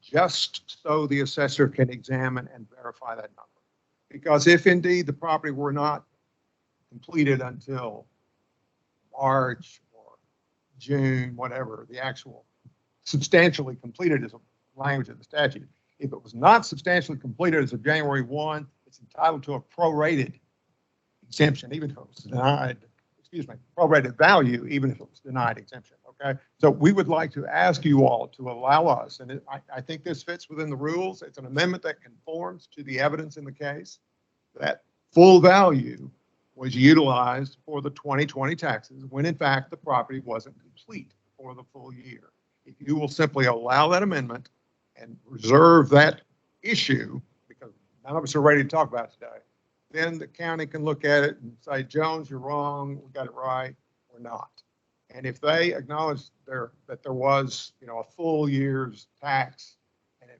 just so the assessor can examine and verify that number. Because if indeed the property were not completed until March or June, whatever, the actual substantially completed is a language of the statute. If it was not substantially completed as of January 1, it's entitled to a prorated exemption, even if it was denied, prorated value, even if it was denied exemption. Okay, so we would like to ask you all to allow us, and I think this fits within the rules. It's an amendment that conforms to the evidence in the case. That full value was utilized for the 2020 taxes when in fact the property wasn't complete for the full year. If you will simply allow that amendment and reserve that issue, because none of us are ready to talk about it today, then the county can look at it and say, Jones, you're wrong, we got it right, or not. And if they acknowledge that there was, a full year's tax and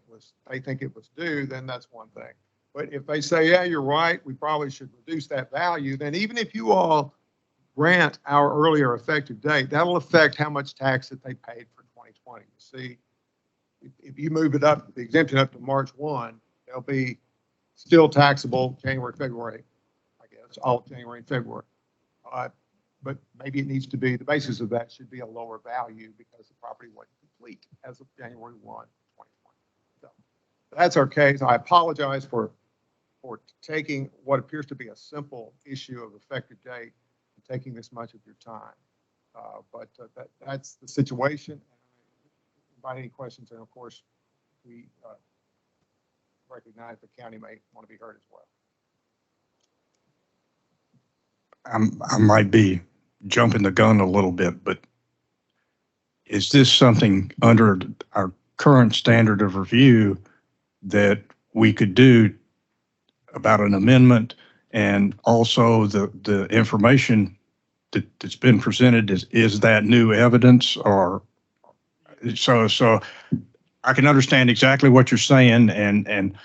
they think it was due, then that's one thing. But if they say, yeah, you're right, we probably should reduce that value, then even if you all grant our earlier effective date, that'll affect how much tax that they paid for 2020. You see, if you move it up, the exemption up to March 1, they'll be still taxable January, February, I guess, all January and February. But maybe it needs to be, the basis of that should be a lower value because the property wasn't complete as of January 1, 2020. So that's our case. I apologize for taking what appears to be a simple issue of effective date and taking this much of your time. But that's the situation. By any questions, and of course, we recognize the county may want to be heard as well. I might be jumping the gun a little bit, but is this something under our current standard of review that we could do about an amendment, and also the information that's been presented is that new evidence? Or so I can understand exactly what you're saying, and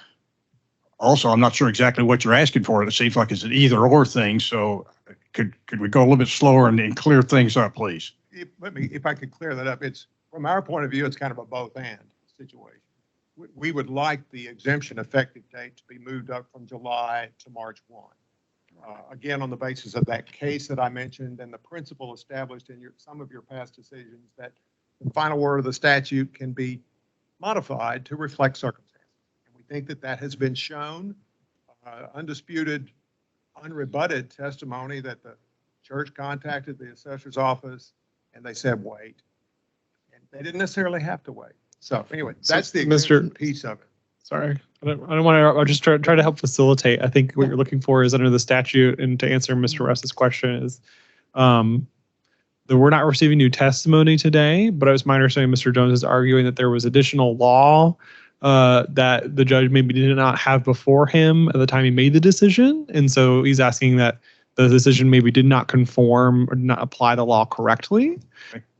also I'm not sure exactly what you're asking for. It seems like it's an either or thing. So could we go a little bit slower and clear things up, please? If I could clear that up, it's from our point of view, it's kind of a both and situation. We would like the exemption effective date to be moved up from July to March 1. Again, on the basis of that case that I mentioned and the principle established in some of your past decisions that the final word of the statute can be modified to reflect circumstances. And we think that has been shown. Undisputed, unrebutted testimony that the church contacted the assessor's office and they said wait. And they didn't necessarily have to wait. So anyway, that's the exemption piece of it. Sorry, I don't want to. I'll just try to help facilitate. I think what you're looking for is under the statute, and to answer Mr. Russ's question is, that we're not receiving new testimony today. But it was my understanding Mr. Jones is arguing that there was additional law that the judge maybe did not have before him at the time he made the decision. And so he's asking that the decision maybe did not conform or did not apply the law correctly.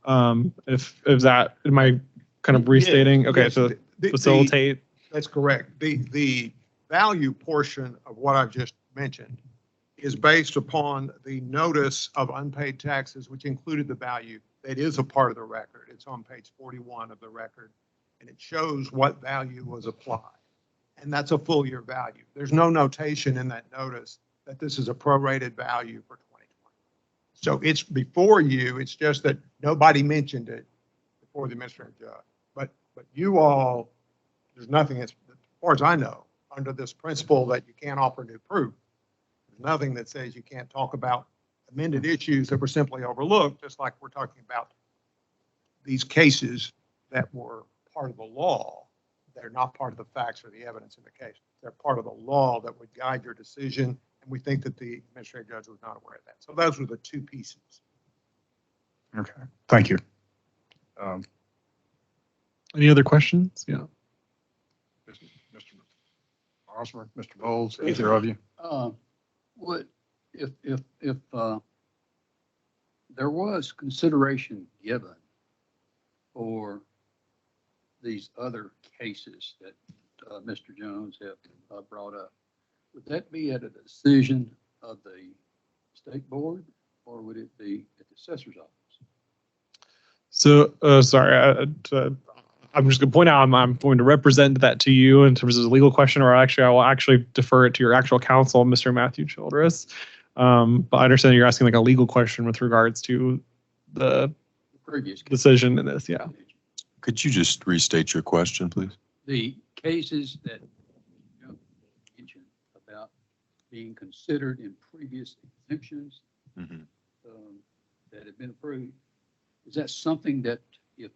If that, am I kind of restating? Okay, Yes, so facilitate. That's correct. The value portion of what I've just mentioned is based upon the notice of unpaid taxes, which included the value that is a part of the record. It's on page 41 of the record, and it shows what value was applied. And that's a full year value. There's no notation in that notice that this is a prorated value for 2020. So it's before you, it's just that nobody mentioned it before the administrative judge. But you all, there's nothing, as far as I know, under this principle that you can't offer new proof. There's nothing that says you can't talk about amended issues that were simply overlooked, just like we're talking about these cases that were part of the law. They're not part of the facts or the evidence in the case. They're part of the law that would guide your decision. And we think that the administrative judge was not aware of that. So those were the two pieces. Okay, thank you. Any other questions? Yeah. Mr. Osmer, Mr. Bowles, either of you? What if there was consideration given for these other cases that Mr. Jones have brought up, would that be at a decision of the state board, or would it be at the assessor's office? So, sorry, I'm just going to point out I'm going to represent that to you in terms of a legal question, or actually I will actually defer it to your actual counsel, Mr. Matthew Childress. But I understand you're asking like a legal question with regards to the Previous case. decision in this. Yeah. Could you just restate your question, please? The cases that you mentioned about being considered in previous exemptions that have been approved, is that something that if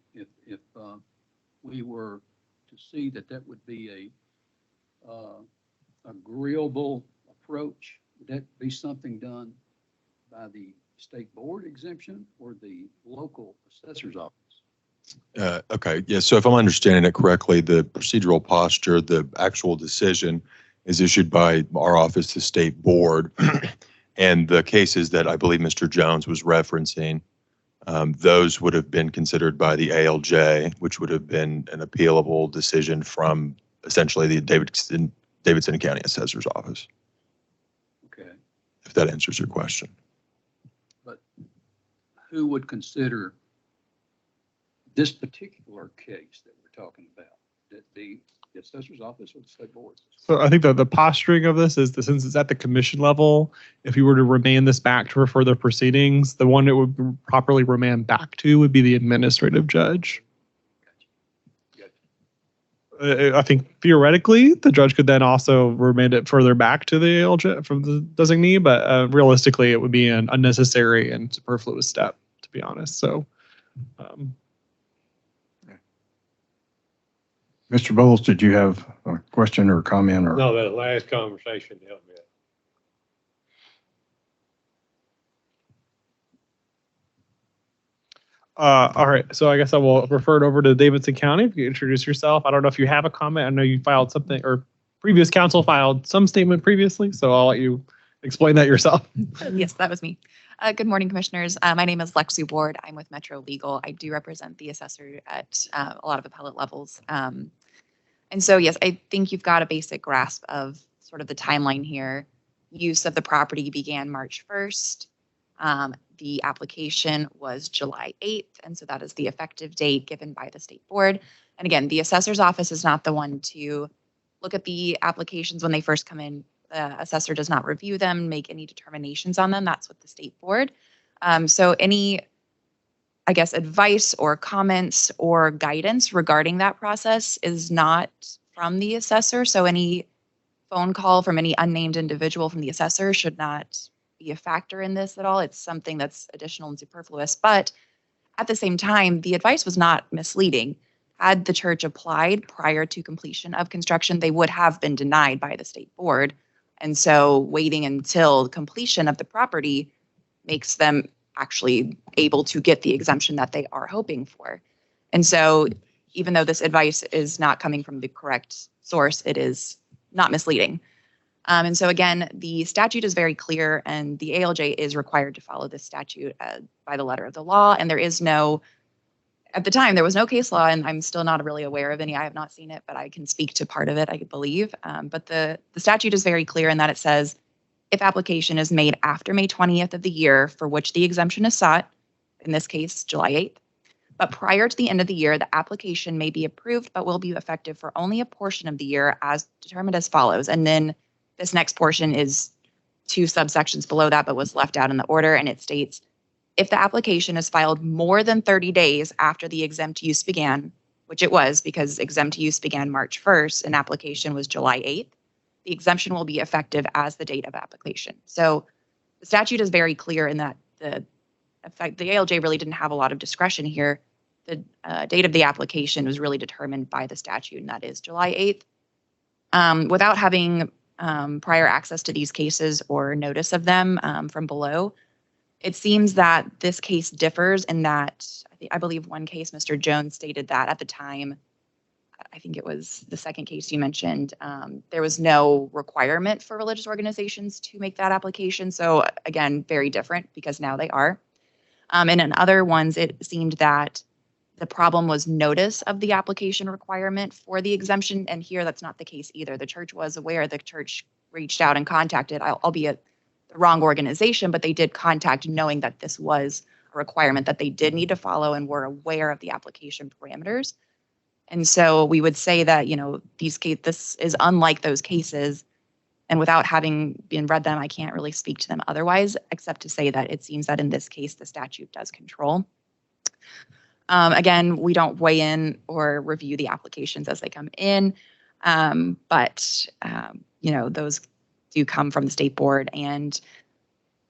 we were to see that would be a agreeable approach, would that be something done by the state board exemption or the local assessor's office? Okay, yeah, so if I'm understanding it correctly, the procedural posture, the actual decision is issued by our office, the state board, and the cases that I believe Mr. Jones was referencing, those would have been considered by the ALJ, which would have been an appealable decision from essentially the Davidson County Assessor's Office. Okay. If that answers your question. But who would consider this particular case that we're talking about? The assessor's office or the state board? So I think that the posturing of this is that since it's at the commission level, if you were to remand this back for further proceedings, the one it would properly remand back to would be the administrative judge. I think theoretically the judge could then also remand it further back to the ALJ from the designee, but realistically it would be an unnecessary and superfluous step, to be honest. So Mr. Bowles, did you have a question or a comment? Or No, that last conversation helped me out. all right, so I guess I will refer it over to Davidson County. If you introduce yourself. I don't know if you have a comment. I know you filed something, or previous counsel filed some statement previously, so I'll let you explain that yourself. Yes, that was me. Good morning, commissioners. My name is Lexi Ward. I'm with Metro Legal. I do represent the assessor at a lot of appellate levels. And so, yes, I think you've got a basic grasp of sort of the timeline here. Use of the property began March 1st. The application was July 8th, and so that is the effective date given by the state board. And again, the assessor's office is not the one to look at the applications when they first come in. The assessor does not review them, make any determinations on them. That's with the state board. So any, I guess, advice or comments or guidance regarding that process is not from the assessor. So any phone call from any unnamed individual from the assessor should not be a factor in this at all. It's something that's additional and superfluous. But at the same time, the advice was not misleading. Had the church applied prior to completion of construction, they would have been denied by the state board. And so waiting until completion of the property makes them actually able to get the exemption that they are hoping for. And so even though this advice is not coming from the correct source, it is not misleading. And so again, the statute is very clear, and the ALJ is required to follow this statute by the letter of the law. And there is no, at the time, there was no case law, and I'm still not really aware of any. I have not seen it, but I can speak to part of it, I believe. But the statute is very clear in that it says, if application is made after May 20th of the year for which the exemption is sought, in this case, July 8th, but prior to the end of the year, the application may be approved, but will be effective for only a portion of the year as determined as follows. And then this next portion is 2 subsections below that, but was left out in the order. And it states, if the application is filed more than 30 days after the exempt use began, which it was because exempt use began March 1st and application was July 8th, the exemption will be effective as the date of application. So the statute is very clear in that the ALJ really didn't have a lot of discretion here. The date of the application was really determined by the statute, and that is July 8th. Without having prior access to these cases or notice of them from below, it seems that this case differs in that I believe one case, Mr. Jones stated that at the time, I think it was the second case you mentioned, there was no requirement for religious organizations to make that application. So again, very different because now they are. And in other ones, it seemed that the problem was notice of the application requirement for the exemption. And here, that's not the case either. The church was aware, the church reached out and contacted, albeit the wrong organization, but they did contact knowing that this was a requirement that they did need to follow and were aware of the application parameters. And so we would say that, this is unlike those cases. And without having been read them, I can't really speak to them otherwise, except to say that it seems that in this case, the statute does control. Again, we don't weigh in or review the applications as they come in, but those do come from the state board. And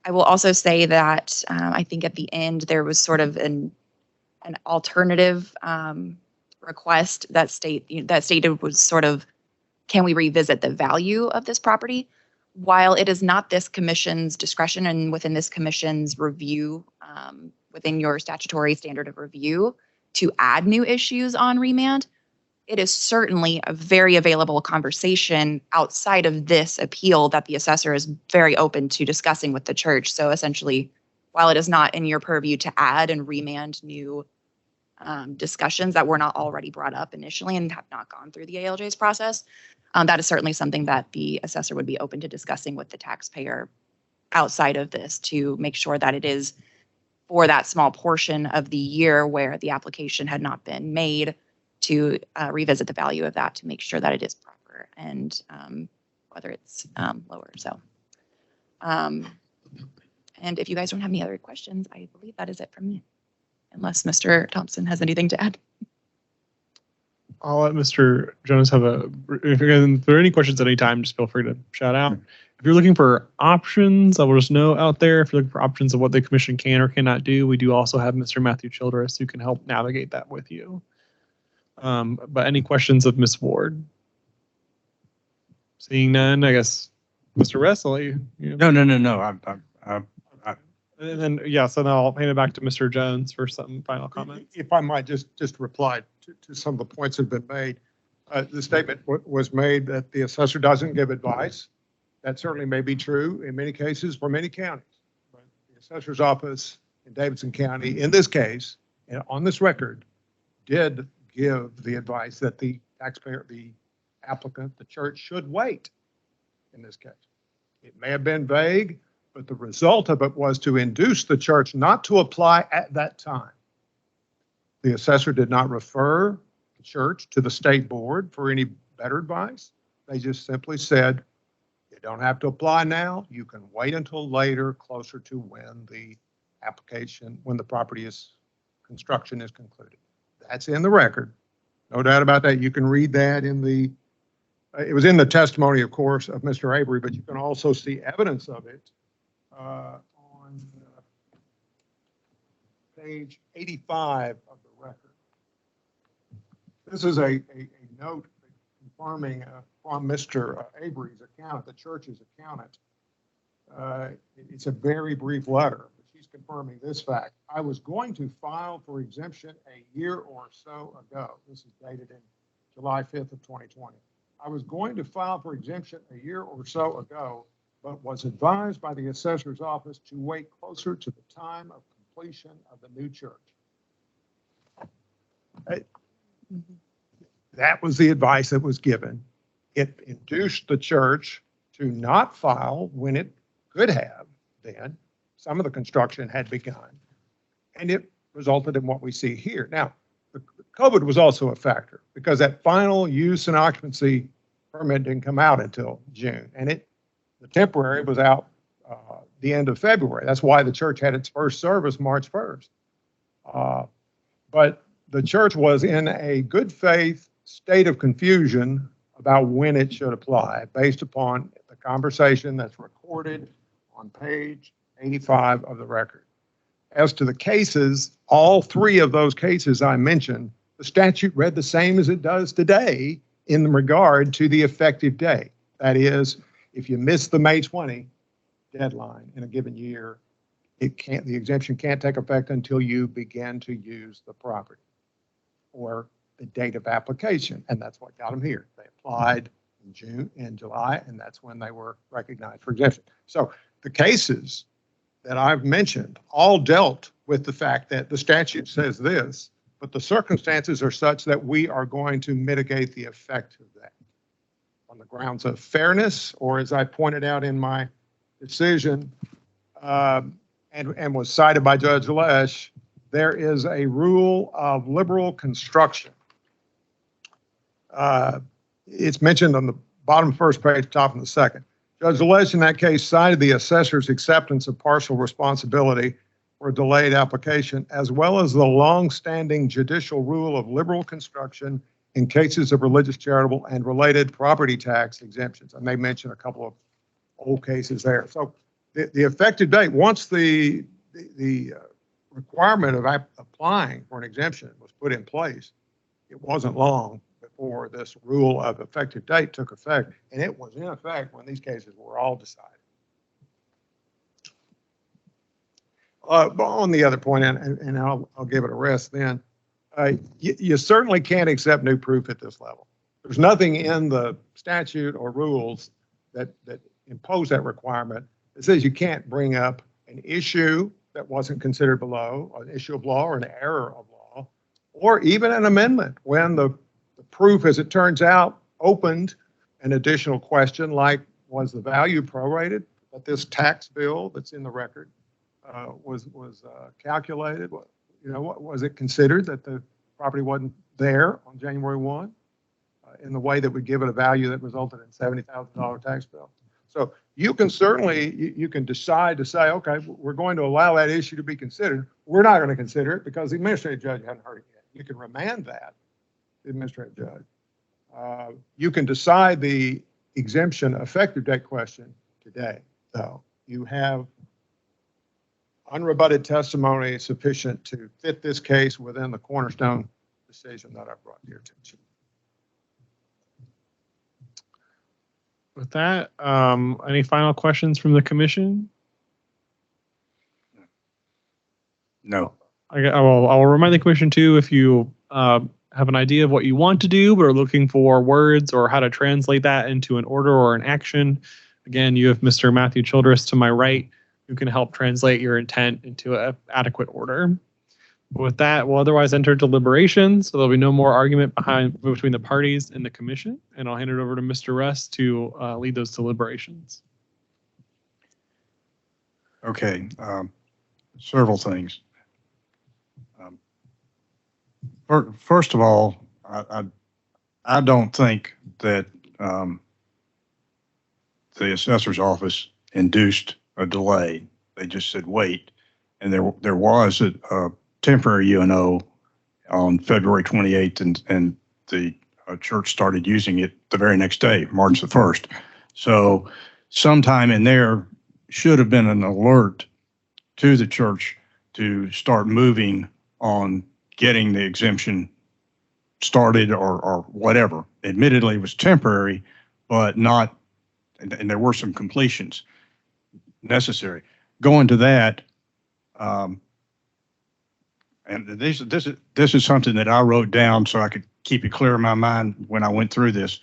I will also say that I think at the end there was sort of an alternative request that stated was sort of, can we revisit the value of this property? While it is not this commission's discretion and within this commission's review, within your statutory standard of review, to add new issues on remand, it is certainly a very available conversation outside of this appeal that the assessor is very open to discussing with the church. So essentially, while it is not in your purview to add and remand new discussions that were not already brought up initially and have not gone through the ALJ's process, that is certainly something that the assessor would be open to discussing with the taxpayer outside of this to make sure that it is for that small portion of the year where the application had not been made, to revisit the value of that to make sure that it is proper and whether it's lower. So, and if you guys don't have any other questions, I believe that is it from me, unless Mr. Thompson has anything to add. I'll let Mr. Jones have if there are any questions at any time, just feel free to shout out. If you're looking for options, I will just know out there, if you're looking for options of what the commission can or cannot do, we do also have Mr. Matthew Childress who can help navigate that with you. But any questions of Ms. Ward? Seeing none, I guess, Mr. Wesley. No. And then, yeah, so now I'll hand it back to Mr. Jones for some final comments. If I might just reply to some of the points that have been made. The statement was made that the assessor doesn't give advice. That certainly may be true in many cases for many counties. But the assessor's office in Davidson County, in this case, and on this record, did give the advice that the taxpayer, the applicant, the church should wait in this case. It may have been vague, but the result of it was to induce the church not to apply at that time. The assessor did not refer the church to the state board for any better advice. They just simply said, you don't have to apply now. You can wait until later, closer to when the application, when the property construction is concluded. That's in the record. No doubt about that. You can read that in it was in the testimony, of course, of Mr. Avery, but you can also see evidence of it on page 85 of the record. This is a note confirming from Mr. Avery's accountant, the church's accountant. It's a very brief letter. She he's confirming this fact. I was going to file for exemption a year or so ago. This is dated in July 5th of 2020. I was going to file for exemption a year or so ago, but was advised by the assessor's office to wait closer to the time of completion of the new church. That was the advice that was given. It induced the church to not file when it could have then. Some of the construction had begun, and it resulted in what we see here. Now, the COVID was also a factor because that final use and occupancy permit didn't come out until June, and the temporary was out the end of February. That's why the church had its first service March 1st. But the church was in a good faith state of confusion about when it should apply based upon the conversation that's recorded on page 85 of the record. As to the cases, all three of those cases I mentioned, the statute read the same as it does today in regard to the effective date. That is, if you miss the May 20 deadline in a given year, the exemption can't take effect until you begin to use the property or the date of application. And that's what got them here. They applied in June and July, and that's when they were recognized for exemption. So the cases that I've mentioned all dealt with the fact that the statute says this, but the circumstances are such that we are going to mitigate the effect of that on the grounds of fairness, or as I pointed out in my decision, and was cited by Judge Lesh, there is a rule of liberal construction. It's mentioned on the bottom first page, top of the second. Judge Lesh in that case cited the assessor's acceptance of partial responsibility for a delayed application, as well as the long-standing judicial rule of liberal construction in cases of religious, charitable, and related property tax exemptions. And they mentioned a couple of old cases there. So the effective date, once the requirement of applying for an exemption was put in place, it wasn't long before this rule of effective date took effect, and it was in effect when these cases were all decided. But on the other point, and I'll give it a rest then, you certainly can't accept new proof at this level. There's nothing in the statute or rules that impose that requirement. It says you can't bring up an issue that wasn't considered below, an issue of law or an error of law, or even an amendment when the proof, as it turns out, opened an additional question like, was the value prorated? That this tax bill that's in the record was calculated? What was it considered that the property wasn't there on January 1 in the way that would give it a value that resulted in $70,000 tax bill? So you can certainly, you can decide to say, okay, we're going to allow that issue to be considered. We're not going to consider it because the administrative judge hadn't heard it yet. You can remand that to the administrative judge. You can decide the exemption effective date question today, though. You have unrebutted testimony sufficient to fit this case within the cornerstone decision that I brought to your attention. With that, any final questions from the commission? No. I will remind the commission too, if you have an idea of what you want to do, but are looking for words or how to translate that into an order or an action. Again, you have Mr. Matthew Childress to my right, who can help translate your intent into an adequate order. With that, we'll otherwise enter deliberations, so there'll be no more argument between the parties and the commission, and I'll hand it over to Mr. Russ to lead those deliberations. Okay, several things. First of all, I don't think that the assessor's office induced a delay. They just said wait, and there was a temporary UNO on February 28th, and the church started using it the very next day, March the 1st. So sometime in there should have been an alert to the church to start moving on getting the exemption started or whatever. Admittedly, it was temporary, but not, and there were some completions necessary. Going to that, And this is something that I wrote down so I could keep it clear in my mind when I went through this.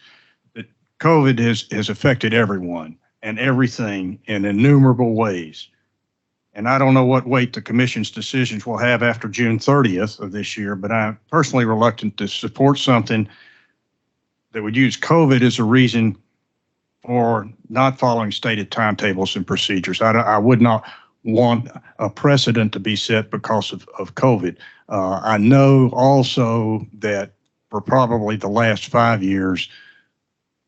That COVID has affected everyone and everything in innumerable ways. And I don't know what weight the commission's decisions will have after June 30th of this year, but I'm personally reluctant to support something that would use COVID as a reason for not following stated timetables and procedures. I would not want a precedent to be set because of COVID. I know also that for probably the last 5 years,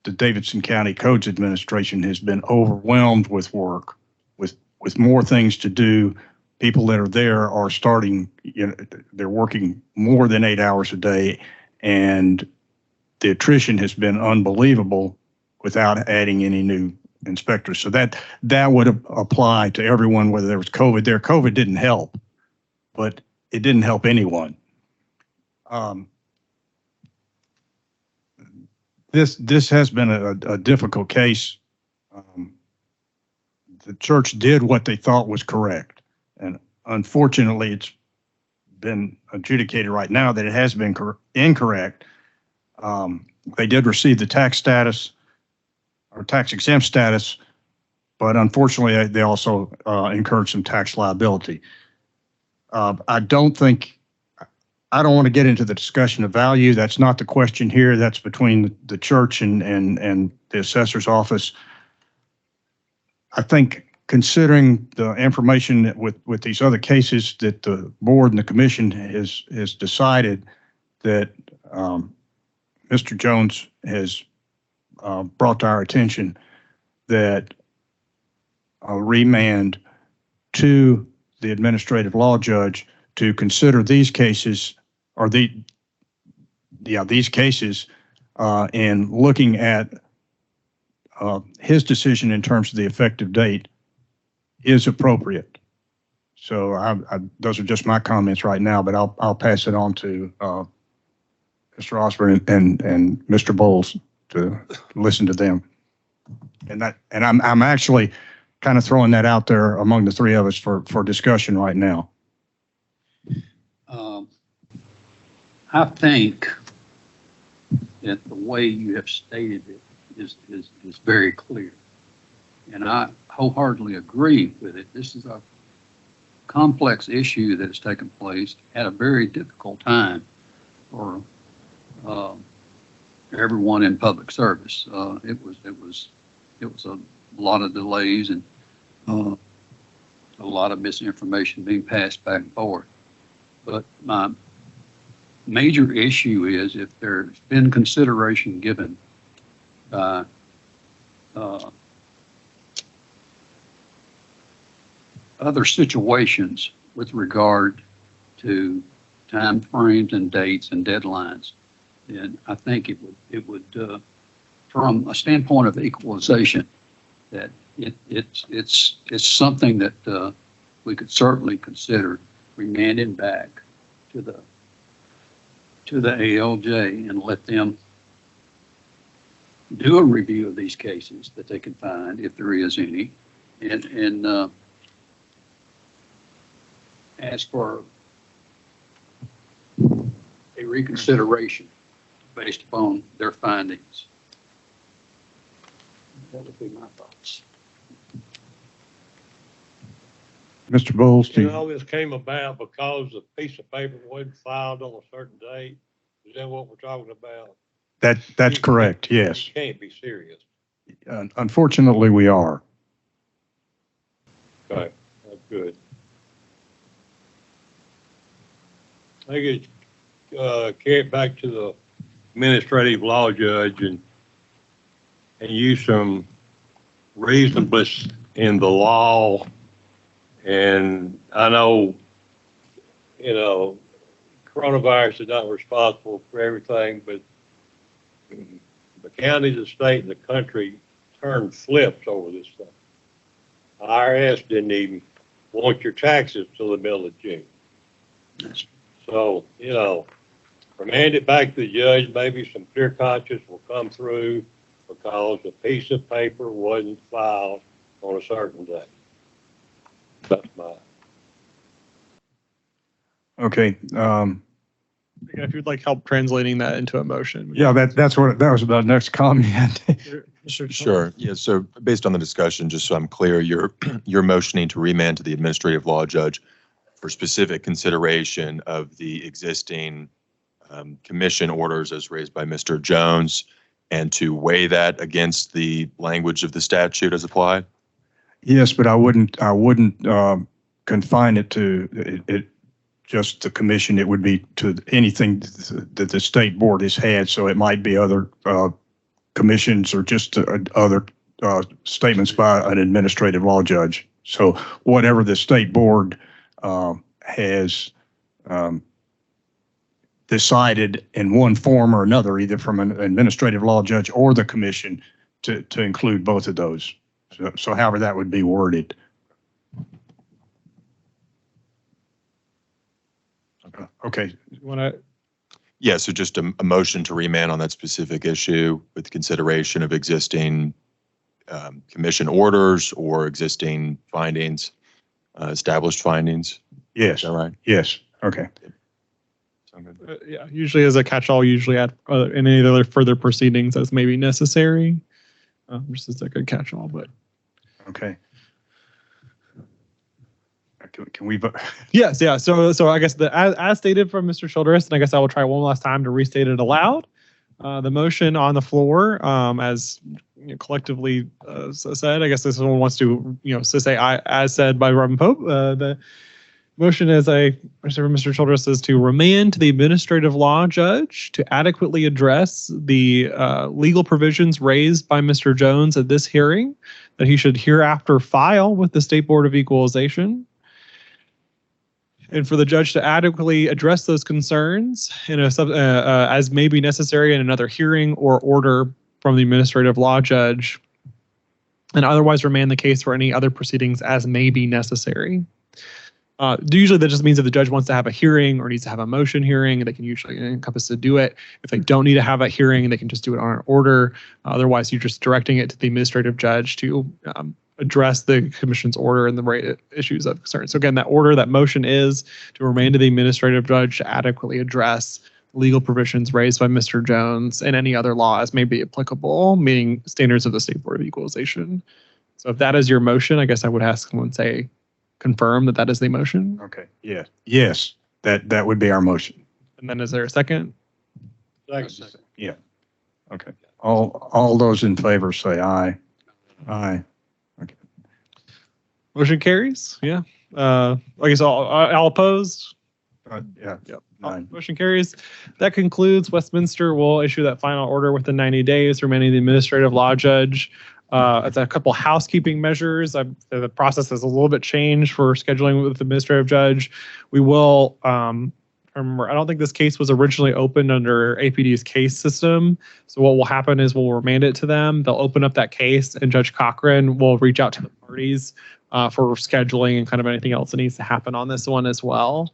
the Davidson County Codes Administration has been overwhelmed with work, with more things to do. People that are there are starting, they're working more than 8 hours a day, and the attrition has been unbelievable without adding any new inspectors. So that would apply to everyone, whether there was COVID there. COVID didn't help, but it didn't help anyone. This has been a difficult case. The church did what they thought was correct, and unfortunately, it's been adjudicated right now that it has been incorrect. They did receive the tax status or tax exempt status, but unfortunately, they also incurred some tax liability. I don't want to get into the discussion of value. That's not the question here. That's between the church and the assessor's office. I think considering the information that with these other cases that the board and the commission has decided that Mr. Jones has brought to our attention, that a remand to the administrative law judge to consider these cases or these cases and looking at his decision in terms of the effective date is appropriate. So those are just my comments right now, but I'll pass it on to Mr. Osborne and Mr. Bowles to listen to them. And I'm actually kind of throwing that out there among the three of us for discussion right now. I think that the way you have stated it is very clear. And I wholeheartedly agree with it. This is a complex issue that has taken place at a very difficult time for everyone in public service. It was a lot of delays and a lot of misinformation being passed back and forth. But my major issue is if there's been consideration given by other situations with regard to time frames and dates and deadlines, then I think it would from a standpoint of equalization, that it's something that we could certainly consider remanding back to the ALJ and let them do a review of these cases that they can find, if there is any, and ask for a reconsideration based upon their findings. That would be my thoughts. Mr. Bowles, All this came about because the piece of paper wasn't filed on a certain date. Is that what we're talking about? That's correct, yes. You can't be serious. Unfortunately, we are. Okay, that's good. I think it's carried back to the administrative law judge and use some reasonableness in the law. And I know, coronavirus is not responsible for everything, but the county, the state, and the country turned flips over this stuff. The IRS didn't even want your taxes till the middle of June. So, remand it back to the judge. Maybe some clear conscience will come through because a piece of paper wasn't filed on a certain day. That's my Okay. If you'd like help translating that into a motion. Yeah, that was the next comment. Sure. Yeah. So based on the discussion, just so I'm clear, you're motioning to remand to the administrative law judge for specific consideration of the existing commission orders as raised by Mr. Jones and to weigh that against the language of the statute as applied? Yes, but I wouldn't confine it to it just the commission. It would be to anything that the state board has had. So it might be other commissions or just other statements by an administrative law judge. So whatever the state board has decided in one form or another, either from an administrative law judge or the commission, to include both of those. So however that would be worded. Okay. You want to? Yeah, so just a motion to remand on that specific issue with consideration of existing commission orders or existing findings, established findings. Yes. Is that right? Yes. Okay. Sound good? Yeah, usually as a catch-all, usually add any other further proceedings as may be necessary. Just as like a catch-all, but. Okay. Can we vote? Yes, yeah. So I guess as stated from Mr. Childress, and I guess I will try one last time to restate it aloud. The motion on the floor, as collectively said, I guess this one wants to, say as said by Reverend Pope. The motion is Mr. Childress is to remand to the administrative law judge to adequately address the legal provisions raised by Mr. Jones at this hearing that he should hereafter file with the State Board of Equalization. And for the judge to adequately address those concerns as may be necessary in another hearing or order from the administrative law judge, and otherwise remand the case for any other proceedings as may be necessary. Usually that just means if the judge wants to have a hearing or needs to have a motion hearing, they can usually encompass to do it. If they don't need to have a hearing, they can just do it on an order. Otherwise, you're just directing it to the administrative judge to address the commission's order and the right issues of concern. So again, that order, that motion is to remand to the administrative judge to adequately address legal provisions raised by Mr. Jones and any other law as may be applicable, meaning standards of the State Board of Equalization. So if that is your motion, I guess I would ask someone confirm that is the motion. Okay. Yeah. Yes. That would be our motion. And then is there a second? Second. Yeah. Okay. All those in favor say aye. Aye. Okay. Motion carries. Yeah. I guess all opposed. Yeah. Yep. Nine. Motion carries. That concludes. Westminster will issue that final order within 90 days, remaining the administrative law judge. It's a couple housekeeping measures. The process has a little bit changed for scheduling with the administrative judge. We will, remember, I don't think this case was originally opened under APD's case system. So what will happen is we'll remand it to them. They'll open up that case and Judge Cochran will reach out to the parties for scheduling and kind of anything else that needs to happen on this one as well.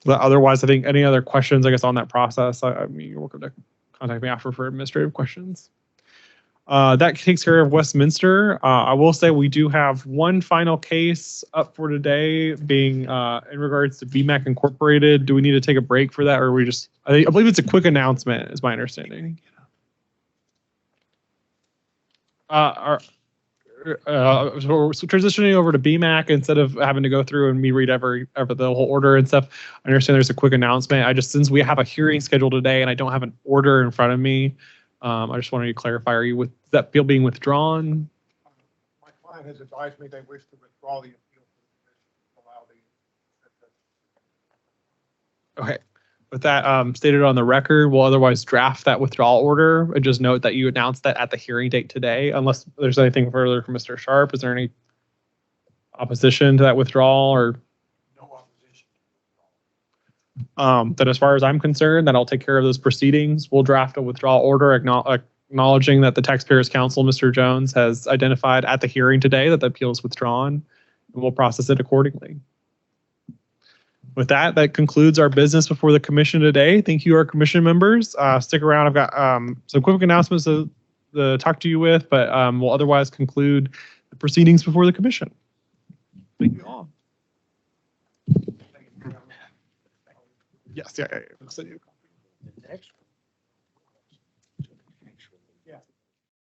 But otherwise, I think any other questions, I guess, on that process, I mean, you're welcome to contact me after for administrative questions. That takes care of Westminster. I will say we do have one final case up for today, being in regards to BMAC Incorporated. Do we need to take a break for that, or are we just? I believe it's a quick announcement, is my understanding. So transitioning over to BMAC instead of having to go through and me read every the whole order and stuff. I understand there's a quick announcement. Since we have a hearing scheduled today and I don't have an order in front of me. I just wanted to clarify, are you with that bill being withdrawn? My client has advised me they wish to withdraw the appeal to allow the. Okay. With that stated on the record, we'll otherwise draft that withdrawal order and just note that you announced that at the hearing date today, unless there's anything further from Mr. Sharp. Is there any opposition to that withdrawal or? That as far as I'm concerned, that I'll take care of those proceedings. We'll draft a withdrawal order acknowledging that the Taxpayers Council, Mr. Jones, has identified at the hearing today that the appeal is withdrawn, and we'll process it accordingly. With that, that concludes our business before the commission today. Thank you, our commission members. Stick around. I've got some quick announcements to talk to you with, but we'll otherwise conclude the proceedings before the commission. Thank you all. Thank you. Yes, yeah. I'll send you a copy. The next one